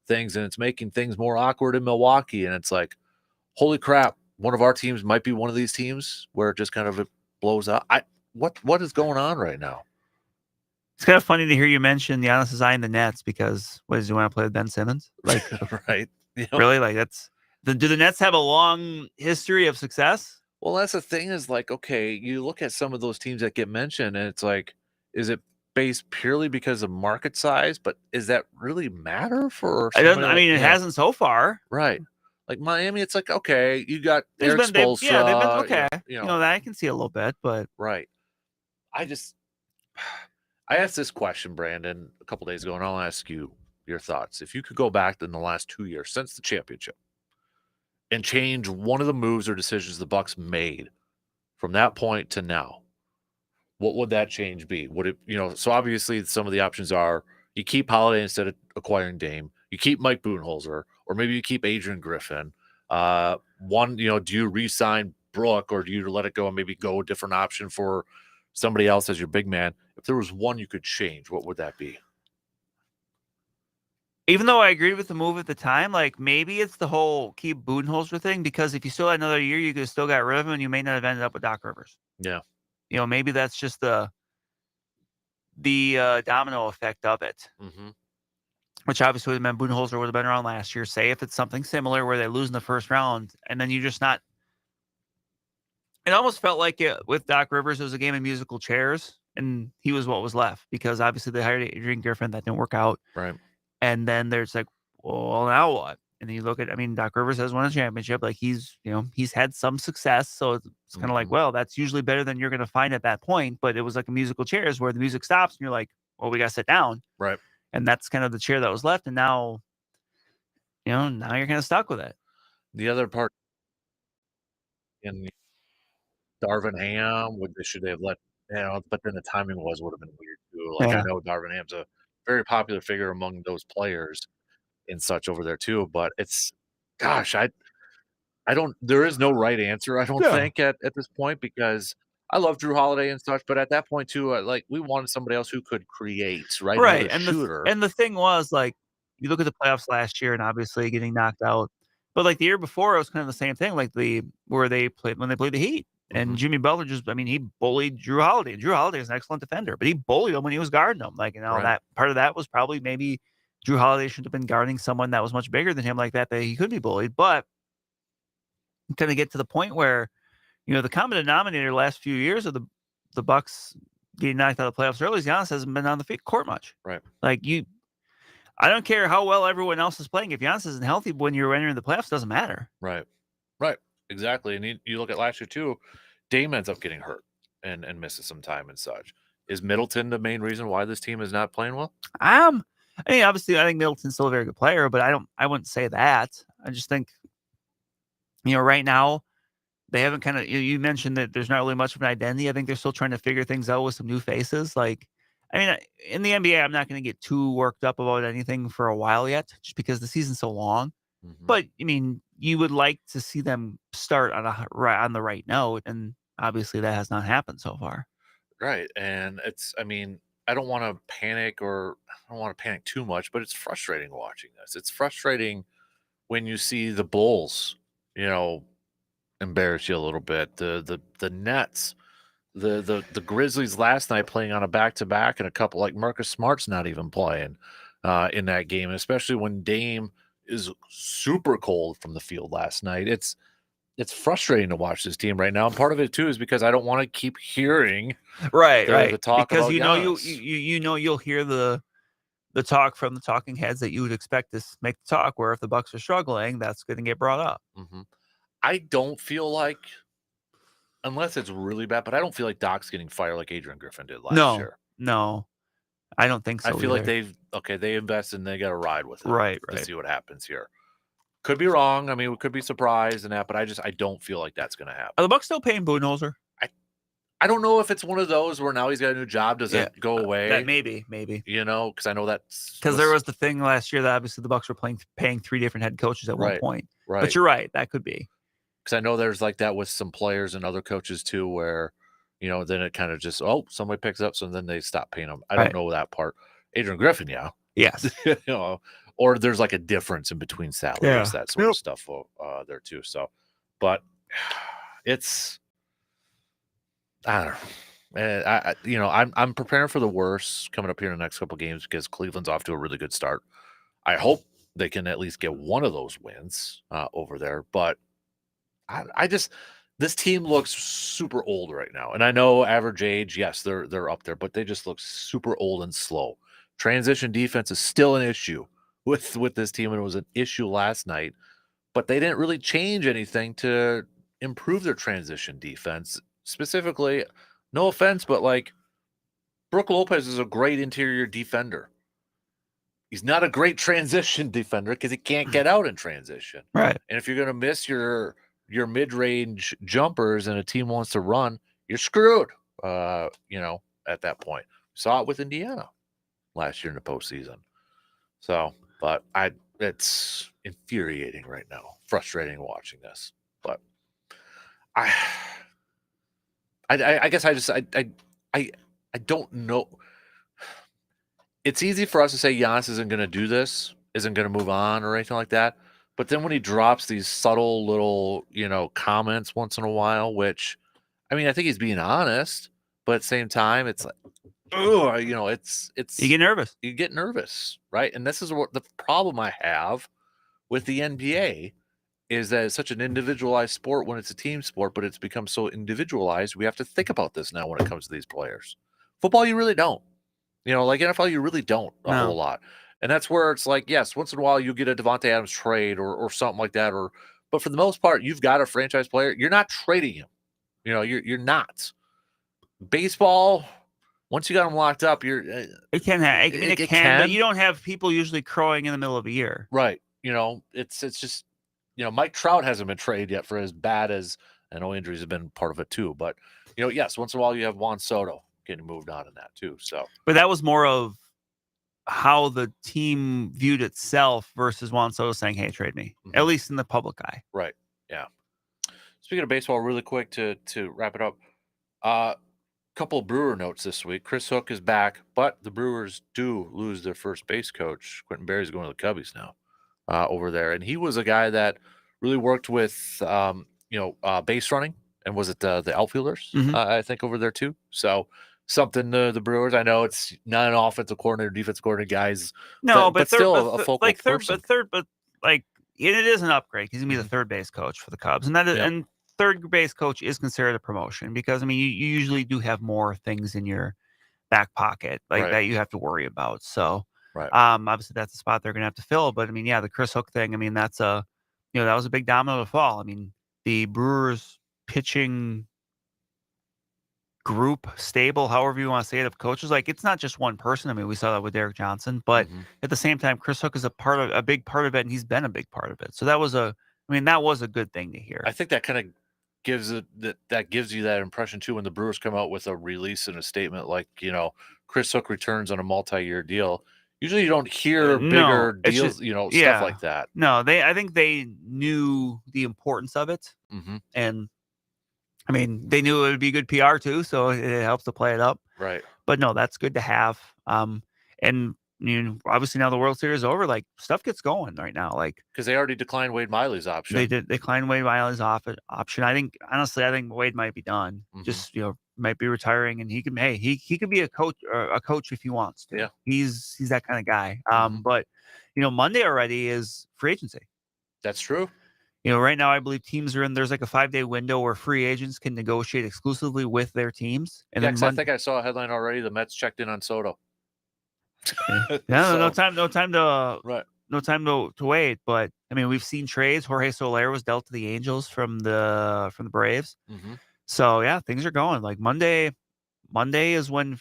S1: things, and it's making things more awkward in Milwaukee. And it's like, holy crap, one of our teams might be one of these teams where it just kind of blows up. What is going on right now?
S10: It's kind of funny to hear you mention Giannis is eyeing the Nets because what does he want to play with Ben Simmons? Like,
S1: right?
S10: Really? Like do the Nets have a long history of success?
S1: Well, that's the thing is like, okay, you look at some of those teams that get mentioned, and it's like, is it based purely because of market size? But is that really matter for?
S10: It hasn't so far,
S1: right? Like Miami, it's like, okay, you got
S10: they've
S1: Eric
S10: been
S1: Spoelstra,
S10: okay. I can see a little bit, but
S1: right. I asked this question, Brandon, a couple days ago, and I'll ask you your thoughts. If you could go back in the last 2 years since the championship and change one of the moves or decisions the Bucks made from that point to now, what would that change be? Would it, so obviously some of the options are you keep Holiday instead of acquiring Dame, you keep Mike Budenholzer, or maybe you keep Adrian Griffin. Do you re-sign Brooke, or do you let it go and maybe go a different option for somebody else as your big man? If there was one you could change, what would that be?
S10: Even though I agreed with the move at the time, like maybe it's the whole keep Budenholzer thing, because if you still had another year, you could have still got rid of him and you may not have ended up with Doc Rivers.
S1: Yeah.
S10: Maybe that's just the domino effect of it. Which obviously would have meant Budenholzer would have been around last year. Say if it's something similar where they lose in the first round and then you're just not. It almost felt like with Doc Rivers, it was a game of musical chairs, and he was what was left because obviously they hired Adrian Griffin. That didn't work out.
S1: Right.
S10: And then there's like, well, now what? And then you look at, Doc Rivers has won a championship. Like he's had some success. So it's kind of like, well, that's usually better than you're going to find at that point. But it was like a musical chairs where the music stops and you're like, well, we got to sit down.
S1: Right.
S10: And that's kind of the chair that was left. And now, now you're kind of stuck with it.
S1: The other part in Darvin Ham, should they have let, but then the timing would have been weird too. Like I know Darvin Ham's a very popular figure among those players and such over there too, but it's, gosh, there is no right answer, I don't think at this point, because I love Drew Holiday and such, but at that point too, we wanted somebody else who could create, right?
S10: Right.
S1: Shooter.
S10: And the thing was, like, you look at the playoffs last year and obviously getting knocked out, but like the year before, it was kind of the same thing, like when they played the Heat. And Jimmy Butler he bullied Drew Holiday. Drew Holiday is an excellent defender, but he bullied him when he was guarding him. Like,
S1: right.
S10: That part of that was probably maybe Drew Holiday should have been guarding someone that was much bigger than him like that he could be bullied. But kind of get to the point where, the common denominator the last few years of the Bucks getting knocked out of the playoffs early is Giannis hasn't been on the court much.
S1: Right.
S10: Like I don't care how well everyone else is playing. If Giannis isn't healthy when you're entering the playoffs, it doesn't matter.
S1: Right. Right. Exactly. And you look at last year too, Dame ends up getting hurt and misses some time and such. Is Middleton the main reason why this team is not playing well?
S10: Obviously I think Middleton's still a very good player, but I wouldn't say that. I just think, right now they haven't you mentioned that there's not really much of an identity. I think they're still trying to figure things out with some new faces. Like, in the NBA, I'm not going to get too worked up about anything for a while yet, just because the season's so long. But you would like to see them start on the right note, and obviously that has not happened so far.
S1: Right, and it's, I don't want to panic, or I don't want to panic too much, but it's frustrating watching this. It's frustrating when you see the Bulls, embarrass you a little bit. The Nets, the Grizzlies last night playing on a back-to-back, and a couple like Marcus Smart's not even playing in that game, especially when Dame is super cold from the field last night. It's frustrating to watch this team right now, and part of it too is because I don't want to keep hearing the talk
S10: because
S1: about Giannis.
S10: you'll hear the talk from the talking heads that you would expect to make the talk, where if the Bucks are struggling, that's going to get brought up.
S1: I don't feel like, unless it's really bad, but I don't feel like Doc's getting fired like Adrian Griffin did last year.
S10: No, I don't think so.
S1: I feel
S10: either.
S1: like they invested and they got to ride with it,
S10: right,
S1: to see what happens here. Could be wrong. I mean, we could be surprised and that, but I don't feel like that's going to happen.
S10: Are the Bucks still paying Budenholzer?
S1: I don't know if it's one of those where now he's got a new job. Does it go away?
S10: That maybe.
S1: Because I know that's
S10: because there was the thing last year that obviously the Bucks were paying 3 different head coaches at one point.
S1: Right.
S10: But you're right, that could be.
S1: Because I know there's like that with some players and other coaches too, where then it kind of just somebody picks up, so then they stop paying them. I don't know that part. Adrian Griffin,
S10: yes,
S1: or there's like a difference in between salaries, that sort of stuff there too. So, but it's. I don't know. I'm preparing for the worst coming up here in the next couple of games because Cleveland's off to a really good start. I hope they can at least get one of those wins over there. But this team looks super old right now. And I know average age, yes, they're up there, but they just look super old and slow. Transition defense is still an issue with this team, and it was an issue last night. But they didn't really change anything to improve their transition defense. Specifically, no offense, but like Brook Lopez is a great interior defender. He's not a great transition defender because he can't get out in transition.
S10: Right.
S1: And if you're going to miss your mid-range jumpers and a team wants to run, you're screwed. At that point, we saw it with Indiana last year in the postseason. So, but it's infuriating right now, frustrating watching this. But I guess I don't know. It's easy for us to say Giannis isn't going to do this, isn't going to move on or anything like that. But then when he drops these subtle little, comments once in a while, which, I mean, I think he's being honest, but at the same time, it's like, it's
S10: you get nervous.
S1: You get nervous, right? And this is what the problem I have with the NBA is that it's such an individualized sport when it's a team sport, but it's become so individualized. We have to think about this now when it comes to these players. Football, you really don't. Like NFL, you really don't a whole lot. And that's where it's like, yes, once in a while you get a Devontae Adams trade or something like that. But for the most part, you've got a franchise player. You're not trading him. You're not. Baseball, once you got him locked up,
S10: it can, but you don't have people usually crowing in the middle of a year.
S1: Right. It's just, Mike Trout hasn't been traded yet for as bad as, I know injuries have been part of it too, but yes, once in a while you have Juan Soto getting moved on in that too. So,
S10: but that was more of how the team viewed itself versus Juan Soto saying, "Hey, trade me," at least in the public eye.
S1: Right. Yeah. Speaking of baseball, really quick to wrap it up, couple of Brewer notes this week. Chris Hook is back, but the Brewers do lose their first base coach. Quentin Berry's going to the Cubbies now over there, and he was a guy that really worked with base running, and was it the outfielders? I think over there too. So something the Brewers. I know it's not an offensive coordinator, defensive coordinator guys.
S10: No,
S1: but still a focal person.
S10: It is an upgrade because he's gonna be the third base coach for the Cubs, and and third base coach is considered a promotion because I mean you usually do have more things in your back pocket that you have to worry about. So obviously that's a spot they're gonna have to fill. But I mean, the Chris Hook thing. I mean, that's that was a big domino to fall. I mean, the Brewers pitching group, stable, however you want to say it, of coaches, like it's not just one person. I mean, we saw that with Derek Johnson, but at the same time, Chris Hook is a big part of it, and he's been a big part of it. So that was a good thing to hear.
S1: I think that kind of gives you that impression too when the Brewers come out with a release and a statement like, Chris Hook returns on a multi-year deal. Usually you don't hear bigger deals, stuff like that.
S10: No, I think they knew the importance of it, and I mean, they knew it would be good PR too, so it helps to play it up.
S1: Right.
S10: But no, that's good to have. And obviously now the World Series is over. Like stuff gets going right now. Like
S1: because they already declined Wade Miley's option.
S10: They declined Wade Miley's option. I think Wade might be done. Just might be retiring, and he could be a coach if he wants to.
S1: Yeah,
S10: he's that kind of guy. But Monday already is free agency.
S1: That's true.
S10: Right now I believe teams are there's like a 5-day window where free agents can negotiate exclusively with their teams. And then
S1: I think I saw a headline already. The Mets checked in on Soto.
S10: No time to
S1: right.
S10: No time to wait. But I mean, we've seen trades. Jorge Soler was dealt to the Angels from the Braves. So yeah, things are going. Like Monday is when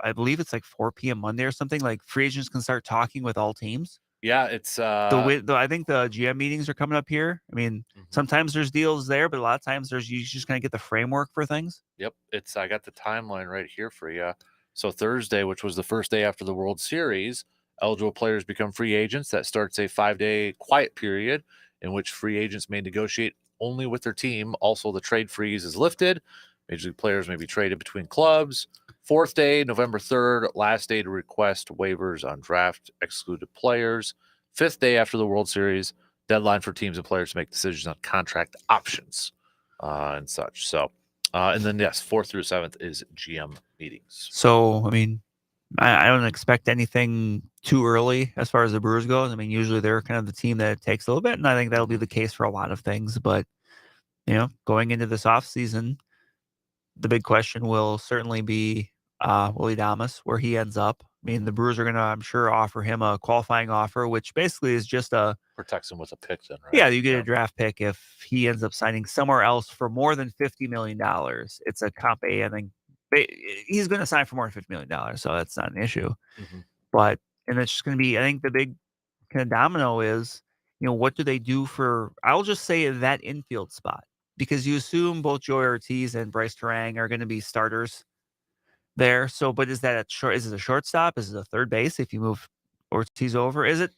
S10: I believe it's like 4 p.m. Monday or something. Like free agents can start talking with all teams.
S1: Yeah, it's
S10: I think the GM meetings are coming up here. I mean, sometimes there's deals there, but a lot of times you just kind of get the framework for things.
S1: Yep, I got the timeline right here for you. So Thursday, which was the first day after the World Series, eligible players become free agents. That starts a 5-day quiet period in which free agents may negotiate only with their team. Also, the trade freeze is lifted. Major league players may be traded between clubs. Fourth day, November 3rd, last day to request waivers on draft excluded players. Fifth day after the World Series, deadline for teams and players to make decisions on contract options and such. So, and then, yes, 4th through 7th is GM meetings.
S10: So, I mean, I don't expect anything too early as far as the Brewers goes. I mean, usually they're kind of the team that takes a little bit, and I think that'll be the case for a lot of things. But, going into this offseason, the big question will certainly be Willie Adames, where he ends up. I mean, the Brewers are going to, I'm sure, offer him a qualifying offer, which basically is just
S1: protects him with a pick then, right?
S10: Yeah, you get a draft pick if he ends up signing somewhere else for more than $50 million. It's a comp A, I think. He's going to sign for more than $50 million, so that's not an issue. But, and it's just going to be, I think the big kind of domino is, what do they do for, I'll just say that infield spot. Because you assume both Joey Ortiz and Bryce Terang are going to be starters there. So, but is it a shortstop? Is it a third base if you move Ortiz over? Is it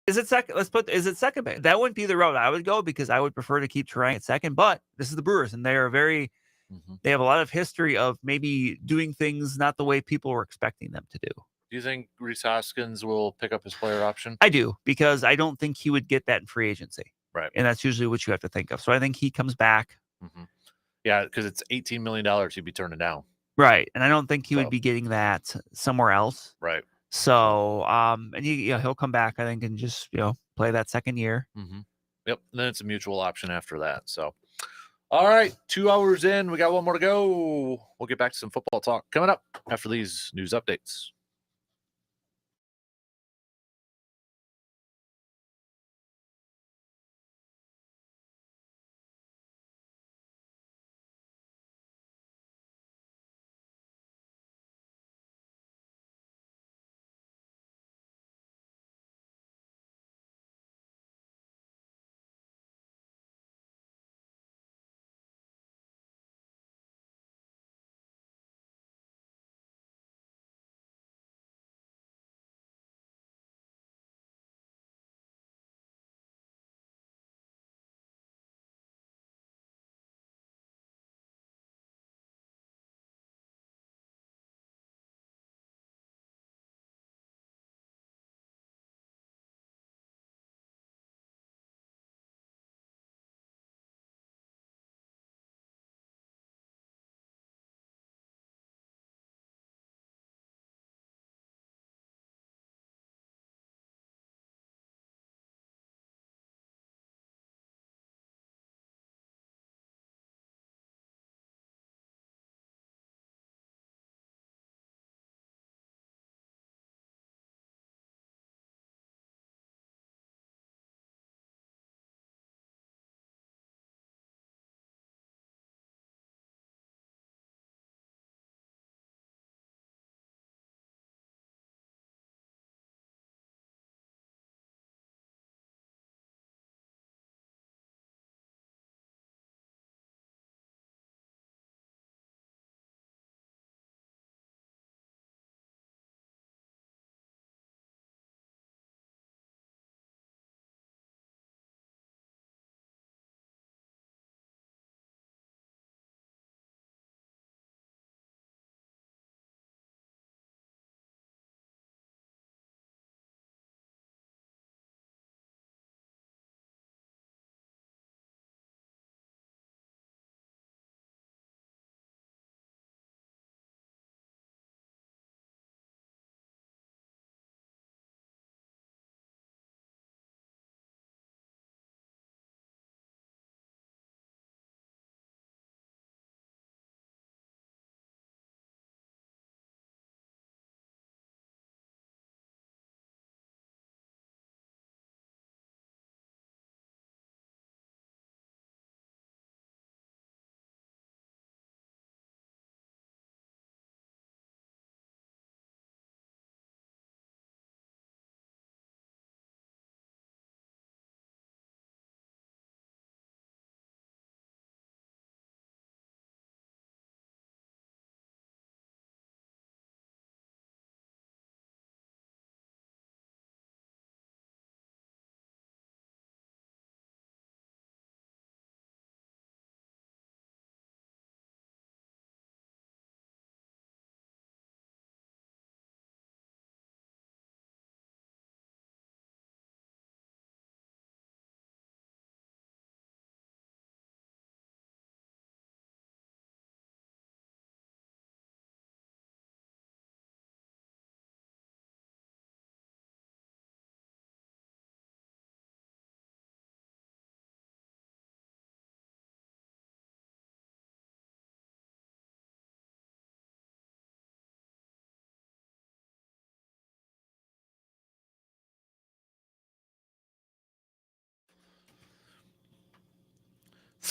S10: second? Is it second base? That wouldn't be the route I would go because I would prefer to keep Terang at second. But this is the Brewers, and they are they have a lot of history of maybe doing things not the way people were expecting them to do.
S1: Do you think Rhys Hoskins will pick up his player option?
S10: I do, because I don't think he would get that in free agency.
S1: Right.
S10: And that's usually what you have to think of. So I think he comes back.
S1: Yeah, because it's $18 million he'd be turning down.
S10: Right. And I don't think he would be getting that somewhere else.
S1: Right.
S10: So, and he'll come back, I think, and just, play that second year.
S1: Yep. And then it's a mutual option after that. So, all right, 2 hours in. We got one more to go. We'll get back to some football talk coming up after these news updates.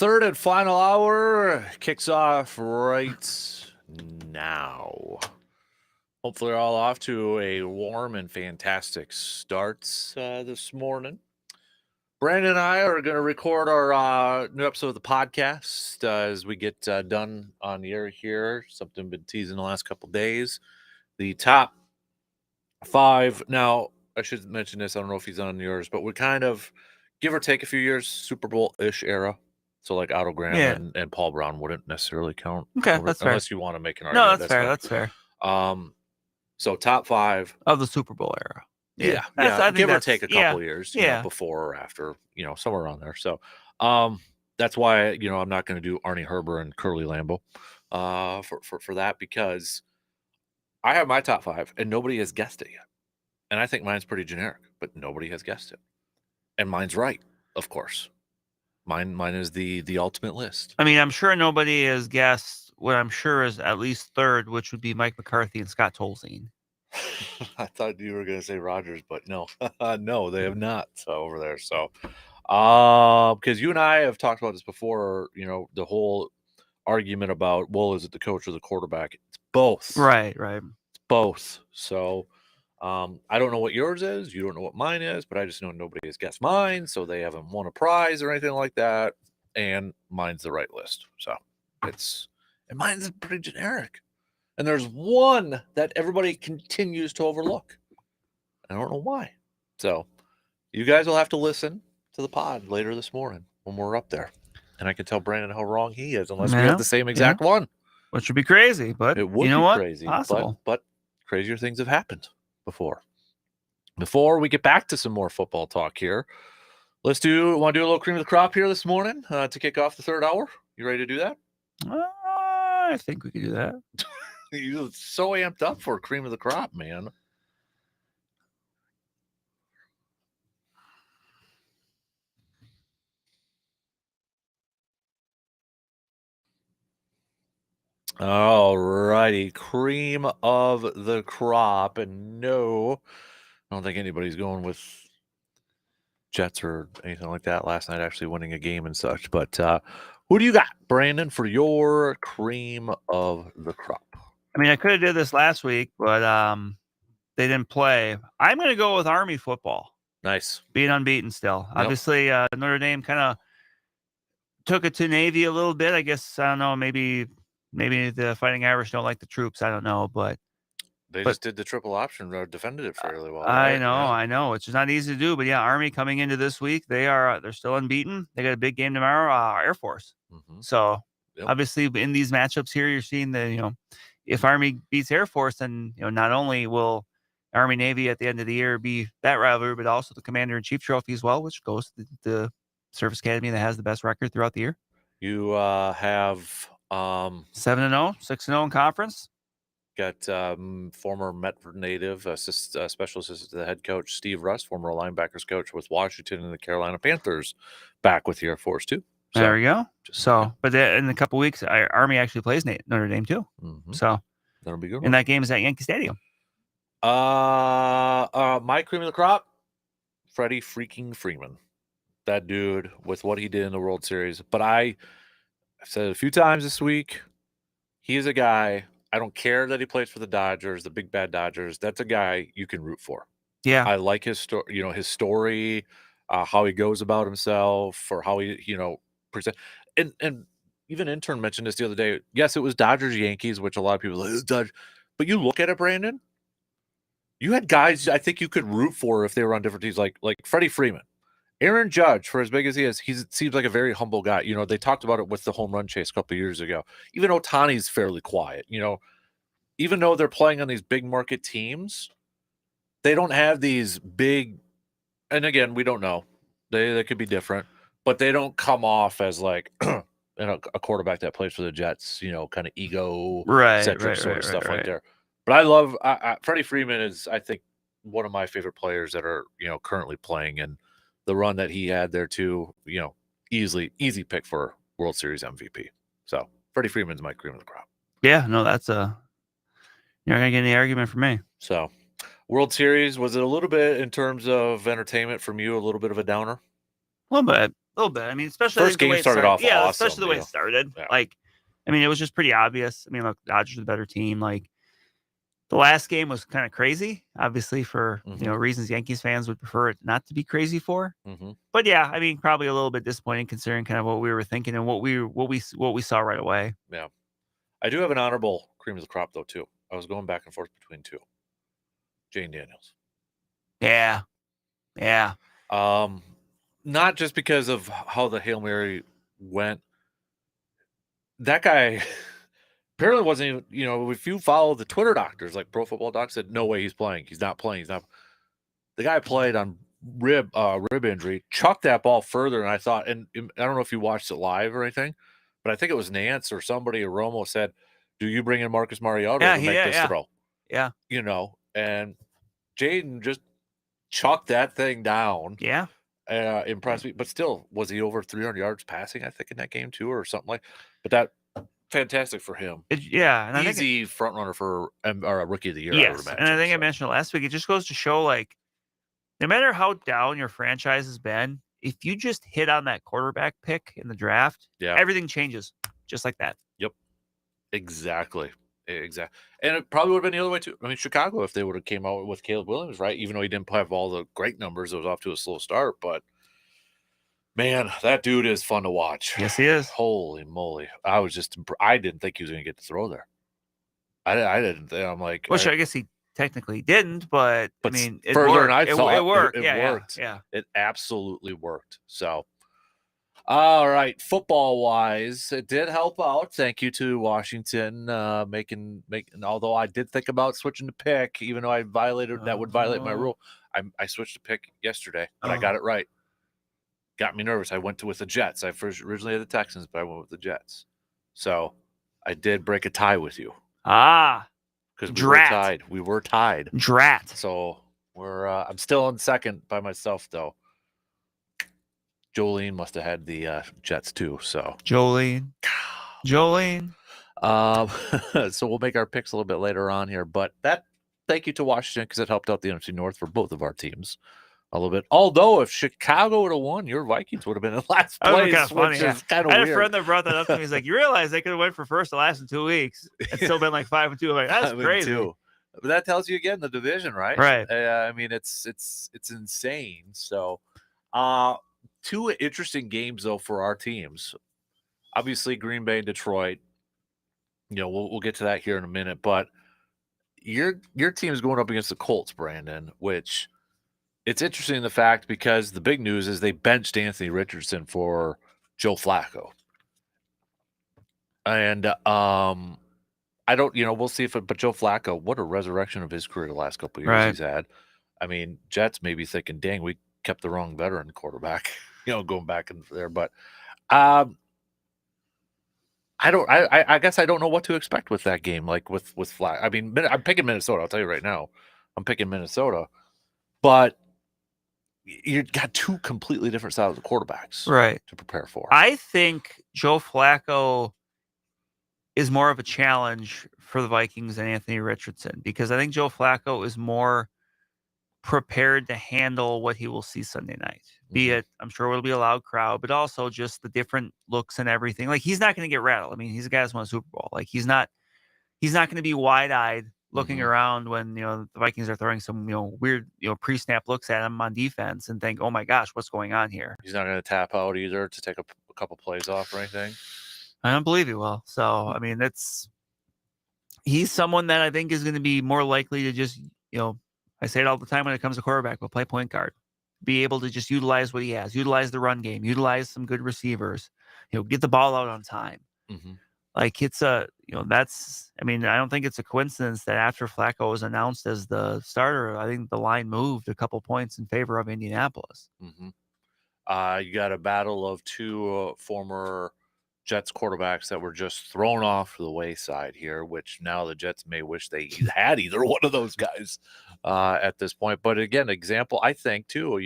S1: Third and final hour kicks off right now. Hopefully, we're all off to a warm and fantastic start this morning. Brandon and I are going to record our new episode of the podcast as we get done on the air here. Something been teasing the last couple days. The top 5. Now, I should mention this. I don't know if he's on yours, but we're kind of, give or take a few years, Super Bowl-ish era. So, like Otto Graham and Paul Brown wouldn't necessarily count.
S10: Okay, that's fair.
S1: Unless you want to make an argument.
S10: No, that's fair. That's fair.
S1: So, top 5
S10: of the Super Bowl era.
S1: Yeah,
S10: I think
S1: give or take a couple years, you know, before or after, you know, somewhere around there. So, that's why, you know, I'm not going to do Arnie Herber and Curly Lambeau for that, because I have my top 5 and nobody has guessed it yet. And I think mine's pretty generic, but nobody has guessed it. And mine's right, of course. Mine is the ultimate list.
S10: I mean, I'm sure nobody has guessed what I'm sure is at least third, which would be Mike McCarthy and Scott Tolzien.
S1: I thought you were going to say Rodgers, but no, no, they have not over there. So, because you and I have talked about this before, you know, the whole argument about, well, is it the coach or the quarterback? It's both.
S10: Right.
S1: It's both. So, I don't know what yours is. You don't know what mine is, but I just know nobody has guessed mine, so they haven't won a prize or anything like that. And mine's the right list. So and mine's pretty generic. And there's one that everybody continues to overlook. I don't know why. So you guys will have to listen to the pod later this morning when we're up there. And I can tell Brandon how wrong he is, unless we have the same exact one.
S10: Which would be crazy, but
S1: it would be crazy.
S10: Possible.
S1: But crazier things have happened before. Before we get back to some more football talk here, want to do a little cream of the crop here this morning to kick off the third hour? You ready to do that?
S10: I think we could do that.
S1: You're so amped up for cream of the crop, man. All righty, cream of the crop. And no, I don't think anybody's going with Jets or anything like that last night, actually winning a game and such. But who do you got, Brandon, for your cream of the crop?
S10: I mean, I could have did this last week, but they didn't play. I'm going to go with Army football.
S1: Nice.
S10: Being unbeaten still. Yep. Obviously, Notre Dame kind of took it to Navy a little bit. I guess, I don't know, maybe the Fighting Irish don't like the troops. I don't know, but
S1: they just did the triple option, defended it fairly well.
S10: I know. It's just not easy to do, but yeah, Army coming into this week, they're still unbeaten. They got a big game tomorrow, Air Force.
S1: Mm-hmm.
S10: So obviously in these matchups here, you're seeing that, you know, if Army beats Air Force, then, you know, not only will Army Navy at the end of the year be that rivalry, but also the Commander-in-Chief trophy as well, which goes to the Service Academy that has the best record throughout the year.
S1: You have
S10: 7-0, 6-0 in conference.
S1: Got former Medford native special assistant to the head coach Steve Russ, former linebackers coach with Washington and the Carolina Panthers, back with the Air Force too.
S10: So, there we go. But in a couple weeks, Army actually plays Notre Dame too.
S1: Mm-hmm.
S10: So
S1: that'll be good.
S10: And that game is at Yankee Stadium.
S1: My cream of the crop, Freddie freaking Freeman. That dude with what he did in the World Series. But I've said it a few times this week. He is a guy. I don't care that he plays for the Dodgers, the big bad Dodgers. That's a guy you can root for.
S10: Yeah,
S1: I like his story. You know, his story, how he goes about himself, or how he, you know, present. And even intern mentioned this the other day. Yes, it was Dodgers Yankees, which a lot of people like, Dodgers. But you look at it, Brandon. You had guys I think you could root for if they were on different teams, like Freddie Freeman. Aaron Judge, for as big as he is, he seems like a very humble guy. You know, they talked about it with the home run chase a couple of years ago. Even Ohtani's fairly quiet. You know, even though they're playing on these big market teams, they don't have these big. And again, we don't know. They could be different, but they don't come off as like a quarterback that plays for the Jets. You know, kind of ego-centric sort of stuff like that. But I love Freddie Freeman is, I think, one of my favorite players that are, you know, currently playing, and the run that he had there too, you know, easy pick for World Series MVP. So Freddie Freeman's my cream of the crop.
S10: Yeah, no, that's you're not gonna get any argument from me.
S1: So World Series, was it a little bit in terms of entertainment from you, a little bit of a downer?
S10: A little little bit. I mean, especially
S1: First
S10: the way
S1: game
S10: it
S1: started off
S10: yeah,
S1: awesome,
S10: especially the way it started.
S1: Yeah.
S10: Like, I mean, it was just pretty obvious. I mean, look, Dodgers are the better team. Like, the last game was kind of crazy, obviously for reasons Yankees fans would prefer it not to be crazy for. But yeah, I mean, probably a little bit disappointing considering kind of what we were thinking and what we saw right away.
S1: Yeah, I do have an honorable cream of the crop though too. I was going back and forth between two. Jane Daniels.
S10: Yeah.
S1: Not just because of how the Hail Mary went. That guy apparently wasn't even, if you follow the Twitter doctors, like Pro Football Doc said, no way he's playing. He's not playing. He's not. The guy played on rib injury, chucked that ball further, and I thought, and I don't know if you watched it live or anything, but I think it was Nance or somebody, or Romo said, do you bring in Marcus Mariota to make this throw?
S10: Yeah.
S1: And Jaden just chucked that thing down.
S10: Yeah.
S1: Impressed me, but still, was he over 300 yards passing, I think, in that game too, or something like? But that fantastic for him.
S10: And
S1: easy front runner for a rookie of the year.
S10: Yes,
S1: I would imagine,
S10: and I think I mentioned it last week. It just goes to show, like, no matter how down your franchise has been, if you just hit on that quarterback pick in the draft, everything changes just like that.
S1: Yep, exactly. And it probably would have been the other way too. I mean, Chicago, if they would have came out with Caleb Williams, right? Even though he didn't have all the great numbers, it was off to a slow start. But man, that dude is fun to watch.
S10: Yes, he is.
S1: Holy moly! I didn't think he was going to get to throw there. I didn't. I'm like,
S10: which I guess he technically didn't, but I mean, it
S1: further
S10: worked.
S1: than I thought.
S10: It worked.
S1: It worked.
S10: Yeah.
S1: It absolutely worked. So. All right, football wise, it did help out. Thank you to Washington making. Although I did think about switching to pick, even though I that would violate my rule. I switched to pick yesterday, but I got it right. Got me nervous. I went with the Jets. I originally had the Texans, but I went with the Jets. So I did break a tie with you. Because we were tied. We were tied.
S10: Drat.
S1: So we're. I'm still in second by myself though. Jolene must have had the Jets too. So
S10: Jolene.
S1: So we'll make our picks a little bit later on here. But thank you to Washington because it helped out the NFC North for both of our teams a little bit. Although if Chicago would have won, your Vikings would have been in last place, which is kind of weird.
S10: I had a friend that brought that up to me. He's like, "You realize they could have went for first the last in 2 weeks and still been like 5-2." I'm like, that's crazy.
S1: But that tells you again the division, right?
S10: Right.
S1: I mean, it's insane. So, two interesting games though for our teams. Obviously, Green Bay and Detroit. We'll get to that here in a minute. But your team is going up against the Colts, Brandon, which it's interesting in the fact because the big news is they benched Anthony Richardson for Joe Flacco. And I don't, we'll see but Joe Flacco, what a resurrection of his career the last couple of years he's had. I mean, Jets may be thinking, dang, we kept the wrong veteran quarterback, going back in there. But I guess I don't know what to expect with that game, like with Flacco. I mean, I'm picking Minnesota. I'll tell you right now, I'm picking Minnesota. But you got two completely different styles of quarterbacks, to prepare for.
S10: I think Joe Flacco is more of a challenge for the Vikings than Anthony Richardson because I think Joe Flacco is more prepared to handle what he will see Sunday night. Be it, I'm sure it'll be a loud crowd, but also just the different looks and everything. Like he's not going to get rattled. I mean, he's a guy that's won a Super Bowl. Like he's not going to be wide-eyed looking around when the Vikings are throwing some weird pre-snap looks at him on defense and think, oh my gosh, what's going on here?
S1: He's not going to tap out either to take a couple plays off or anything.
S10: I don't believe he will. So I mean, he's someone that I think is going to be more likely to just I say it all the time when it comes to quarterback, but play point guard, be able to just utilize what he has, utilize the run game, utilize some good receivers, get the ball out on time. Like it's I don't think it's a coincidence that after Flacco was announced as the starter, I think the line moved a couple points in favor of Indianapolis.
S1: You got a battle of two former Jets quarterbacks that were just thrown off the wayside here, which now the Jets may wish they had either one of those guys at this point. But again, example, I think too,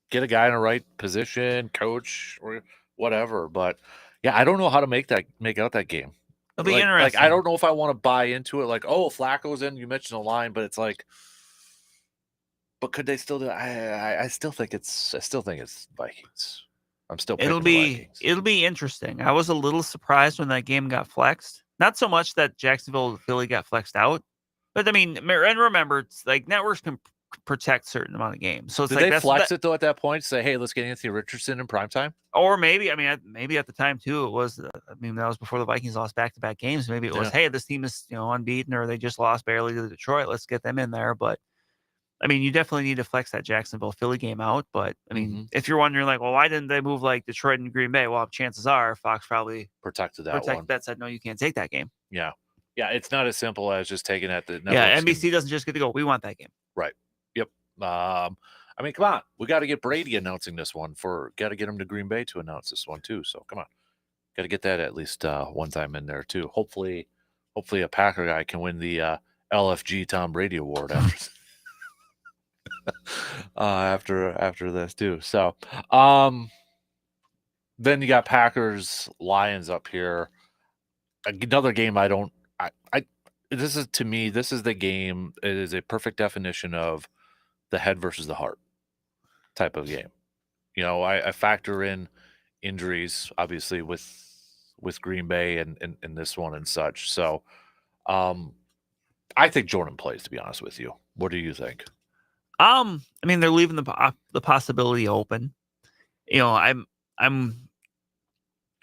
S1: get a guy in the right position, coach or whatever. But yeah, I don't know how to make out that game.
S10: It'll be interesting.
S1: I don't know if I want to buy into it. Like, oh, Flacco's in. You mentioned the line, but it's like But could they still do? I still think it's Vikings. I'm still.
S10: It'll be interesting. I was a little surprised when that game got flexed. Not so much that Jacksonville Philly got flexed out, but I mean, and remember, it's like networks can protect certain amount of games. So it's
S1: Did
S10: like
S1: they flex it though at that point? Say, hey, let's get Anthony Richardson in primetime.
S10: Or maybe at the time too, it was. I mean, that was before the Vikings lost back-to-back games. Maybe it was, hey, this team is unbeaten, or they just lost barely to Detroit. Let's get them in there, but. I mean, you definitely need to flex that Jacksonville Philly game out. But I mean, if you're wondering, like, well, why didn't they move like Detroit and Green Bay? Well, chances are Fox probably
S1: protected that.
S10: Said, no, you can't take that game.
S1: Yeah. It's not as simple as just taking at the networks.
S10: Yeah, NBC doesn't just get to go. We want that game.
S1: Right. Yep. I mean, come on. We got to get Brady announcing this one. Got to get him to Green Bay to announce this one too. So come on, got to get that at least one time in there too. Hopefully a Packer guy can win the LFG Tom Brady Award after this too. So then you got Packers Lions up here. Another game this is the game. It is a perfect definition of the head versus the heart type of game. I factor in injuries obviously with Green Bay and this one and such. So I think Jordan plays, to be honest with you. What do you think?
S10: I mean, they're leaving the possibility open. I'm.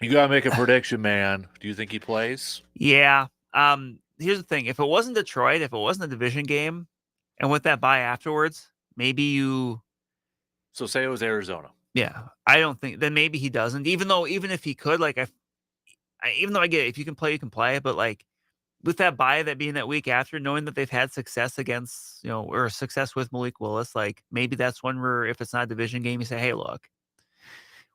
S1: You gotta make a prediction, man. Do you think he plays?
S10: Yeah. Here's the thing: if it wasn't Detroit, if it wasn't a division game, and with that bye afterwards, maybe you.
S1: So say it was Arizona.
S10: Yeah, I don't think. Then maybe he doesn't. Even if he could, like, even though I get it, if you can play, you can play. But like, with that bye, that being that week after, knowing that they've had success against, or success with Malik Willis, like maybe that's one where if it's not a division game, you say, hey, look,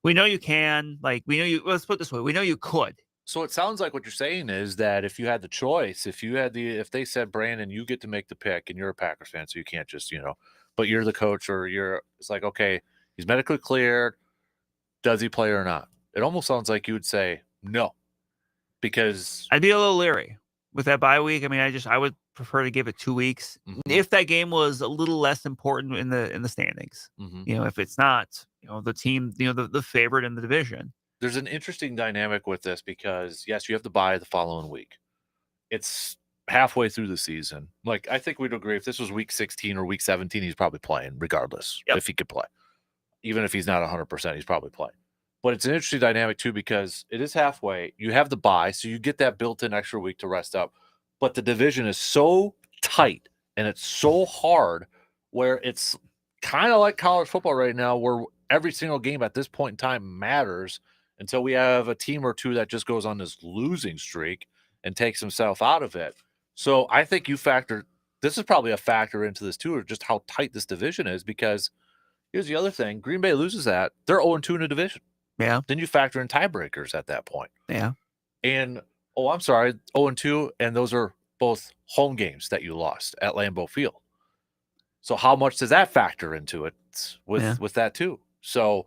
S10: we know you can, like, we know you, let's put it this way, we know you could.
S1: So it sounds like what you're saying is that if you had the choice, if they said, Brandon, you get to make the pick and you're a Packers fan, so you can't just, but you're the coach it's like, okay, he's medically cleared. Does he play or not? It almost sounds like you would say no, because
S10: I'd be a little leery. With that bye week, I mean, I would prefer to give it 2 weeks. If that game was a little less important in the standings, if it's not, the team, the favorite in the division.
S1: There's an interesting dynamic with this because yes, you have to bye the following week. It's halfway through the season. Like, I think we'd agree if this was week 16 or week 17, he's probably playing regardless. If he could play, even if he's not 100%, he's probably playing. But it's an interesting dynamic too, because it is halfway. You have the bye, so you get that built-in extra week to rest up. But the division is so tight and it's so hard, where it's kind of like college football right now, where every single game at this point in time matters until we have a team or two that just goes on this losing streak and takes himself out of it. So I think this is probably a factor into this too, or just how tight this division is, because here's the other thing. Green Bay loses that. They're 0-2 in the division.
S10: Yeah.
S1: Then you factor in tiebreakers at that point.
S10: Yeah.
S1: And, I'm sorry, 0-2, and those are both home games that you lost at Lambeau Field. So how much does that factor into it with that too? So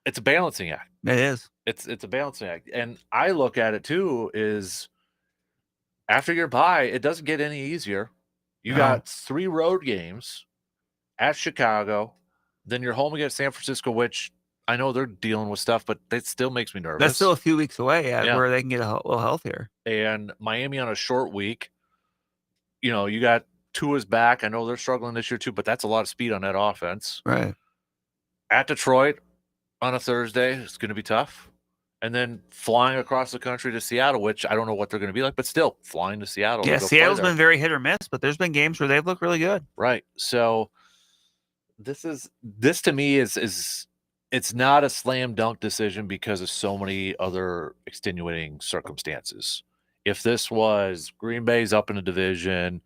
S1: it's a balancing act.
S10: It is.
S1: It's a balancing act. And I look at it too is after your bye, it doesn't get any easier. You got 3 road games at Chicago, then you're home against San Francisco, which I know they're dealing with stuff, but that still makes me nervous.
S10: That's still a few weeks away where they can get a little healthier.
S1: And Miami on a short week, you got Tua's back. I know they're struggling this year too, but that's a lot of speed on that offense.
S10: Right.
S1: At Detroit on a Thursday, it's going to be tough. And then flying across the country to Seattle, which I don't know what they're going to be like, but still flying to Seattle.
S10: Yeah, Seattle's been very hit or miss, but there's been games where they've looked really good.
S1: Right. So this to me is it's not a slam dunk decision because of so many other extenuating circumstances. If this was Green Bay's up in the division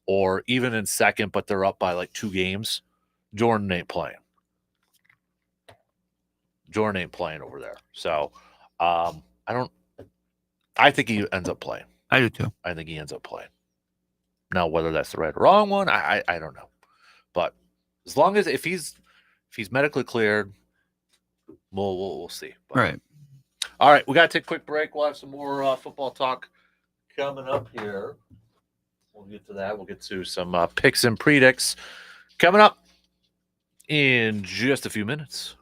S1: or even in second, but they're up by like 2 games, Jordan ain't playing. Jordan ain't playing over there. So I think he ends up playing.
S10: I do too.
S1: I think he ends up playing. Now, whether that's the right or wrong one, I don't know. But as long as if he's medically cleared, we'll see. But,
S10: right.
S1: All right, we got to take a quick break. We'll have some more football talk coming up here. We'll get to that. We'll get to some picks and predicts coming up in just a few minutes.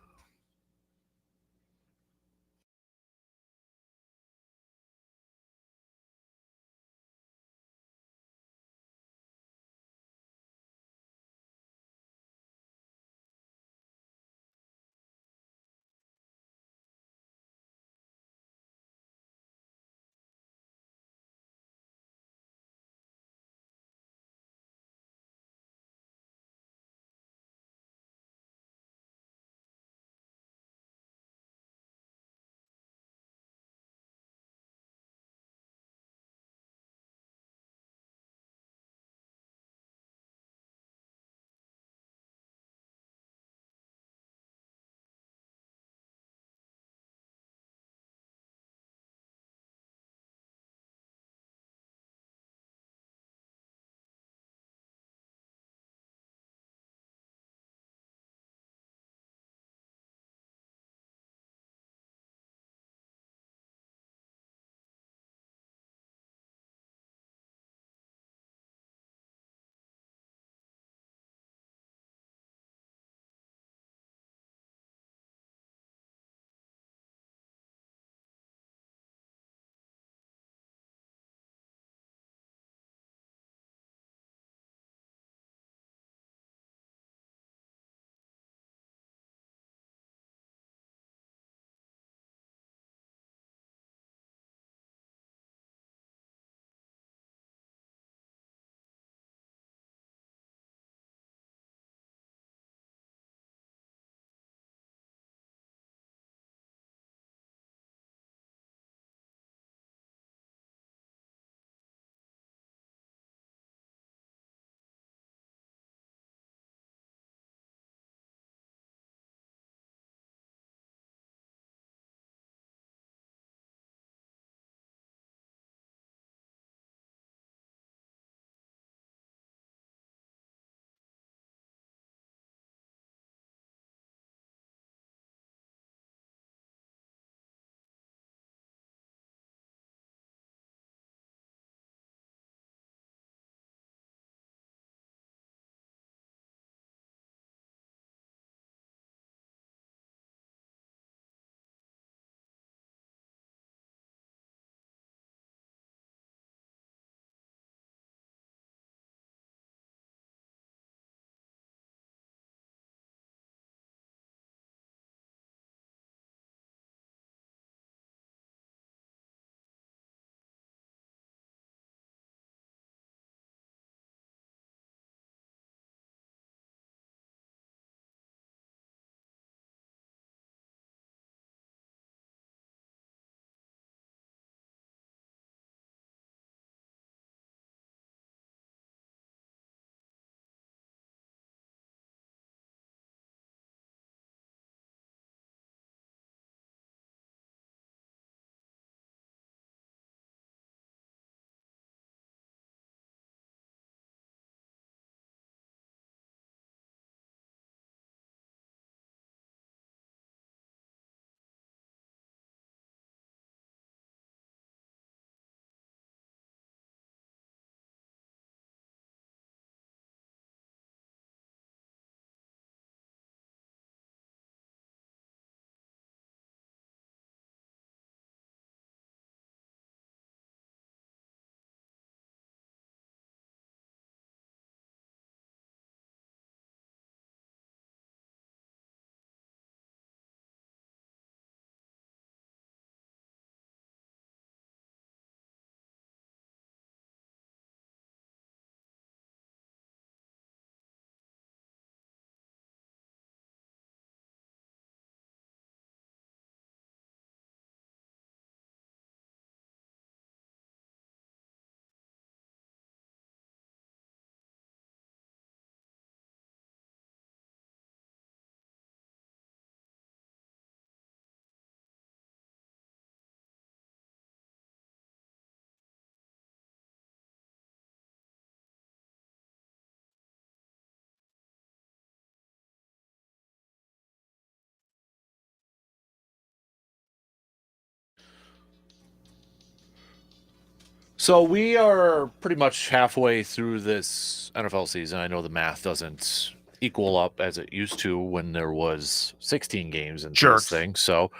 S1: So we are pretty much halfway through this NFL season. I know the math doesn't equal up as it used to when there was 16 games into
S10: Sure.
S1: this thing. So,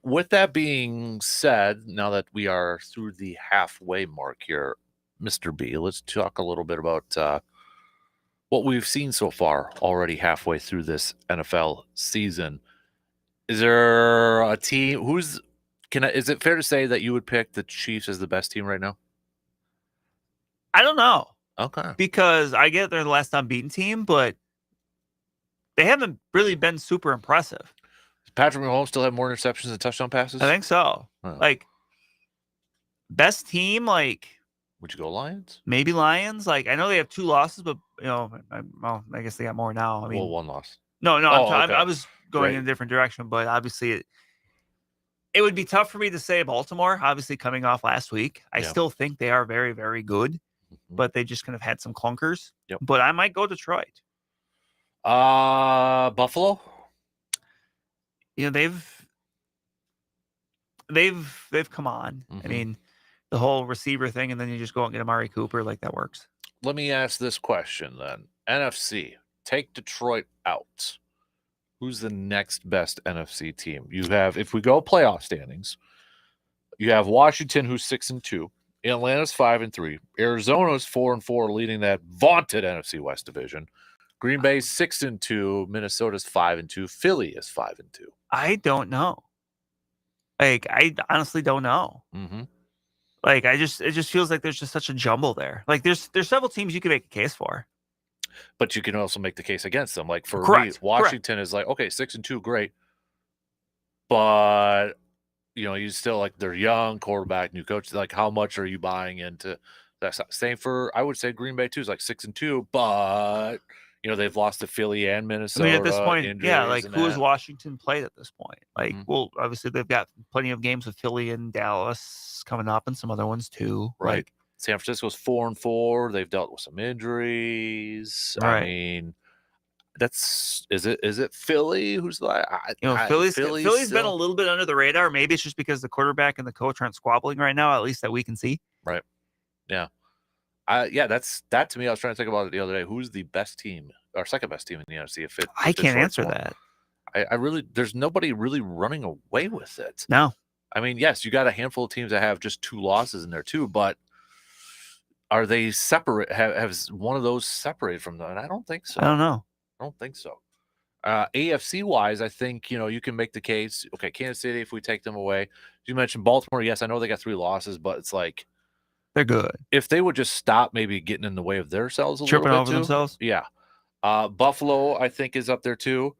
S1: with that being said, now that we are through the halfway mark here, Mr. B, let's talk a little bit about what we've seen so far already halfway through this NFL season. Is there a team is it fair to say that you would pick the Chiefs as the best team right now?
S10: I don't know.
S1: Okay.
S10: Because I get they're the last unbeaten team, but they haven't really been super impressive.
S1: Does Patrick Mahomes still have more interceptions than touchdown passes?
S10: I think so.
S1: Oh.
S10: Like, best team, like,
S1: would you go Lions?
S10: Maybe Lions. Like, I know they have 2 losses, but I guess they got more now. I mean,
S1: 1 loss.
S10: No,
S1: okay.
S10: I was going in a different direction, but obviously it would be tough for me to say Baltimore. Obviously, coming off last week, I still think they are very, very good, but they just kind of had some clunkers.
S1: Yep.
S10: But I might go Detroit.
S1: Buffalo.
S10: They've come on. I mean, the whole receiver thing, and then you just go out and get Amari Cooper, like that works.
S1: Let me ask this question then. NFC, take Detroit out. Who's the next best NFC team? You have, if we go playoff standings, you have Washington, who's 6-2. Atlanta's 5-3. Arizona's 4-4, leading that vaunted NFC West division. Green Bay's 6-2. Minnesota's 5-2. Philly is 5-2.
S10: I don't know. Like, I honestly don't know. Like, it just feels like there's just such a jumble there. Like, there's several teams you can make a case for.
S1: But you can also make the case against them. Like, for me, Washington is like, okay, 6-2, great. But, you still, like, they're young, quarterback, new coach. Like, how much are you buying into that? Same for, I would say, Green Bay, too, is like 6-2, but, they've lost to Philly and Minnesota.
S10: I mean, at this point, like, who has Washington played at this point? Like, well, obviously, they've got plenty of games with Philly and Dallas coming up and some other ones, too.
S1: Right.
S10: Like,
S1: San Francisco's 4-4. They've dealt with some injuries.
S10: Right.
S1: I mean, is it Philly who's like,
S10: Philly's been a little bit under the radar. Maybe it's just because the quarterback and the coach aren't squabbling right now, at least that we can see.
S1: Right. Yeah. That to me, I was trying to think about it the other day. Who's the best team or second best team in the NFC?
S10: I can't answer that.
S1: I really, there's nobody really running away with it.
S10: No.
S1: I mean, yes, you got a handful of teams that have just 2 losses in there too, but are they separate? Have one of those separated from them? And I don't think so.
S10: I don't know.
S1: I don't think so. AFC wise, I think, you can make the case. Okay, Kansas City, if we take them away. You mentioned Baltimore. Yes, I know they got 3 losses, but it's like
S10: they're good.
S1: If they would just stop maybe getting in the way of themselves a
S10: tripping
S1: little bit
S10: over
S1: too,
S10: themselves.
S1: Yeah. Buffalo, I think, is up there too.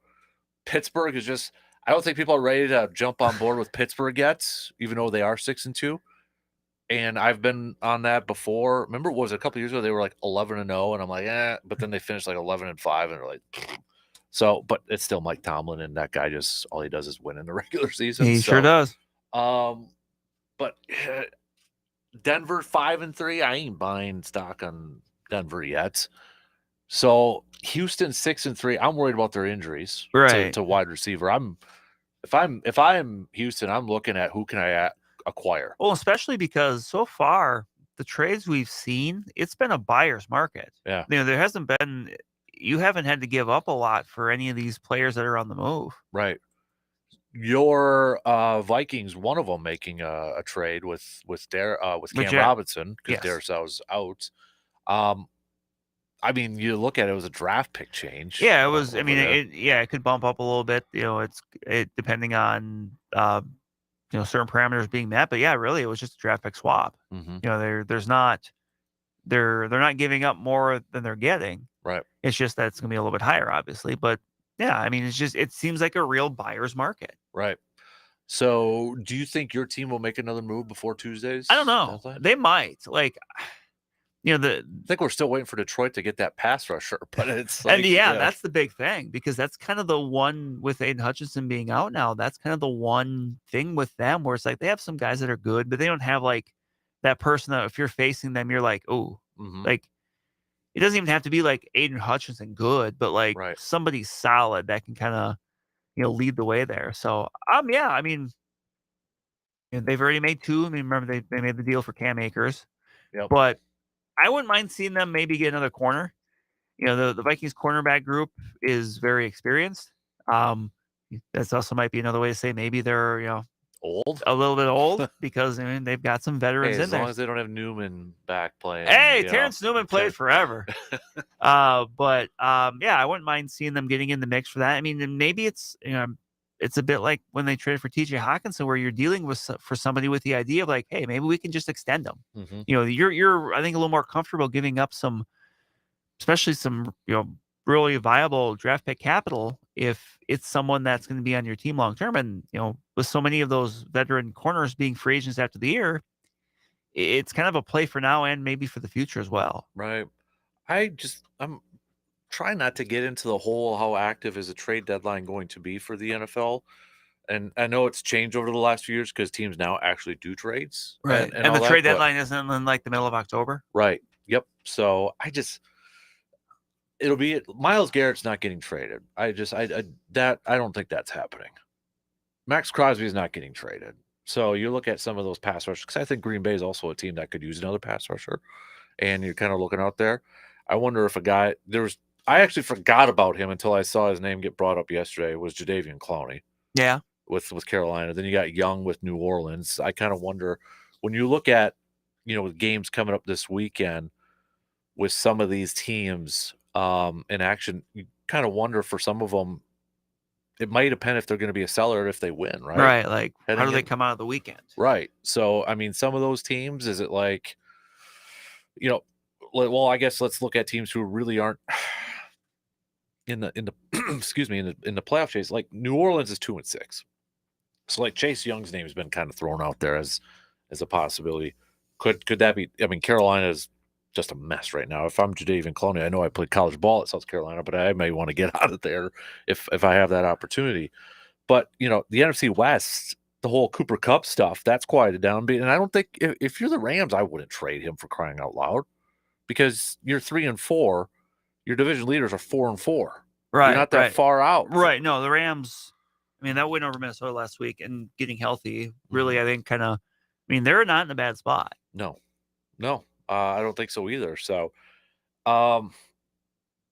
S1: Pittsburgh is just, I don't think people are ready to jump on board with Pittsburgh yet, even though they are 6-2. And I've been on that before. Remember, what was it, a couple years ago? They were like 11-0, and I'm like, but then they finished like 11-5, and they're like, so. But it's still Mike Tomlin, and that guy just all he does is win in the regular season.
S10: He sure does.
S1: But Denver 5-3. I ain't buying stock on Denver yet. So Houston 6-3. I'm worried about their injuries to wide receiver. If I'm Houston, I'm looking at who can I acquire.
S10: Well, especially because so far the trades we've seen, it's been a buyer's market.
S1: Yeah.
S10: There hasn't been, you haven't had to give up a lot for any of these players that are on the move.
S1: Right. Your Vikings, one of them making a trade with Cam Robinson because Darrisaw's out. I mean, you look at it was a draft pick change.
S10: Yeah, it was. I mean, it could bump up a little bit. It depending on certain parameters being met. But yeah, really, it was just a draft pick swap. They're not giving up more than they're getting.
S1: Right.
S10: It's just that it's going to be a little bit higher, obviously. But yeah, I mean, it seems like a real buyer's market.
S1: Right. So, do you think your team will make another move before Tuesdays?
S10: I don't know. They might. Like,
S1: I think we're still waiting for Detroit to get that pass rusher, but it's like,
S10: and that's the big thing, because that's kind of the one with Aiden Hutchinson being out now. That's kind of the one thing with them where it's like they have some guys that are good, but they don't have like that person that if you're facing them, you're like, oh, like it doesn't even have to be like Aiden Hutchinson good, but like somebody solid that can kind of lead the way there. So yeah, I mean, they've already made 2. I mean, remember they made the deal for Cam Akers, but I wouldn't mind seeing them maybe get another corner. the Vikings cornerback group is very experienced. That's also might be another way to say maybe they're
S1: old,
S10: a little bit old because they've got some veterans in
S1: as
S10: there.
S1: long as they don't have Newman back playing.
S10: Hey, Terrence Newman played forever. But I wouldn't mind seeing them getting in the mix for that. I mean, maybe it's it's a bit like when they traded for TJ Hawkinson, where you're dealing with for somebody with the idea of like, hey, maybe we can just extend them.
S1: Mm-hmm.
S10: You're I think a little more comfortable giving up some, especially some really viable draft pick capital if it's someone that's going to be on your team long term. And with so many of those veteran corners being free agents after the year, it's kind of a play for now and maybe for the future as well.
S1: Right. I'm trying not to get into the whole how active is a trade deadline going to be for the NFL. And I know it's changed over the last few years because teams now actually do trades.
S10: Right. And the trade deadline isn't in like the middle of October.
S1: Right. Yep. So it'll be Myles Garrett's not getting traded. I don't think that's happening. Max Crosby is not getting traded. So you look at some of those pass rushers, because I think Green Bay is also a team that could use another pass rusher, and you're kind of looking out there. I wonder if I actually forgot about him until I saw his name get brought up yesterday. Was Jadeveon Clowney?
S10: Yeah,
S1: with Carolina. Then you got Young with New Orleans. I kind of wonder when you look at games coming up this weekend with some of these teams in action. You kind of wonder for some of them. It might depend if they're going to be a seller if they win, right?
S10: Right. Like, how do they come out of the weekend?
S1: Right. So, I mean, some of those teams, is it like, well, I guess let's look at teams who really aren't in the excuse me, in the playoff chase. Like New Orleans is 2-6. So like Chase Young's name has been kind of thrown out there as a possibility. Could that be? I mean, Carolina is just a mess right now. If I'm Jadeveon Clowney, I know I played college ball at South Carolina, but I may want to get out of there if I have that opportunity. But the NFC West, the whole Cooper Kupp stuff, that's quieted down. And I don't think if you're the Rams, I wouldn't trade him for crying out loud, because you're 3-4, your division leaders are 4-4.
S10: Right,
S1: you're not that far out.
S10: Right. No, the Rams. I mean, that win over Minnesota last week and getting healthy, really, I think they're not in a bad spot.
S1: No. I don't think so either. So, boy,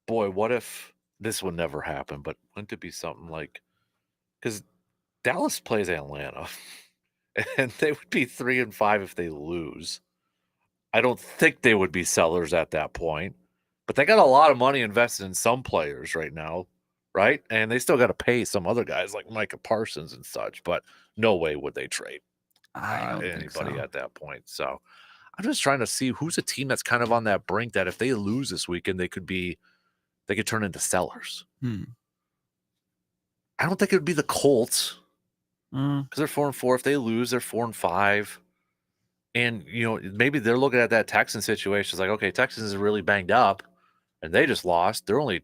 S1: what if this would never happen? But wouldn't it be something like, because Dallas plays Atlanta, and they would be 3-5 if they lose. I don't think they would be sellers at that point, but they got a lot of money invested in some players right now, right? And they still got to pay some other guys like Micah Parsons and such. But no way would they trade anybody at that point. So I'm just trying to see who's a team that's kind of on that brink that if they lose this weekend, they could turn into sellers. I don't think it would be the Colts because they're 4-4. If they lose, they're 4-5. And, maybe they're looking at that Texans situation. It's like, okay, Texans is really banged up and they just lost. They're only a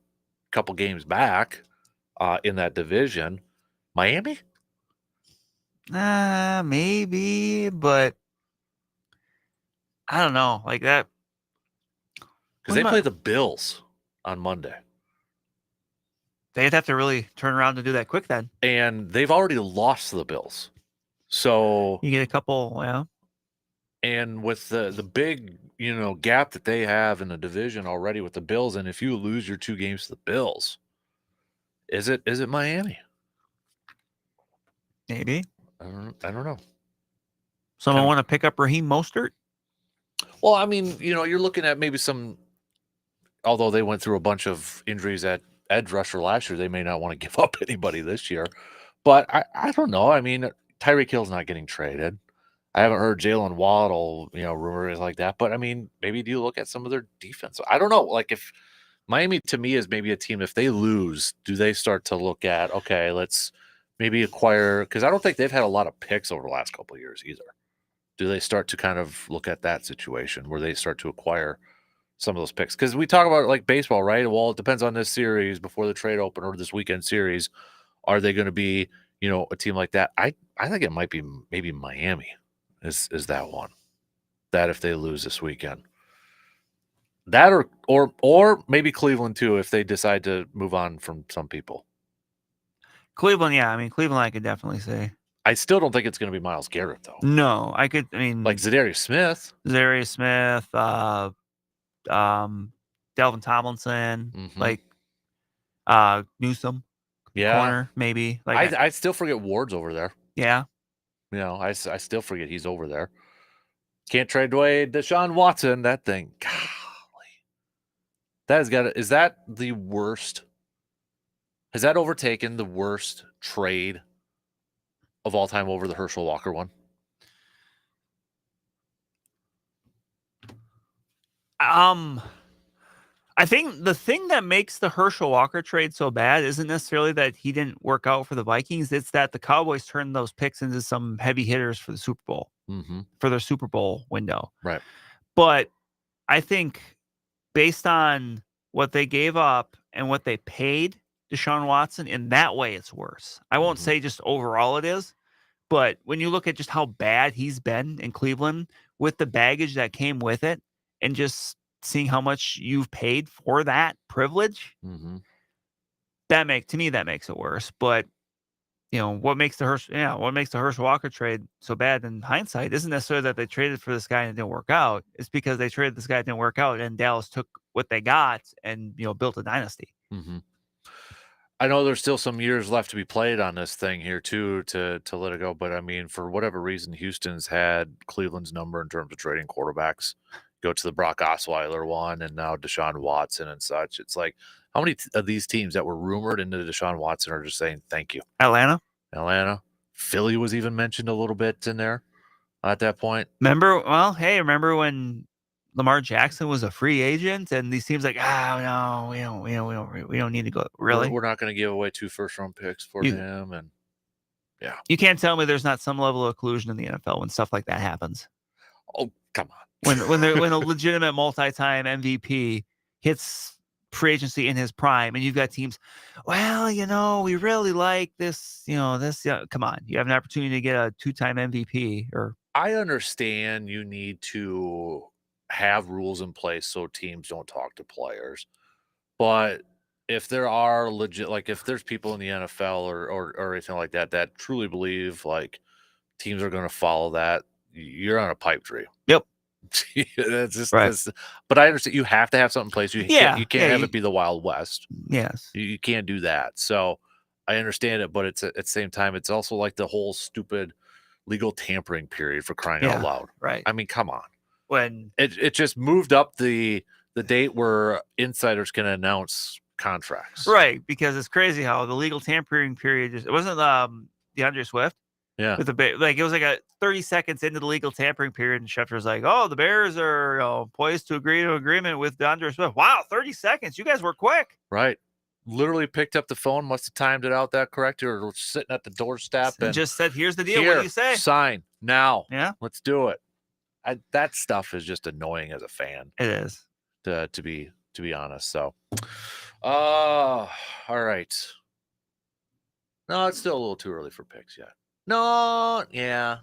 S1: couple games back in that division. Miami?
S10: Maybe, but I don't know, like that.
S1: Because they play the Bills on Monday.
S10: They'd have to really turn around and do that quick then.
S1: And they've already lost to the Bills. So
S10: you get a couple, yeah.
S1: And with the big, gap that they have in the division already with the Bills, and if you lose your 2 games to the Bills, is it Miami?
S10: Maybe.
S1: I don't know.
S10: Someone want to pick up Raheem Mostert?
S1: Well, I mean, you're looking at maybe some, although they went through a bunch of injuries at edge rusher last year, they may not want to give up anybody this year. But I don't know. I mean, Tyreek Hill's not getting traded. I haven't heard Jalen Waddle, rumors like that. But, I mean, maybe do you look at some of their defense? I don't know. Like, if Miami, to me, is maybe a team, if they lose, do they start to look at, okay, let's maybe acquire – because I don't think they've had a lot of picks over the last couple of years either. Do they start to kind of look at that situation where they start to acquire some of those picks? Because we talk about it like baseball, right? Well, it depends on this series before the trade open or this weekend series. Are they going to be, a team like that? I think it might be maybe Miami is that one. That if they lose this weekend. That or maybe Cleveland too if they decide to move on from some people.
S10: Cleveland, yeah. I mean, Cleveland I could definitely say.
S1: I still don't think it's going to be Myles Garrett, though.
S10: No, like
S1: Zadarius Smith.
S10: Dalvin Tomlinson,
S1: Mhm.
S10: like Newsome,
S1: Yeah.
S10: corner maybe. Like
S1: I still forget Ward's over there.
S10: yeah,
S1: I still forget he's over there. Can't trade away Deshaun Watson. That thing, golly, that has got to, is that the worst? Has that overtaken the worst trade of all time over the Herschel Walker one?
S10: I think the thing that makes the Herschel Walker trade so bad isn't necessarily that he didn't work out for the Vikings. It's that the Cowboys turned those picks into some heavy hitters for the Super Bowl, for their Super Bowl window.
S1: Right.
S10: But I think based on what they gave up and what they paid Deshaun Watson, in that way, it's worse. I won't say just overall it is, but when you look at just how bad he's been in Cleveland with the baggage that came with it, and just seeing how much you've paid for that privilege, that makes it worse. But what makes the Herschel Walker trade so bad in hindsight isn't necessarily that they traded for this guy and it didn't work out. It's because they traded this guy and it didn't work out, and Dallas took what they got and built a dynasty.
S1: I know there's still some years left to be played on this thing here too to let it go, but I mean, for whatever reason, Houston's had Cleveland's number in terms of trading quarterbacks. Go to the Brock Osweiler one, and now Deshaun Watson and such. It's like, how many of these teams that were rumored into Deshaun Watson are just saying thank you?
S10: Atlanta,
S1: Philly was even mentioned a little bit in there at that point.
S10: Remember when Lamar Jackson was a free agent, and these teams like, no, we don't need to go. Really,
S1: we're not going to give away 2 first-round picks for him, and yeah,
S10: you can't tell me there's not some level of collusion in the NFL when stuff like that happens.
S1: Oh, come on.
S10: When a legitimate multi-time MVP hits free agency in his prime, and you've got teams, we really like this, come on, you have an opportunity to get a 2-time MVP. Or
S1: I understand you need to have rules in place so teams don't talk to players, but if there are legit, like if there's people in the NFL or anything like that that truly believe like teams are going to follow that, you're on a pipe dream.
S10: Yep.
S1: That's just
S10: right.
S1: But I understand you have to have something in place. You can't have it be the Wild West.
S10: Yes.
S1: You can't do that. So I understand it, but it's at the same time, it's also like the whole stupid legal tampering period, for crying out loud.
S10: Right.
S1: I mean, come on.
S10: When
S1: it just moved up the date where insiders can announce contracts.
S10: Right, because it's crazy how the legal tampering period it wasn't DeAndre Swift.
S1: Yeah.
S10: With it was like a 30 seconds into the legal tampering period, and Schefter's like, "Oh, the Bears are poised to agree to agreement with DeAndre Swift." Wow, 30 seconds! You guys were quick.
S1: Right. Literally picked up the phone, must have timed it out that correct, or sitting at the doorstep and
S10: just said, "Here's the deal. What do you say?
S1: Sign now.
S10: Yeah,
S1: let's do it." That stuff is just annoying as a fan.
S10: It is,
S1: to be honest. So, all right. No, it's still a little too early for picks yet. No, yeah,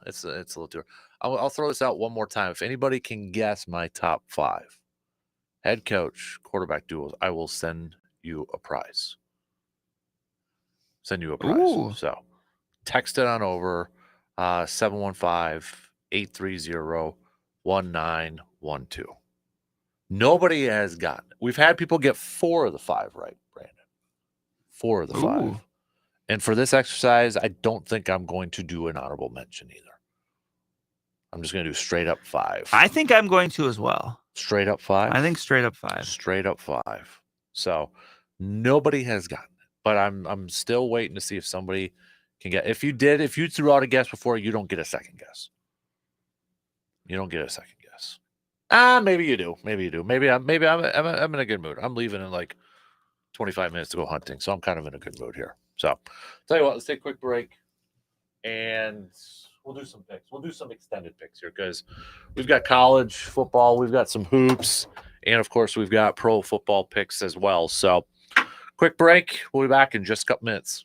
S1: it's a little too early. I'll throw this out one more time. If anybody can guess my top 5 head coach quarterback duos, I will send you a prize.
S10: Ooh.
S1: So text it on over 715-830-1912. Nobody has gotten it. We've had people get 4 of the 5 right, Brandon. 4 of the 5.
S10: Ooh.
S1: And for this exercise, I don't think I'm going to do an honorable mention either. I'm just going to do straight up 5.
S10: I think I'm going to as well.
S1: Straight up 5?
S10: I think straight up 5.
S1: Straight up 5. So nobody has gotten it, but I'm still waiting to see if somebody can get. If you threw out a guess before, you don't get a second guess. You don't get a second guess. Maybe you do. Maybe I'm in a good mood. I'm leaving in like 25 minutes to go hunting, so I'm kind of in a good mood here. So, tell you what, let's take a quick break, and we'll do some picks. We'll do some extended picks here because we've got college football, we've got some hoops, and of course, we've got pro football picks as well. So, quick break. We'll be back in just a couple minutes.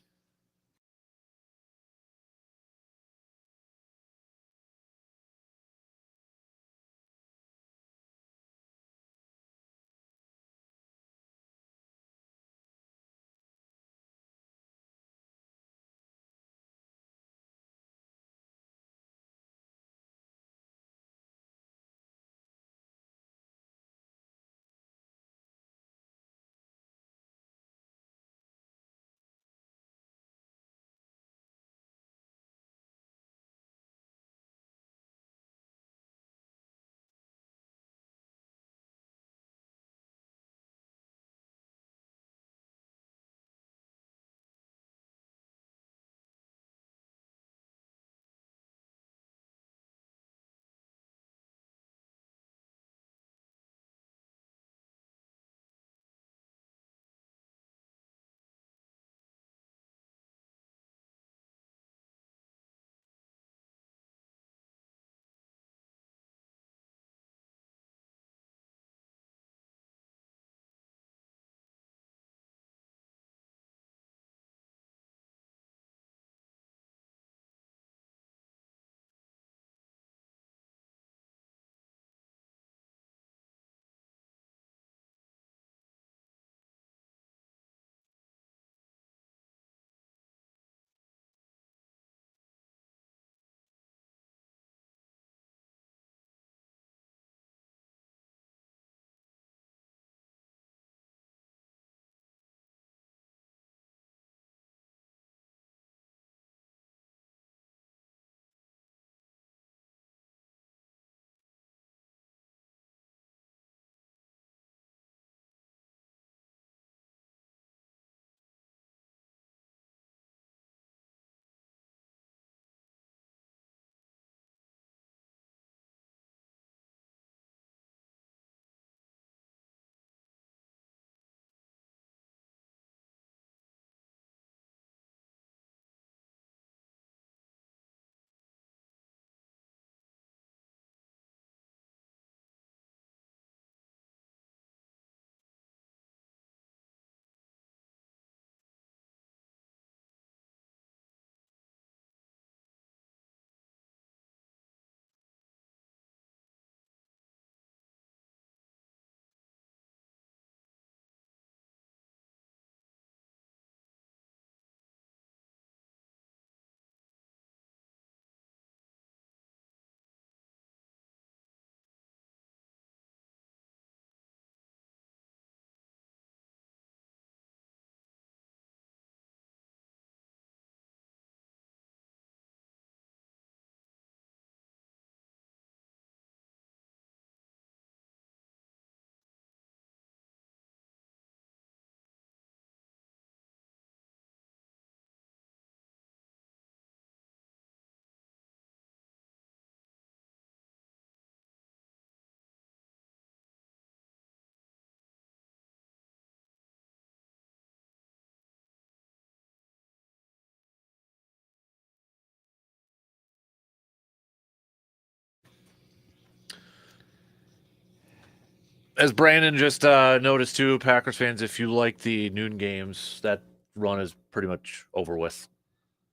S1: As Brandon just noticed too, Packers fans, if you like the noon games, that run is pretty much over with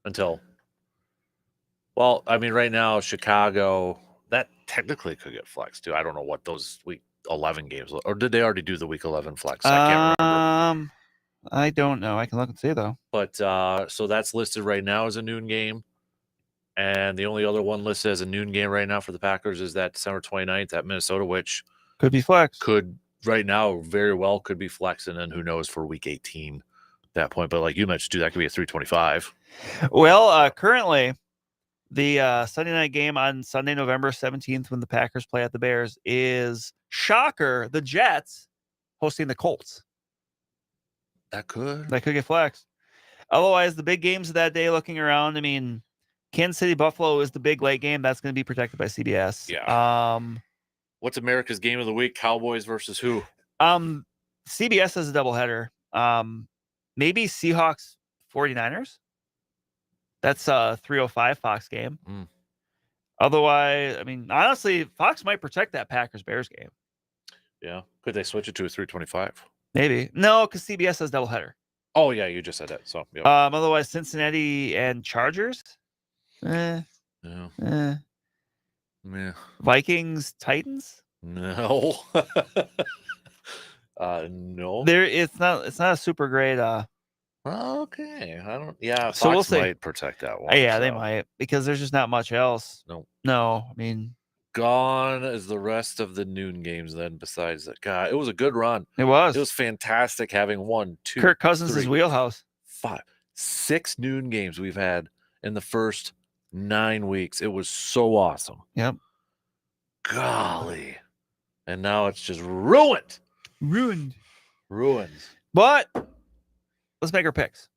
S1: until. Well, I mean, right now Chicago, that technically could get flexed too. I don't know what those week 11 games, or did they already do the week 11 flex? I can't remember.
S10: I don't know. I can look and see though.
S1: But so that's listed right now as a noon game. And the only other one listed as a noon game right now for the Packers is that December 29th at Minnesota, which
S10: could be flex.
S1: Could right now very well could be flex, and then who knows for week 18 at that point. But like you mentioned, too, that could be a 325.
S10: Well, currently the Sunday night game on Sunday, November 17th, when the Packers play at the Bears, is shocker, the Jets hosting the Colts.
S1: That could
S10: get flexed. Otherwise, the big games of that day, looking around, I mean, Kansas City Buffalo is the big late game. That's going to be protected by CBS.
S1: Yeah. What's America's game of the week? Cowboys versus who?
S10: CBS has a doubleheader. Maybe Seahawks 49ers. That's a 3:05 Fox game. Otherwise, I mean, honestly, Fox might protect that Packers Bears game.
S1: Yeah. Could they switch it to a 325?
S10: Maybe. No, because CBS has doubleheader.
S1: Oh yeah, you just said that. So yep.
S10: Otherwise, Cincinnati and Chargers.
S1: Yeah.
S10: Vikings, Titans.
S1: No. No.
S10: It's not a super great.
S1: Okay. I don't. Yeah.
S10: So
S1: Fox
S10: we'll see.
S1: might protect that one.
S10: Yeah, they might, because there's just not much else. No. I mean,
S1: gone is the rest of the noon games. Then besides that, God, it was a good run.
S10: It was.
S1: It was fantastic having 1, 2.
S10: Kirk Cousins'
S1: 3,
S10: wheelhouse.
S1: 5, 6 noon games we've had in the first 9 weeks. It was so awesome.
S10: Yep.
S1: Golly. And now it's just ruined. Ruins.
S10: But let's make our picks.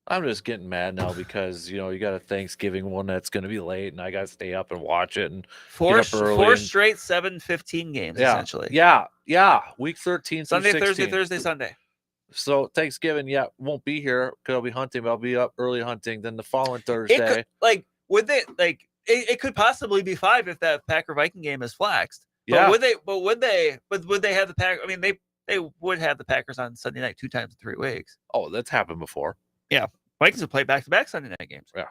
S1: I'm just getting mad now because, you got a Thanksgiving one that's going to be late, and I got to stay up and watch it. And
S10: four
S1: early
S10: straight 7:15 games, essentially.
S1: Yeah. Week 13,
S10: Sunday,
S1: 16.
S10: Thursday, Sunday.
S1: So Thanksgiving, won't be here because I'll be hunting. But I'll be up early hunting. Then the following Thursday.
S10: It could possibly be 5 if that Packer Viking game is flexed.
S1: Yeah.
S10: But would they have the Packers? I mean, they would have the Packers on Sunday night 2 times in 3 weeks.
S1: Oh, that's happened before.
S10: Yeah. Vikings have played back-to-back Sunday night games.
S1: Yeah.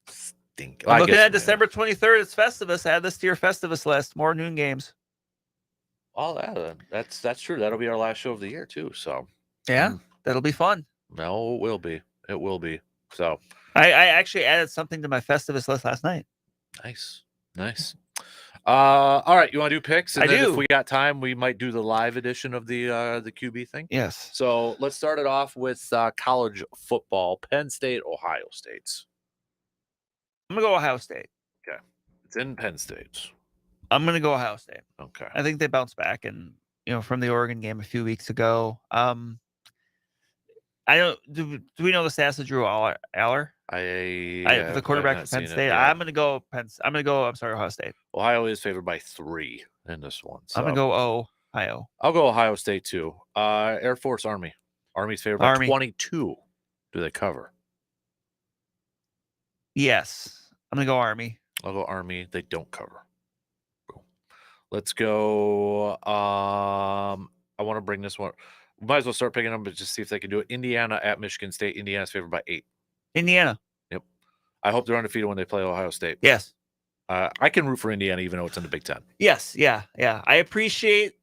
S1: Stink.
S10: I'm looking at December 23rd. It's Festivus. Add this to your Festivus list. More noon games.
S1: Oh, that's true. That'll be our last show of the year too. So
S10: yeah, that'll be fun.
S1: No, it will be. It will be. So
S10: I actually added something to my Festivus list last night.
S1: Nice. All right, you want to do picks? And then
S10: do.
S1: If we got time, we might do the live edition of the QB thing.
S10: Yes.
S1: So let's start it off with college football. Penn State, Ohio State.
S10: I'm gonna go Ohio State.
S1: Okay, it's in Penn State.
S10: I'm gonna go Ohio State.
S1: Okay.
S10: I think they bounced back, and from the Oregon game a few weeks ago. I don't. Do we know the stats of Drew Aller? The quarterback for Penn State. I'm gonna go Ohio State.
S1: Ohio is favored by 3 in this one. So.
S10: I'm gonna go Ohio.
S1: I'll go Ohio State too. Air Force, Army. Army's favored by 22. Do they cover?
S10: Yes, I'm gonna go Army.
S1: I'll go Army. They don't cover. Cool. Let's go. I want to bring this one. We might as well start picking them, but just see if they can do it. Indiana at Michigan State. Indiana's favored by 8.
S10: Indiana.
S1: Yep. I hope they're undefeated when they play Ohio State.
S10: Yes.
S1: I can root for Indiana even though it's in the Big Ten.
S10: Yes. Yeah. I appreciate,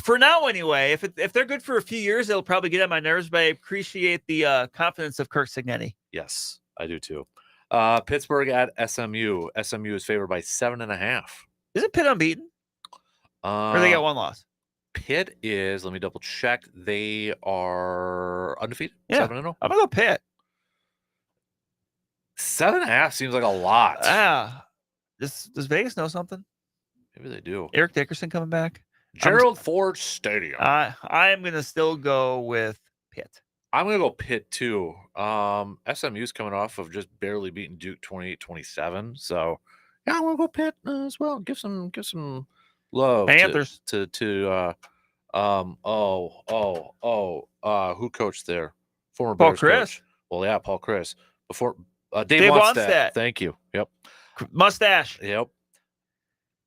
S10: for now anyway, if they're good for a few years, it'll probably get on my nerves, but I appreciate the confidence of Kirk Cignetti.
S1: Yes, I do too. Pittsburgh at SMU. SMU is favored by 7.5.
S10: Isn't Pitt unbeaten? Or they got 1 loss?
S1: Pitt is, let me double check. They are undefeated.
S10: Yeah.
S1: 7-0.
S10: I'm gonna go Pitt.
S1: 7.5 seems like a lot.
S10: Does Vegas know something?
S1: Maybe they do.
S10: Eric Dickerson coming back.
S1: Gerald Ford Stadium.
S10: I'm gonna still go with Pitt.
S1: I'm gonna go Pitt too. SMU's coming off of just barely beating Duke 28-27. So yeah, I'm gonna go Pitt as well. Give some love
S10: Panthers
S1: to who coached there? Former
S10: Paul
S1: Bears
S10: Chris.
S1: Coach. Well, yeah, Paul Chris. Before Dave Wannstedt. Thank you. Yep.
S10: Mustache.
S1: Yep.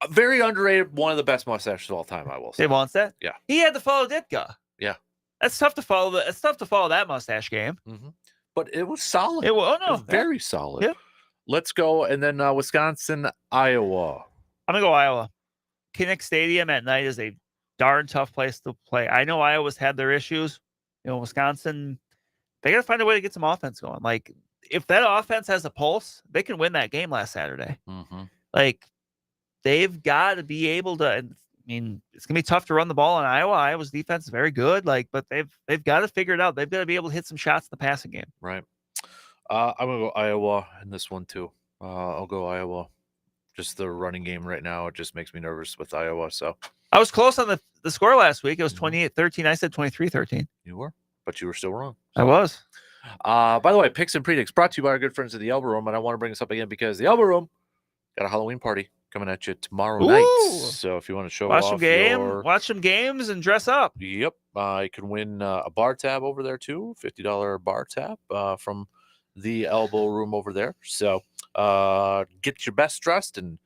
S1: A very underrated, one of the best mustaches of all time, I will say.
S10: Dave Wannstedt?
S1: Yeah.
S10: He had to follow Ditka.
S1: Yeah.
S10: That's tough to follow. It's tough to follow that mustache game.
S1: Mm-hmm. But it was solid.
S10: It was
S1: very solid.
S10: Yep.
S1: Let's go. And then Wisconsin, Iowa.
S10: I'm going to go Iowa. Kinnick Stadium at night is a darn tough place to play. I know Iowa's had their issues. Wisconsin, they got to find a way to get some offense going. Like, if that offense has a pulse, they can win that game last Saturday.
S1: Mm-hmm.
S10: Like, they've got to be able to. I mean, it's gonna be tough to run the ball in Iowa. Iowa's defense is very good, but they've got to figure it out. They've got to be able to hit some shots in the passing game.
S1: Right. I'm gonna go Iowa in this one too. I'll go Iowa. Just the running game right now, it just makes me nervous with Iowa. So
S10: I was close on the score last week. It was 28-13. I said 23-13.
S1: You were, but you were still wrong.
S10: I was.
S1: By the way, picks and predicts brought to you by our good friends at the Elbow Room, and I want to bring this up again because the Elbow Room got a Halloween party coming at you tomorrow night. So if you want to show
S10: watch
S1: off
S10: some games and dress up.
S1: Yep. You can win a bar tab over there too, $50 bar tab from the Elbow Room over there. So get your best dressed and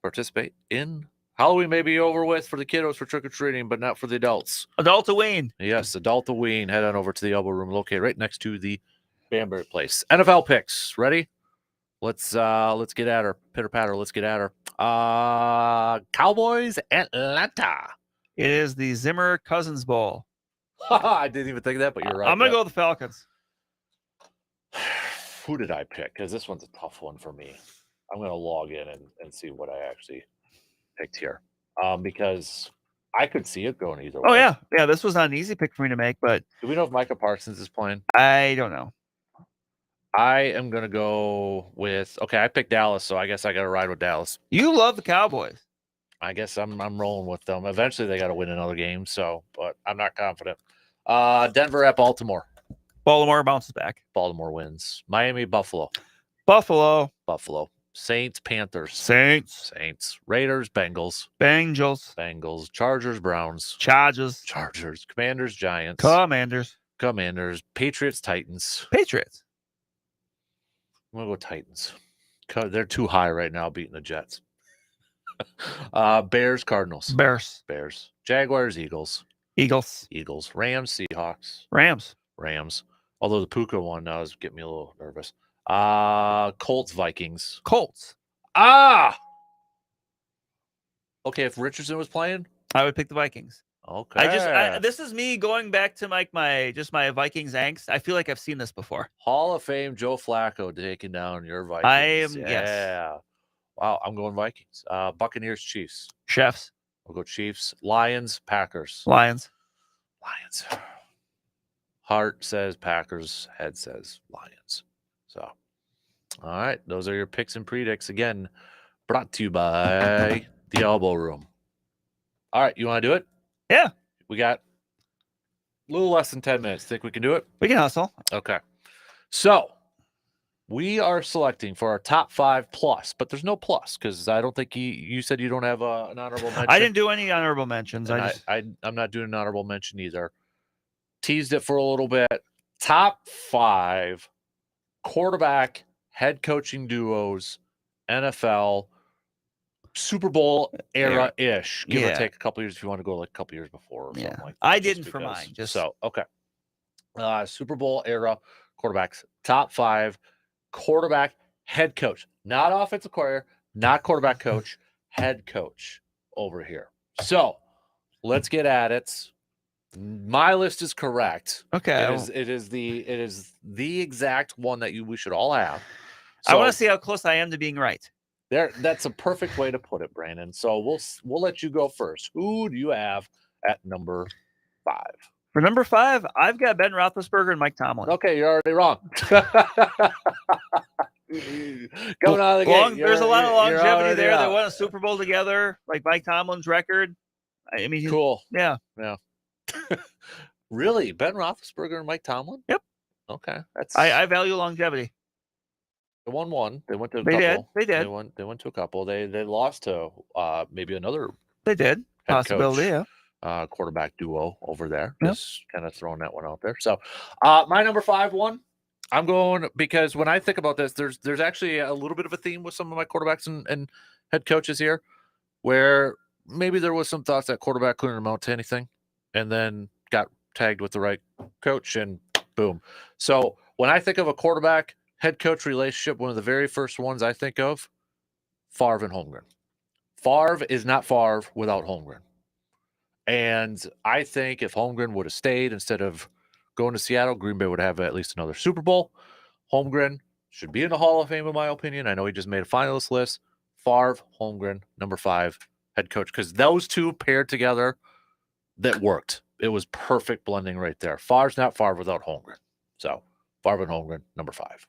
S1: participate in Halloween. May be over with for the kiddos for trick-or-treating, but not for the adults.
S10: Adultoween.
S1: Yes, Adultoween. Head on over to the Elbow Room, located right next to the Banbury Place. NFL picks. Ready? Let's get at her. Pitter patter. Let's get at her. Cowboys, Atlanta.
S10: It is the Zimmer Cousins Bowl.
S1: I didn't even think of that, but you're right.
S10: I'm gonna go with the Falcons.
S1: Who did I pick? Because this one's a tough one for me. I'm gonna log in and see what I actually picked here. Because I could see it going either way.
S10: Oh yeah. This was not an easy pick for me to make, but
S1: do we know if Micah Parsons is playing?
S10: I don't know.
S1: I am going to go with, I picked Dallas, so I guess I got to ride with Dallas.
S10: You love the Cowboys.
S1: I guess I'm rolling with them. Eventually, they got to win another game, but I'm not confident. Denver at Baltimore.
S10: Baltimore bounces back.
S1: Baltimore wins. Miami, Buffalo.
S10: Buffalo.
S1: Saints, Panthers.
S10: Saints.
S1: Raiders, Bengals.
S10: Bengals.
S1: Chargers, Browns.
S10: Chargers.
S1: Commanders, Giants.
S10: Commanders.
S1: Patriots, Titans.
S10: Patriots.
S1: I'm going to go Titans. They're too high right now beating the Jets. Bears, Cardinals.
S10: Bears.
S1: Jaguars, Eagles. Rams, Seahawks.
S10: Rams.
S1: Although the Puka one does get me a little nervous. Colts, Vikings. Okay, if Richardson was playing,
S10: I would pick the Vikings.
S1: Okay.
S10: This is me going back to my Vikings angst. I feel like I've seen this before.
S1: Hall of Fame Joe Flacco taking down your Vikings.
S10: Yes.
S1: Wow, I'm going Vikings. Buccaneers, Chiefs.
S10: Chefs.
S1: We'll go Chiefs. Lions, Packers.
S10: Lions.
S1: Heart says Packers. Head says Lions. So, all right. Those are your picks and predicts. Again, brought to you by the Elbow Room. All right. You want to do it?
S10: Yeah.
S1: We got a little less than 10 minutes. Think we can do it?
S10: We can hustle.
S1: Okay. So, we are selecting for our top 5 plus, but there's no plus because I don't think you said you don't have an honorable mention.
S10: I didn't do any honorable mentions.
S1: I'm not doing an honorable mention either. Teased it for a little bit. Top 5 quarterback head coaching duos, NFL, Super Bowl era-ish, give or take a couple years if you want to go like a couple years before or something like that.
S10: I didn't for mine.
S1: Okay. Super Bowl era quarterbacks, top 5 quarterback head coach, not offensive coordinator, not quarterback coach, head coach over here. So let's get at it. My list is correct.
S10: Okay.
S1: It is the exact one that we should all have. So
S10: I want to see how close I am to being right.
S1: That's a perfect way to put it, Brandon. So we'll let you go first. Who do you have at number 5?
S10: For number 5, I've got Ben Roethlisberger and Mike Tomlin.
S1: Okay, you're already wrong. Coming out of the gate,
S10: there's a lot of longevity there. They won a Super Bowl together, like Mike Tomlin's record. I mean,
S1: cool.
S10: Yeah.
S1: Really, Ben Roethlisberger and Mike Tomlin?
S10: Yep.
S1: Okay,
S10: I value longevity.
S1: They won one. They went to a
S10: couple. They did.
S1: They went to a couple. They lost to maybe another.
S10: They did. Possibility.
S1: Coach, quarterback duo over there. Just kind of throwing that one out there. So, my number 5 one, I'm going because when I think about this, there's actually a little bit of a theme with some of my quarterbacks and head coaches here, where maybe there was some thoughts that quarterback couldn't amount to anything, and then got tagged with the right coach, and boom. So when I think of a quarterback head coach relationship, one of the very first ones I think of, Favre and Holmgren. Favre is not Favre without Holmgren. And I think if Holmgren would have stayed instead of going to Seattle, Green Bay would have at least another Super Bowl. Holmgren should be in the Hall of Fame, in my opinion. I know he just made a finalist list. Favre, Holmgren, number 5 head coach, because those two paired together, that worked. It was perfect blending right there. Favre's not Favre without Holmgren. So Favre and Holmgren, number 5.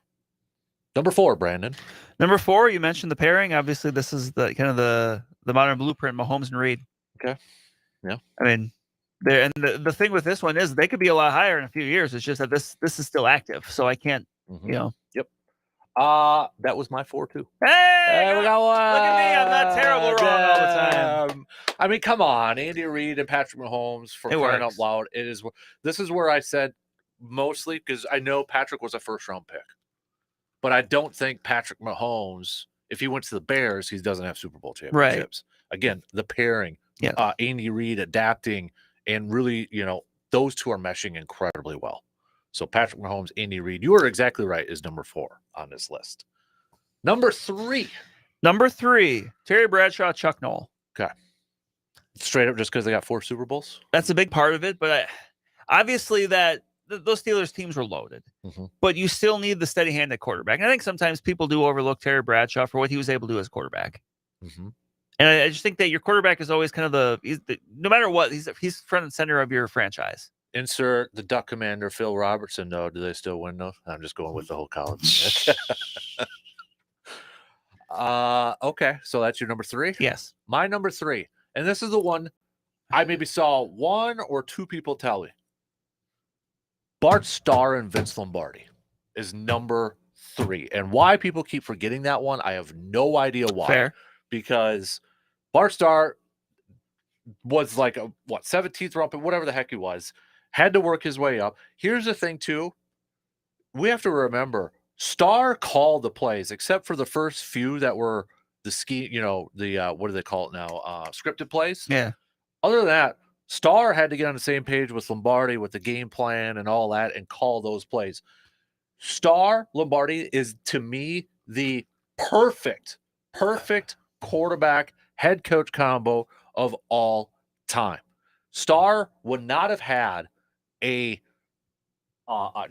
S1: Number 4, Brandon.
S10: Number 4, you mentioned the pairing. Obviously, this is the kind of the modern blueprint, Mahomes and Reed.
S1: Okay. Yeah.
S10: I mean, the thing with this one is they could be a lot higher in a few years. It's just that this is still active, so I can't,
S1: Yep. That was my 4 too.
S10: Hey,
S1: we got one.
S10: Look at me, I'm not terrible wrong all the time.
S1: I mean, come on, Andy Reid and Patrick Mahomes, for crying out loud. This is where I said mostly because I know Patrick was a first-round pick, but I don't think Patrick Mahomes, if he went to the Bears, he doesn't have Super Bowl championships. Right. Again, the pairing, Andy Reid adapting, and really, those two are meshing incredibly well. So Patrick Mahomes, Andy Reid, you are exactly right, is number 4 on this list. Number 3.
S10: Terry Bradshaw, Chuck Noll.
S1: Okay. Straight up just because they got 4 Super Bowls?
S10: That's a big part of it, but obviously those Steelers teams were loaded. Mm-hmm. But you still need the steady-handed quarterback. And I think sometimes people do overlook Terry Bradshaw for what he was able to do as quarterback. Mm-hmm. And I just think that your quarterback is always kind of no matter what, he's front and center of your franchise.
S1: Insert the Duck Commander, Phil Robertson. No, do they still win those? I'm just going with the whole college. Okay, so that's your number 3?
S10: Yes.
S1: My number 3, and this is the one I maybe saw 1 or 2 people tell me. Bart Starr and Vince Lombardi is number 3. And why people keep forgetting that one, I have no idea why.
S10: Fair.
S1: Because Bart Starr was like a 17th round, whatever the heck he was, had to work his way up. Here's the thing too. We have to remember Starr called the plays, except for the first few that were the what do they call it now? Scripted plays.
S10: Yeah.
S1: Other than that, Starr had to get on the same page with Lombardi with the game plan and all that and call those plays. Starr, Lombardi is, to me, the perfect quarterback head coach combo of all time. Starr would not have had a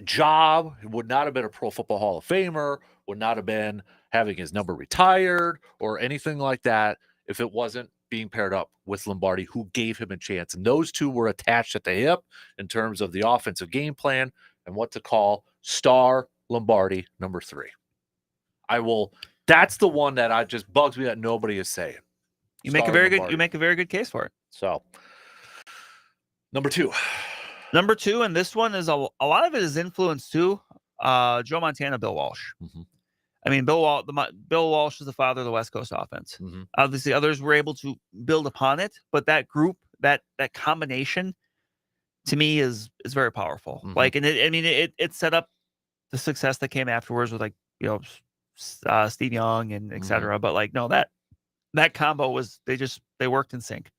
S1: job, would not have been a Pro Football Hall of Famer, would not have been having his number retired or anything like that if it wasn't being paired up with Lombardi, who gave him a chance. And those two were attached at the hip in terms of the offensive game plan and what to call. Starr, Lombardi, number 3. That's the one that just bugs me that nobody is saying.
S10: You make a very good case for it.
S1: So number 2,
S10: and this one is a lot of it is influenced too. Joe Montana, Bill Walsh. Mm-hmm. I mean, Bill Walsh is the father of the West Coast offense. Mm-hmm. Obviously, others were able to build upon it, but that group, that combination, to me is very powerful. Mm-hmm. Like, and it set up the success that came afterwards with Steve Young and et cetera. Mm-hmm. But that combo was they worked in sync.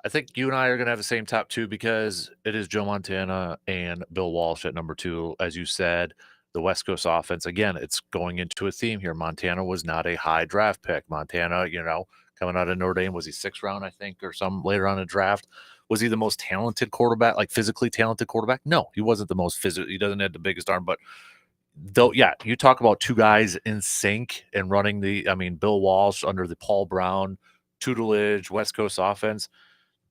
S1: I think you and I are going to have the same top 2 because it is Joe Montana and Bill Walsh at number 2. As you said, the West Coast offense, again, it's going into a theme here. Montana was not a high draft pick. Montana, coming out of Notre Dame, was he 6th round, I think, or some later on in the draft? Was he the most talented quarterback, like physically talented quarterback? No, he wasn't the most physical. He doesn't have the biggest arm, but though, yeah, you talk about 2 guys in sync and running Bill Walsh under the Paul Brown tutelage, West Coast offense.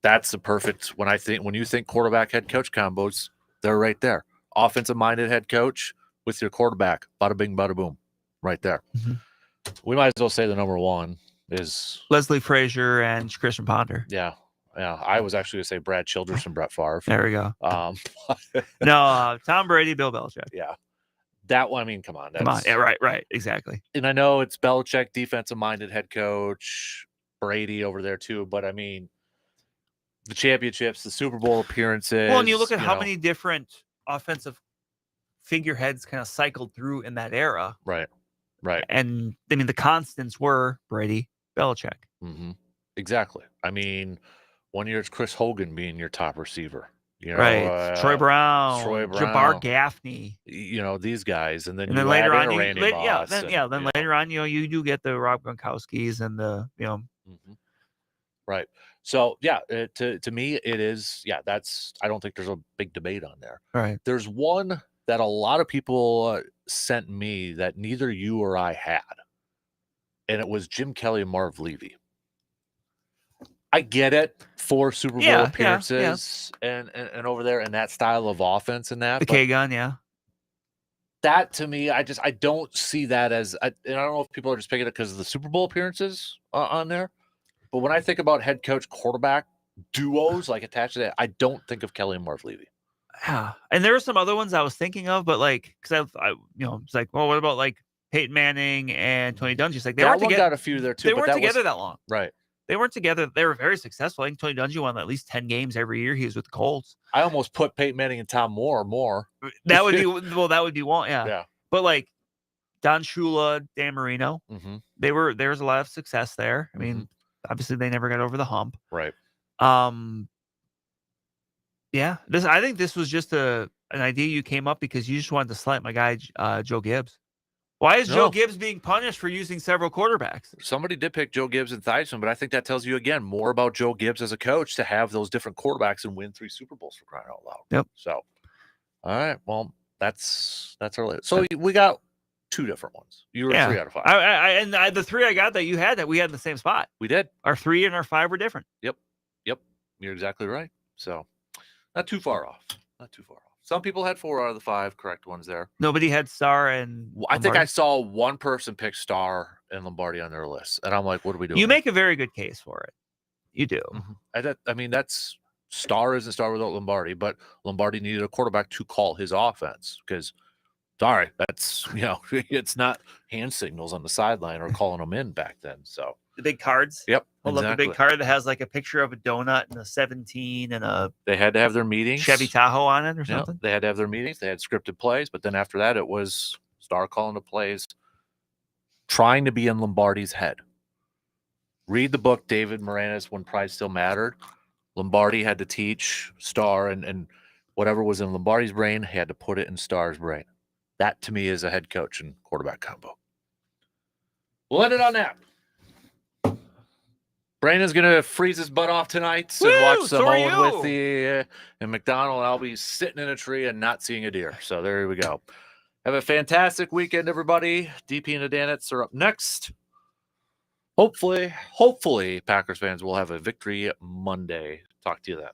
S1: That's the perfect, when you think quarterback head coach combos, they're right there. Offensive minded head coach with your quarterback, bada bing, bada boom, right there. Mm-hmm. We might as well say the number 1 is
S10: Leslie Frazier and Christian Ponder.
S1: Yeah. I was actually going to say Brad Childress and Brett Favre.
S10: There we go. No, Tom Brady, Bill Belichick.
S1: Yeah. That one, come on.
S10: Yeah, right. Exactly.
S1: And I know it's Belichick, defensive minded head coach, Brady over there too, but the championships, the Super Bowl appearances.
S10: Well, and you look at how many different offensive figureheads kind of cycled through in that era.
S1: Right.
S10: And I mean, the constants were Brady, Belichick.
S1: Mm-hmm. Exactly. I mean, 1 year it's Chris Hogan being your top receiver. You know,
S10: Right. Troy Brown, Jabbar Gaffney.
S1: You know, these guys. And then
S10: then later on,
S1: Randy Moss.
S10: Then later on, you do get the Rob Gronkowskis and the,
S1: Mm-hmm. Right. So, yeah, to me, it is, I don't think there's a big debate on there.
S10: Right.
S1: There's one that a lot of people sent me that neither you or I had. And it was Jim Kelly and Marv Levy. I get it, 4 Super Bowl appearances and over there and that style of offense and that.
S10: The K-gun,
S1: That to me, I don't see that as, and I don't know if people are just picking it because of the Super Bowl appearances on there. But when I think about head coach quarterback duos like attached to that, I don't think of Kelly and Marv Levy.
S10: Yeah, and there were some other ones I was thinking of, but like, because I it's like, well, what about like Peyton Manning and Tony Dungy? It's like they weren't together.
S1: Got a few there too.
S10: They weren't together that long,
S1: right?
S10: They weren't together. They were very successful. I think Tony Dungy won at least 10 games every year he was with the Colts.
S1: I almost put Peyton Manning and Tom Moore more.
S10: That would be that would be one, yeah. But like Don Shula, Dan Marino, there was a lot of success there. I mean, obviously they never got over the hump,
S1: right?
S10: Yeah, I think this was just an idea you came up because you just wanted to slight my guy Joe Gibbs. Why is Joe Gibbs being punished for using several quarterbacks?
S1: Somebody did pick Joe Gibbs and Theismann, but I think that tells you again more about Joe Gibbs as a coach to have those different quarterbacks and win 3 Super Bowls for crying out loud.
S10: Yep.
S1: So, all right, well, that's our list. So we got 2 different ones. You were 3 out of 5.
S10: And the 3 I got that you had that we had in the same spot.
S1: We did.
S10: Our 3 and our 5 were different.
S1: Yep. You're exactly right. So, not too far off. Some people had 4 out of the 5 correct ones there.
S10: Nobody had Star and Lombardi.
S1: I think I saw one person pick Star and Lombardi on their list, and I'm like, "What are we doing?"
S10: You make a very good case for it. You do.
S1: I mean, that's Star isn't Star without Lombardi, but Lombardi needed a quarterback to call his offense because, sorry, that's it's not hand signals on the sideline or calling them in back then. So
S10: the big cards.
S1: Yep.
S10: Hold up the big card that has like a picture of a donut and a 17 and a.
S1: They had to have their meetings.
S10: Chevy Tahoe on it or something.
S1: They had to have their meetings. They had scripted plays, but then after that, it was Star calling the plays, trying to be in Lombardi's head. Read the book, David Moranis, When Pride Still Mattered. Lombardi had to teach Star and whatever was in Lombardi's brain, he had to put it in Star's brain. That to me is a head coach and quarterback combo. We'll end it on that. Brandon's going to freeze his butt off tonight and watch some Owen Withey and McDonald. I'll be sitting in a tree and not seeing a deer. So there we go. Have a fantastic weekend, everybody. DP and the Danettes are up next. Hopefully, Packers fans will have a victory Monday. Talk to you then.